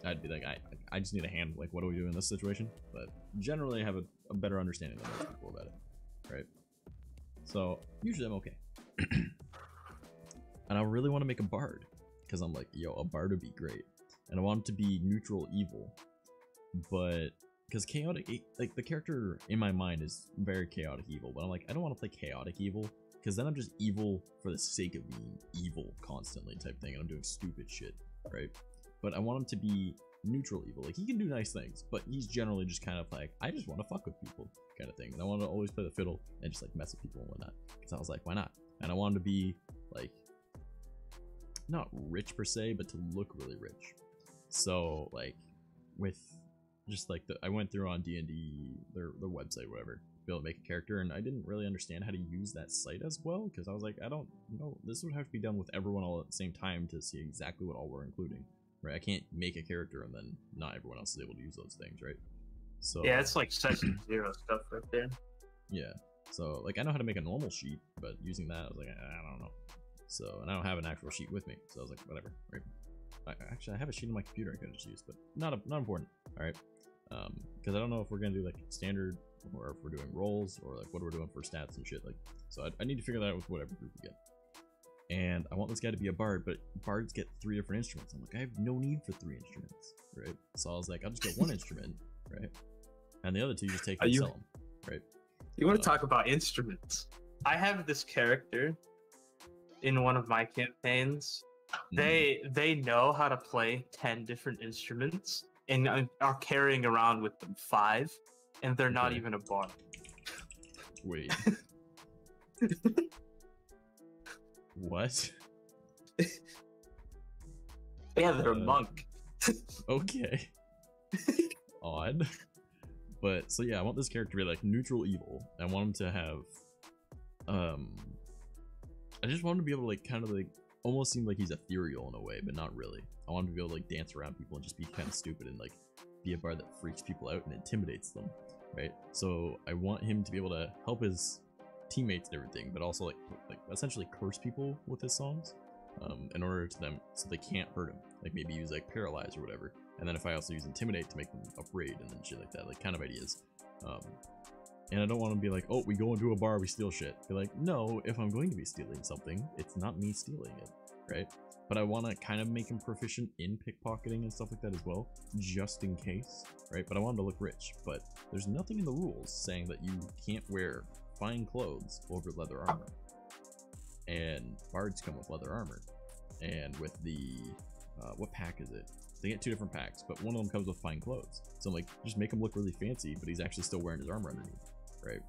I'd be like, I just need a hand. Like, what do we do in this situation? But generally, I have a better understanding than most people about it, right? So usually I'm okay. And I really want to make a bard, because I'm like, yo, a bard would be great. And I want it to be neutral evil, but because chaotic, like the character in my mind is very chaotic evil, but I'm like, I don't want to play chaotic evil, because then I'm just evil for the sake of being evil constantly type thing, and I'm doing stupid shit, right? But I want him to be neutral evil. Like, he can do nice things, but he's generally just kind of like, I just want to fuck with people kind of thing. And I want to always play the fiddle and just like mess with people and whatnot, because I was like, why not? And I wanted to be like, not rich per se, but to look really rich. So like with just like I went through on D&D, their website, whatever, to be able to make a character, and I didn't really understand how to use that site as well, because I was like, I don't know, this would have to be done with everyone all at the same time to see exactly what all we're including, right? I can't make a character and then not everyone else is able to use those things, right? So yeah, it's like session 0 stuff right there. Yeah, so like I know how to make a normal sheet, but using that I was like, I don't know. So, and I don't have an actual sheet with me, so I was like, whatever, right? Actually, I have a sheet on my computer I could just use, but not important. All right, because I don't know if we're gonna do like standard, or if we're doing rolls, or like what we're doing for stats and shit. Like, so I need to figure that out with whatever group we get. And I want this guy to be a bard, but bards get 3 different instruments. I'm like, I have no need for 3 instruments, right? So I was like, I'll just get 1 instrument, right? And the other 2 just take and sell them, right? You want to talk about instruments? I have this character in one of my campaigns. They know how to play 10 different instruments and are carrying around with them 5, and they're not even a bard. Wait. What? Yeah, they're a monk. Okay. Odd. But so yeah, I want this character to be like neutral evil. I want him to have I just want him to be able to like kind of like almost seem like he's ethereal in a way, but not really. I want him to be able to like dance around people and just be kind of stupid and like be a bard that freaks people out and intimidates them, right? So I want him to be able to help his teammates and everything, but also like essentially curse people with his songs, in order to them so they can't hurt him. Like maybe use like paralyze or whatever. And then if I also use intimidate to make them afraid and then shit like that, like kind of ideas. And I don't want to be like, oh, we go into a bar, we steal shit. Be like, no, if I'm going to be stealing something, it's not me stealing it, right? But I want to kind of make him proficient in pickpocketing and stuff like that as well, just in case, right? But I want him to look rich. But there's nothing in the rules saying that you can't wear fine clothes over leather armor. And bards come with leather armor. And with the, what pack is it? They get 2 different packs, but one of them comes with fine clothes. So I'm like, just make him look really fancy, but he's actually still wearing his armor underneath, right?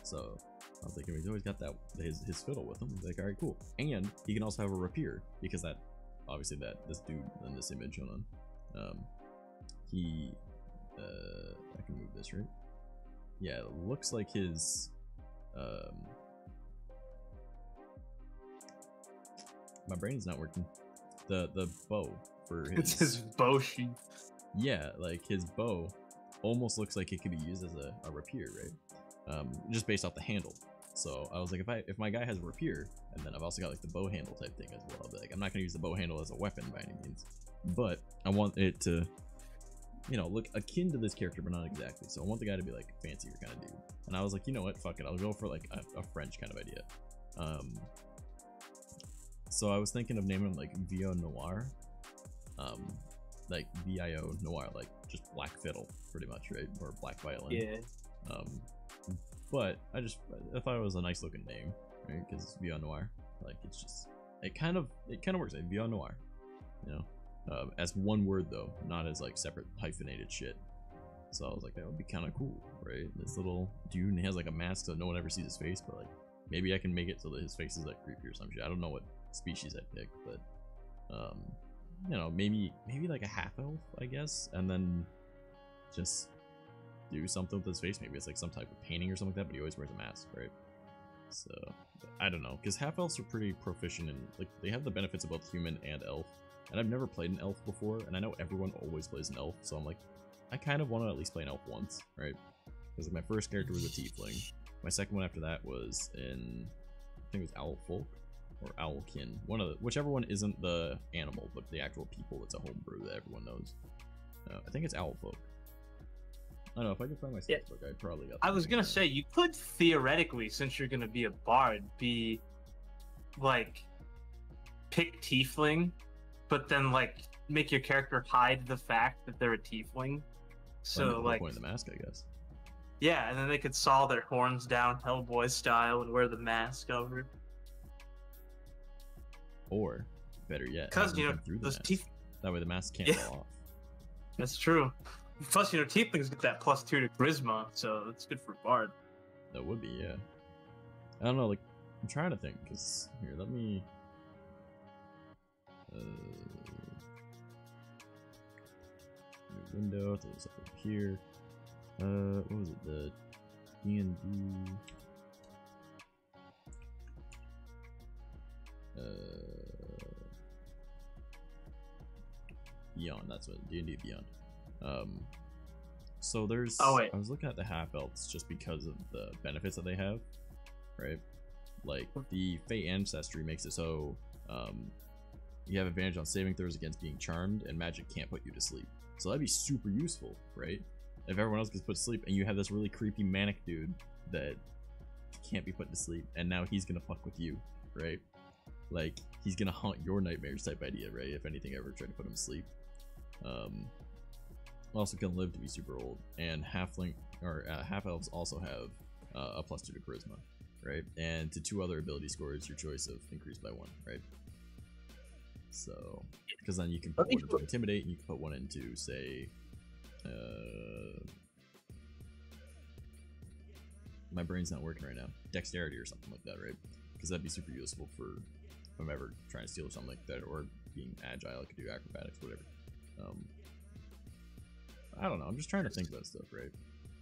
So I was thinking he's always got that his fiddle with him. Like, all right, cool. And he can also have a rapier, because that obviously that this dude in this image, hold on, he I can move this, right? Yeah, it looks like his my brain's not working. The bow for his, it's his bow sheath. Yeah, like his bow almost looks like it could be used as a rapier, right? Just based off the handle. So I was like, if my guy has a rapier, and then I've also got like the bow handle type thing as well, I'll be like, I'm not gonna use the bow handle as a weapon by any means, but I want it to you know, look akin to this character, but not exactly. So I want the guy to be like fancier kind of dude. And I was like, you know what, fuck it, I'll go for like a French kind of idea. So I was thinking of naming him like Vio Noir, like VIO Noir, like just black fiddle, pretty much, right? Or black violin. Yeah. But I thought it was a nice looking name, right? Because Vio Noir, like it's just it kind of works. Like Vio Noir, you know, as one word though, not as like separate hyphenated shit. So I was like, that would be kind of cool, right? This little dude, and he has like a mask so no one ever sees his face, but like maybe I can make it so that his face is like creepy or some shit. I don't know what species I'd pick, but you know, maybe like a half elf, I guess, and then just do something with his face. Maybe it's like some type of painting or something like that, but he always wears a mask, right? So I don't know, because half elves are pretty proficient in, like, they have the benefits of both human and elf, and I've never played an elf before, and I know everyone always plays an elf, so I'm like, I kind of want to at least play an elf once, right? Because like, my first character was a tiefling. My second one after that was in, I think it was owl folk or owlkin, whichever one isn't the animal but the actual people. It's a homebrew that everyone knows. I think it's owl folk. I don't know if I could find my stats book. I'd probably got. I was gonna say you could theoretically, since you're gonna be a bard, be like pick tiefling, but then like make your character hide the fact that they're a tiefling. So like point in the mask, I guess. Yeah, and then they could saw their horns down Hellboy style and wear the mask over it. Or better yet, because you know those teeth. That way the mask can't fall off. That's true. Plus, you know, tieflings get that +2 to charisma, so that's good for bard. That would be, yeah. I don't know, like, I'm trying to think, because, here, let me... window, throw this up over here. What was it, the D&D... Beyond, that's what, D&D Beyond. So there's, I was looking at the half-elves just because of the benefits that they have, right? Like, the Fey Ancestry makes it so, you have advantage on saving throws against being charmed, and magic can't put you to sleep. So that'd be super useful, right? If everyone else gets put to sleep, and you have this really creepy manic dude that can't be put to sleep, and now he's gonna fuck with you, right? Like, he's gonna haunt your nightmares type idea, right? If anything ever tried to put him to sleep. Also can live to be super old, and half-elves also have a +2 to charisma, right? And to 2 other ability scores, your choice of increased by 1, right? So, because then you can put one into intimidate, and you can put one into, say, my brain's not working right now, dexterity or something like that, right? Because that'd be super useful for if I'm ever trying to steal or something like that, or being agile, I could do acrobatics, whatever. I don't know, I'm just trying to think about stuff, right?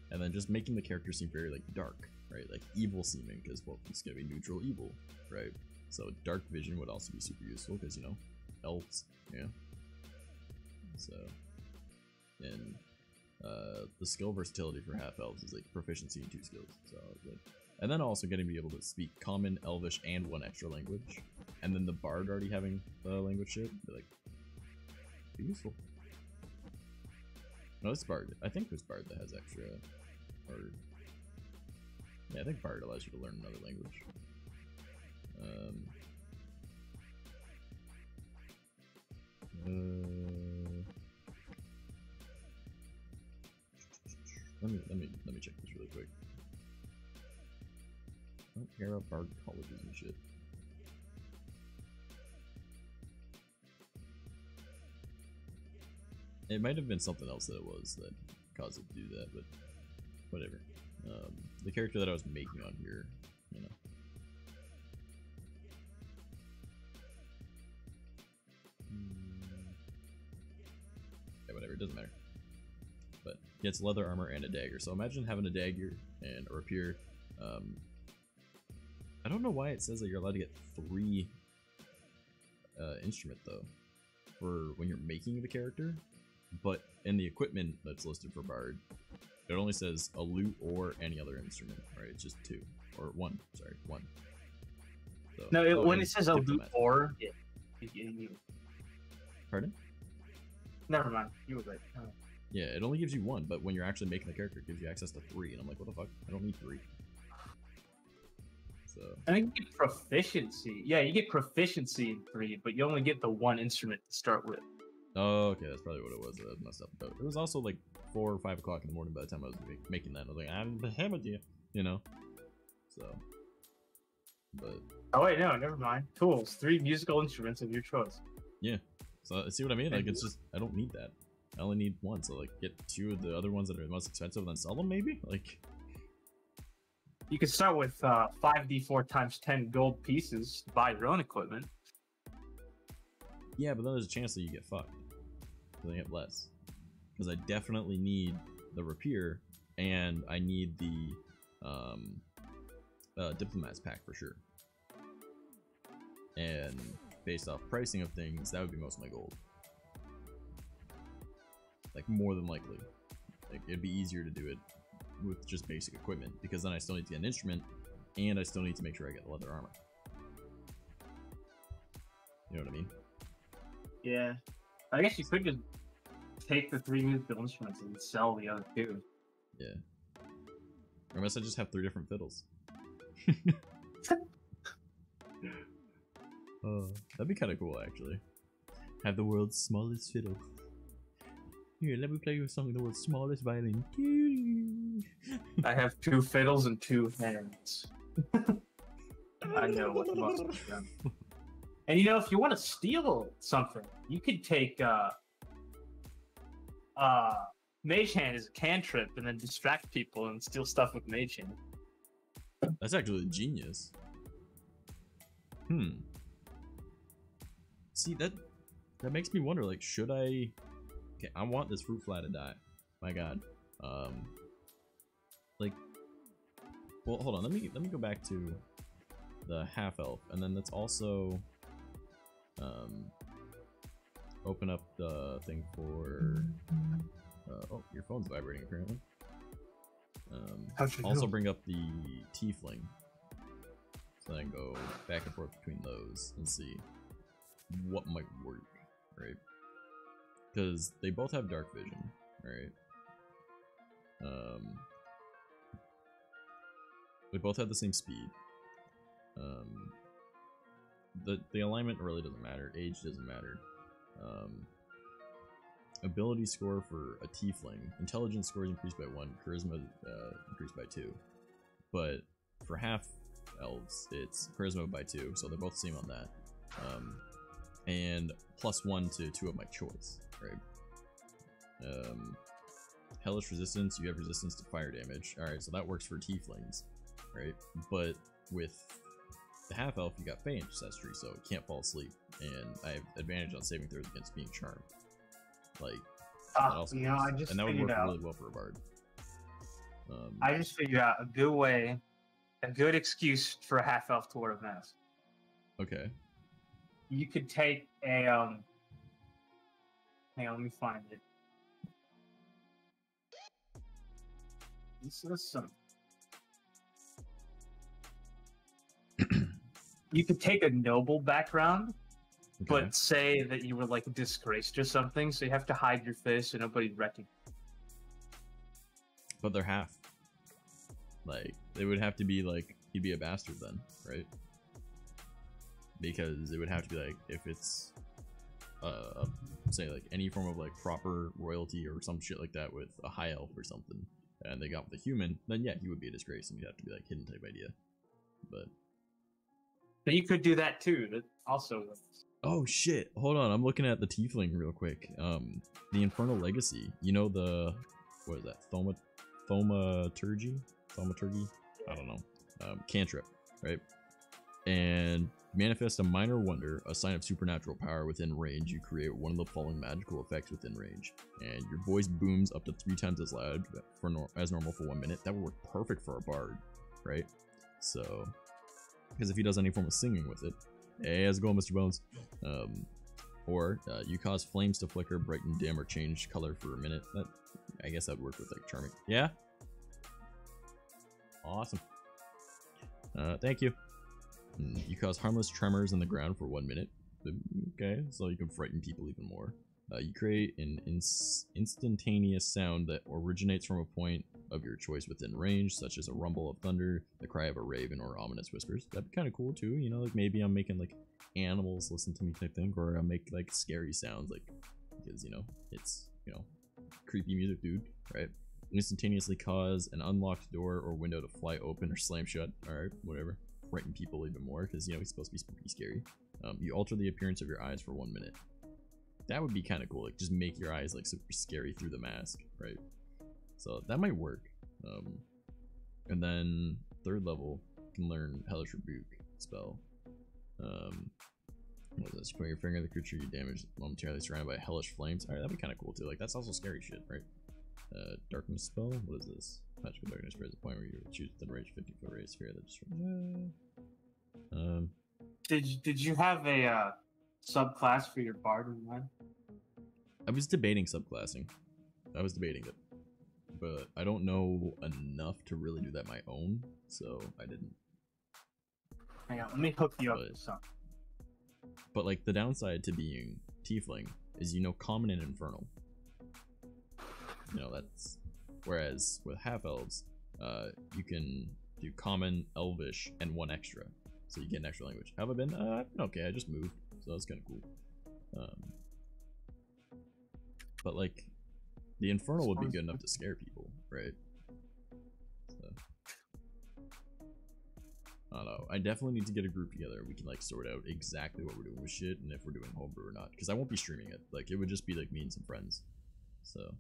And then just making the character seem very, like, dark, right? Like, evil seeming, because, well, it's gonna be neutral evil, right? So dark vision would also be super useful, because, you know, elves, yeah. So, and the skill versatility for half-elves is, like, proficiency in 2 skills, so good. And then also getting to be able to speak Common, Elvish, and 1 extra language. And then the bard already having the language shit, be like, be useful. No, this bard. I think there's bard that has extra. Or yeah, I think bard allows you to learn another language. Let me check this really quick. I don't care about bard colleges and shit. It might have been something else that it was that caused it to do that, but whatever. The character that I was making on here, you know. Yeah, whatever, it doesn't matter. But he gets leather armor and a dagger. So imagine having a dagger and a rapier. I don't know why it says that you're allowed to get 3 instrument though, for when you're making the character. But in the equipment that's listed for bard, it only says a lute or any other instrument, right? It's just 2 or 1. Sorry, 1. So, no, when it says a lute or, pardon? Never mind. You were right. Yeah, it only gives you 1, but when you're actually making the character, it gives you access to 3, and I'm like, what the fuck? I don't need 3. So. I think you get proficiency. Yeah, you get proficiency in 3, but you only get the 1 instrument to start with. Oh, okay, that's probably what it was. I messed up. But it was also like 4 or 5 o'clock in the morning by the time I was making that. I was like, I'm behemoth, you know? So. But. Oh, wait, no, never mind. Tools. 3 musical instruments of your choice. Yeah. So, see what I mean? Like, it's just, I don't need that. I only need 1, so, like, get 2 of the other ones that are the most expensive and then sell them, maybe? Like. You could start with 5d4 times 10 gold pieces to buy your own equipment. Yeah, but then there's a chance that you get fucked. So they get less. Because I definitely need the rapier, and I need the Diplomat's pack for sure. And based off pricing of things, that would be most of my gold. Like, more than likely. Like, it'd be easier to do it with just basic equipment, because then I still need to get an instrument, and I still need to make sure I get the leather armor. You know what I mean? Yeah. I guess you could just take the 3 musical instruments and sell the other 2. Yeah. Or unless I just have 3 different fiddles. That'd be kind of cool, actually. Have the world's smallest fiddle. Here, let me play you a song of the world's smallest violin. I have 2 fiddles and 2 hands. I know what must be done. And you know, if you want to steal something, you could take Mage Hand as a cantrip and then distract people and steal stuff with Mage Hand. That's actually genius. See, that makes me wonder, like, should I... Okay, I want this fruit fly to die. My god. Like... Well, hold on, let me go back to the half-elf, and then let's also... open up the thing for... oh, your phone's vibrating, apparently. Also bring up the tiefling. So then go back and forth between those and see what might work, right? Because they both have dark vision, right? They both have the same speed. The alignment really doesn't matter. Age doesn't matter. Ability score for a tiefling. Intelligence score is increased by 1. Charisma increased by 2. But for half elves, it's charisma by 2, so they're both the same on that. And +1 to 2 of my choice, right? Hellish resistance, you have resistance to fire damage. Alright, so that works for tieflings, right? But with the half elf, you got Fey ancestry, so it can't fall asleep, and I have advantage on saving throws against being charmed. Like, that also you know, works. I just and that would figured work out. really well for a bard. I just figured out a good way, a good excuse for a half elf to wear a mask. Okay. You could take a hang on, let me find it. This is some. You could take a noble background, but say that you were like disgraced or something, so you have to hide your face so nobody'd recognize. But they're half. Like, they would have to be like, he'd be a bastard then, right? Because it would have to be like, if it's, say like any form of like proper royalty or some shit like that with a high elf or something, and they got with a human, then yeah, he would be a disgrace and you'd have to be like hidden type idea. But you could do that too. That also works. Oh shit, hold on, I'm looking at the tiefling real quick. The Infernal Legacy, you know the, what is that, thaumaturgy? I don't know. Cantrip, right? And manifest a minor wonder, a sign of supernatural power within range. You create one of the following magical effects within range, and your voice booms up to 3 times as loud as normal for 1 minute. That would work perfect for a bard, right? So, because if he does any form of singing with it, hey, how's it going, Mr. Bones? Or you cause flames to flicker, brighten, dim, or change color for a minute. That, I guess that'd work with like charming. Yeah. Awesome. Thank you. You cause harmless tremors in the ground for 1 minute. Okay, so you can frighten people even more. You create an instantaneous sound that originates from a point of your choice within range, such as a rumble of thunder, the cry of a raven, or ominous whispers. That'd be kind of cool too, you know, like maybe I'm making like animals listen to me type thing, or I'll make like scary sounds, like, because, you know, it's, you know, creepy music, dude, right? Instantaneously cause an unlocked door or window to fly open or slam shut. Alright, whatever. Frighten people even more, because, you know, it's supposed to be spooky scary. You alter the appearance of your eyes for 1 minute. That would be kind of cool, like just make your eyes like super scary through the mask, right? So that might work. And then 3rd level, you can learn Hellish Rebuke spell. What is this? You put your finger in the creature you damage momentarily surrounded by hellish flames. Alright, that'd be kind of cool too. Like that's also scary shit, right? Darkness spell. What is this? Magical darkness spreads a point where you choose within range 50-foot radius sphere that just. Did you have a subclass for your bard in mind? I was debating subclassing. I was debating it, but I don't know enough to really do that my own, so I didn't. Hang on, let me hook you up with something. But like the downside to being tiefling is, you know, common and infernal. You know, that's, whereas with half elves, you can do common, elvish, and 1 extra, so you get an extra language. Have I been? Okay, I just moved, so that's kind of cool. But like, the infernal would be good enough to scare people, right? So, I don't know. I definitely need to get a group together. We can like sort out exactly what we're doing with shit and if we're doing homebrew or not. Because I won't be streaming it. Like, it would just be like me and some friends. So,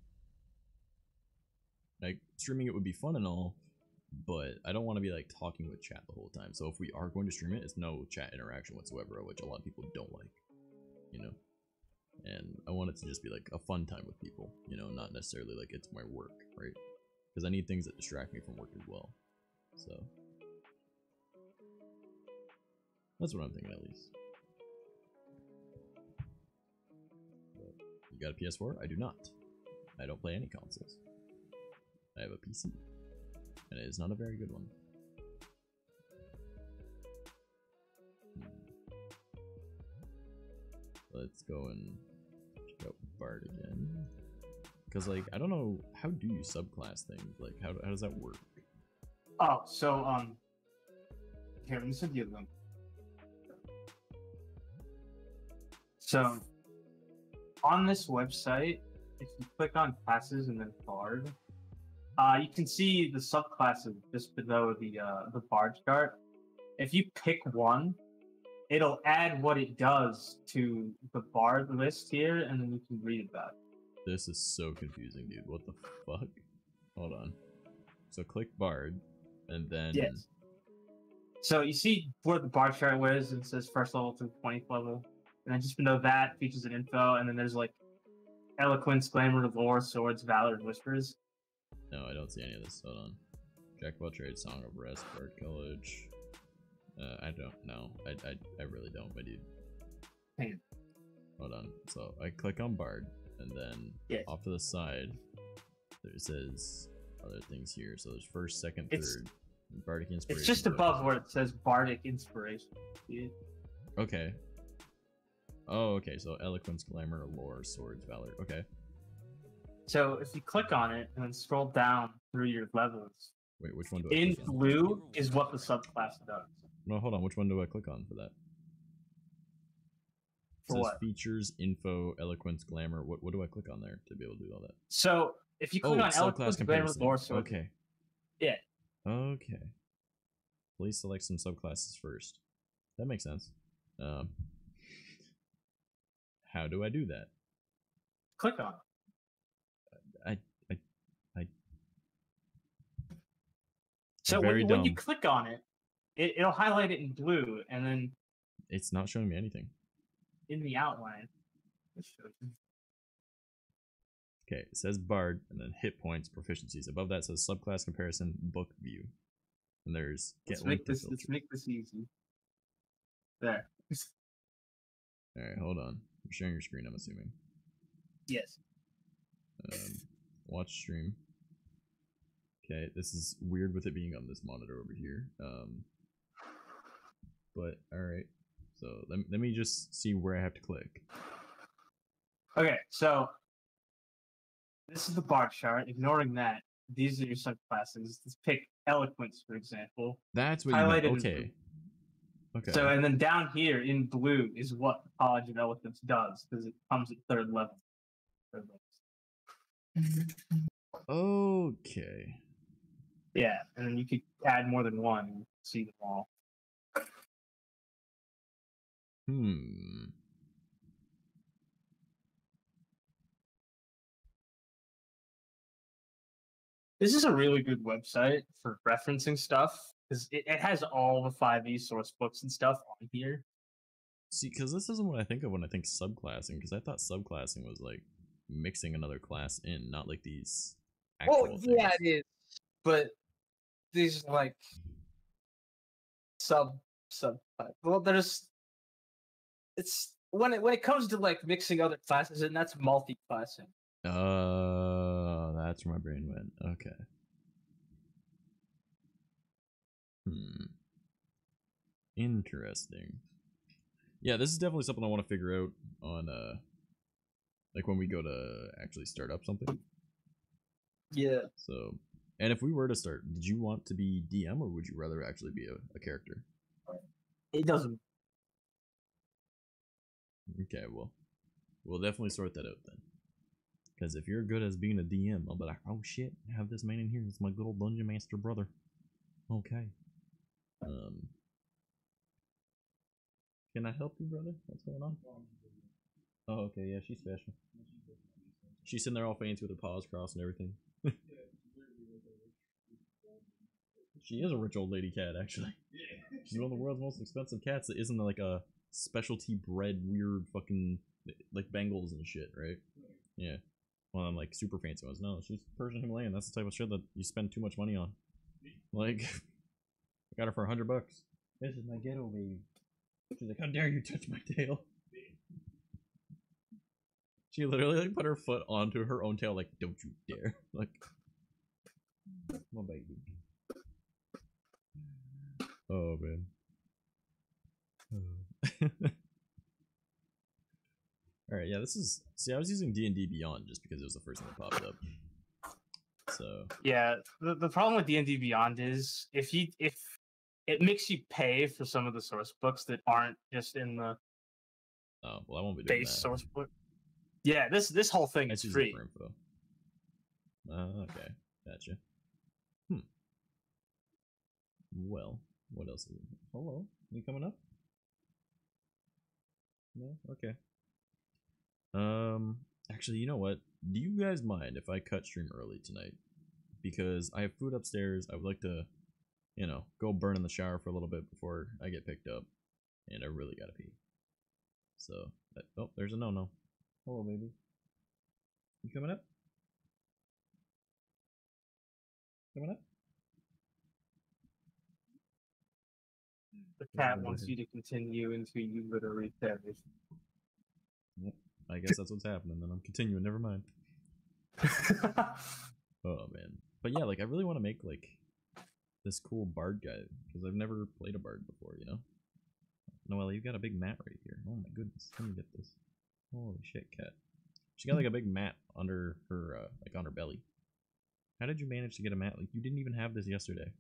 like, streaming it would be fun and all, but I don't want to be like talking with chat the whole time. So if we are going to stream it, it's no chat interaction whatsoever, which a lot of people don't like, you know? And I want it to just be like a fun time with people, you know, not necessarily like it's my work, right? Because I need things that distract me from work as well. So that's what I'm thinking, at least. But you got a PS4? I do not. I don't play any consoles. I have a PC, and it is not a very good one. Let's go and check out Bard again. Because, like, I don't know, how do you subclass things? Like, how does that work? Oh, so, here, let me send you them. So, on this website, if you click on classes and then Bard, you can see the subclasses just below the Bard chart. If you pick one, it'll add what it does to the Bard list here, and then you can read about it. This is so confusing, dude. What the fuck? Hold on. So click Bard, and then... Yes. So you see where the Bard chart was, and it says first level to 20th level. And then just below that, features and info, and then there's like Eloquence, Glamour, Lore, Swords, Valor, and Whispers. No, I don't see any of this. Hold on. Jack of all trades, Song of Rest, Bard College. I don't know. I really don't, my dude. Hang on. Hold on. So I click on Bard, and then off to the side, there says other things here. So there's first, second, third. Bardic Inspiration. It's just above where it says Bardic Inspiration. See it? Okay. Oh, okay. So Eloquence, Glamour, Lore, Swords, Valor. Okay. So if you click on it and then scroll down through your levels. Wait, which one do I in click on? blue is what the subclass does. No, hold on. Which one do I click on for that? For it says what? Features, Info, Eloquence, Glamour. What do I click on there to be able to do all that? So if you click on Eloquence, Glamour, Lore, Swords. Okay. Yeah. Okay. Please select some subclasses first. That makes sense. How do I do that? Click on it. So when you click on it, it'll highlight it in blue, and then it's not showing me anything. In the outline, okay, it says Bard, and then hit points, proficiencies. Above that says subclass comparison, book view, and there's let's make this easy. There. All right, hold on. You're sharing your screen, I'm assuming. Yes. Watch stream. Okay, this is weird with it being on this monitor over here. But alright. So let me just see where I have to click. Okay, so this is the bar chart. Ignoring that, these are your subclasses. Let's pick eloquence, for example. That's what you meant. Highlighted in Okay. blue. Okay. So, and then down here in blue is what the College of Eloquence does, because it comes at third level. Okay. Yeah, and then you could add more than one and see them all. Hmm. This is a really good website for referencing stuff, because it has all the 5e source books and stuff on here. See, because this isn't what I think of when I think subclassing, because I thought subclassing was like mixing another class in, not like these actual things. Yeah, it is. But these are like sub. Well, there's it's when it comes to like mixing other classes, and that's multi-classing. That's where my brain went. Okay. Interesting. Yeah, this is definitely something I want to figure out on like when we go to actually start up something. Yeah. So, and if we were to start, did you want to be DM or would you rather actually be a character? It doesn't. Okay, well, we'll definitely sort that out then. Because if you're good as being a DM, I'll be like, oh shit, I have this man in here. It's my good old dungeon master brother. Okay. Can I help you, brother? What's going on? Oh, okay, yeah, she's special. She's sitting there all fancy with her paws crossed and everything. She is a rich old lady cat, actually. She's one of the world's most expensive cats that isn't like a specialty bred weird fucking like Bengals and shit, right? Yeah. Well, I'm like super fancy ones. No, she's Persian Himalayan. That's the type of shit that you spend too much money on. Like, I got her for $100. This is my ghetto baby. She's like, how dare you touch my tail? She literally like put her foot onto her own tail, like, don't you dare. Like, my baby. Oh man. Alright, yeah, this is... See, I was using D&D Beyond just because it was the first thing that popped up. So... Yeah, the problem with D&D Beyond is if it makes you pay for some of the source books that aren't just in the oh, well, I won't be doing base that. source book. Yeah, this whole thing is free. For info. Okay, gotcha. Well, what else? Hello, you coming up? No, okay. Actually, you know what? Do you guys mind if I cut stream early tonight? Because I have food upstairs. I would like to, you know, go burn in the shower for a little bit before I get picked up, and I really gotta pee. So, oh, there's a no-no. Hello, baby. You coming up? Coming up? The cat wants you to continue until you literally perish. Yep. I guess that's what's happening, then I'm continuing, never mind. Oh, man. But yeah, like, I really want to make, like, this cool bard guy, because I've never played a bard before, you know? Noelle, you got a big mat right here. Oh my goodness, let me get this. Holy shit, cat. She got, like, a big mat under her, like, on her belly. How did you manage to get a mat? Like, you didn't even have this yesterday.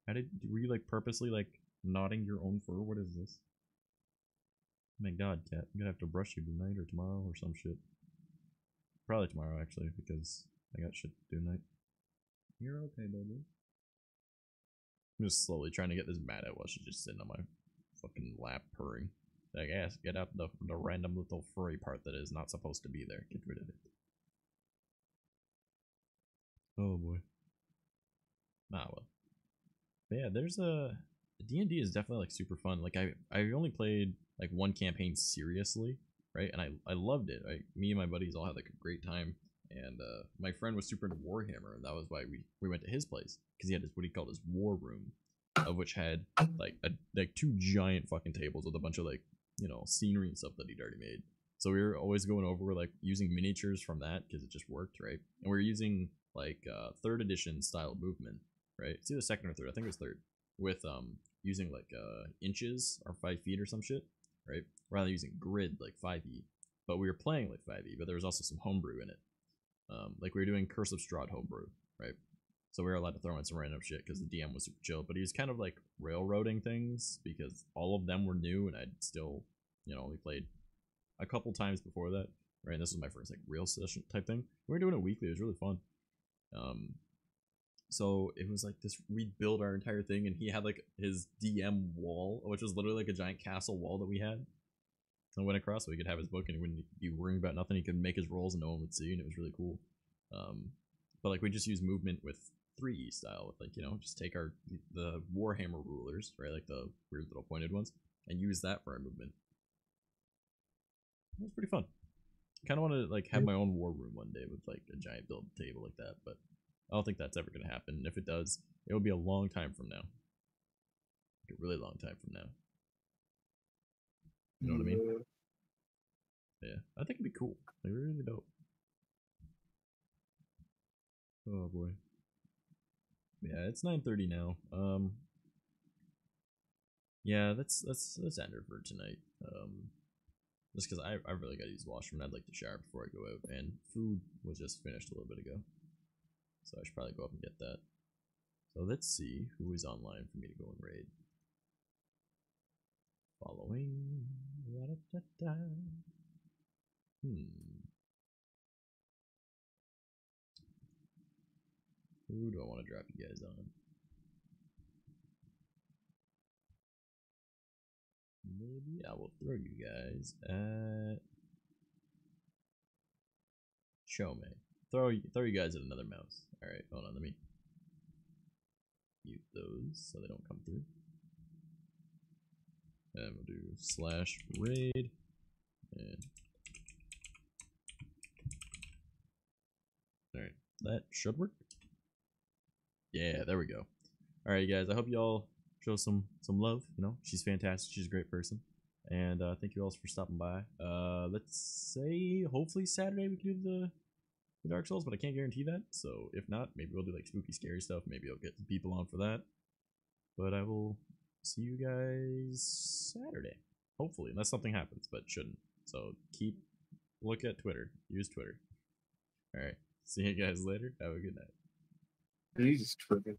Were you, like, purposely, like, knotting your own fur? What is this? Oh my god, cat. I'm gonna have to brush you tonight or tomorrow or some shit. Probably tomorrow, actually, because I got shit to do tonight. You're okay, baby. I'm just slowly trying to get this mat out while she's just sitting on my fucking lap purring. Like, ass, get out the random little furry part that is not supposed to be there. Get rid of it. Oh boy. Ah, well. But yeah, there's a... D&D is definitely, like, super fun. Like, I only played, like, one campaign seriously, right? And I loved it. Me and my buddies all had, like, a great time. And my friend was super into Warhammer, and that was why we went to his place. Because he had what he called his war room, of which had, like, two giant fucking tables with a bunch of, like, you know, scenery and stuff that he'd already made. So we were always going over, like, using miniatures from that, because it just worked, right? And we were using, like, 3rd edition style movement, right? It's either 2nd or 3rd, I think it was 3rd. With, using, like, inches, or 5 feet or some shit, right? Rather than using grid, like 5e. but we were playing like 5e, but there was also some homebrew in it. Like we were doing Curse of Strahd homebrew, right? So we were allowed to throw in some random shit because the DM was super chill, but he was kind of like railroading things because all of them were new and I'd still, you know, only played a couple times before that, right? And this was my first like real session type thing. We were doing it weekly. It was really fun. So it was like this, we'd build our entire thing and he had like his DM wall, which was literally like a giant castle wall that we had. And went across so he could have his book and he wouldn't be worrying about nothing. He could make his rolls and no one would see, and it was really cool. But like we just use movement with 3E style, with like, you know, just take the Warhammer rulers, right, like the weird little pointed ones, and use that for our movement. It was pretty fun. Kind of want to like have my own war room one day with like a giant build table like that, but I don't think that's ever gonna happen. And if it does, it will be a long time from now, like a really long time from now. You know what I mean? Yeah, I think it'd be cool. Like really dope. Oh boy. Yeah, it's 9:30 now. Yeah, let's end her for tonight. Just because I really gotta use the washroom and I'd like to shower before I go out, and food was just finished a little bit ago, so I should probably go up and get that. So let's see who is online for me to go and raid. Following. Da-da-da-da. Who do I want to drop you guys on? Maybe I will throw you guys at Show Me. Throw you guys at another mouse. Alright, hold on, let me mute those so they don't come through. And we'll do /raid and alright, that should work. Yeah, there we go. Alright guys, I hope y'all show some love, you know, she's fantastic, she's a great person. And thank you all for stopping by. Let's say hopefully Saturday we can do the Dark Souls, but I can't guarantee that. So if not, maybe we'll do like spooky scary stuff. Maybe I'll get some people on for that. But I will see you guys Saturday. Hopefully, unless something happens, but shouldn't. So look at Twitter. Use Twitter. Alright. See you guys later. Have a good night. Jesus, Twitter.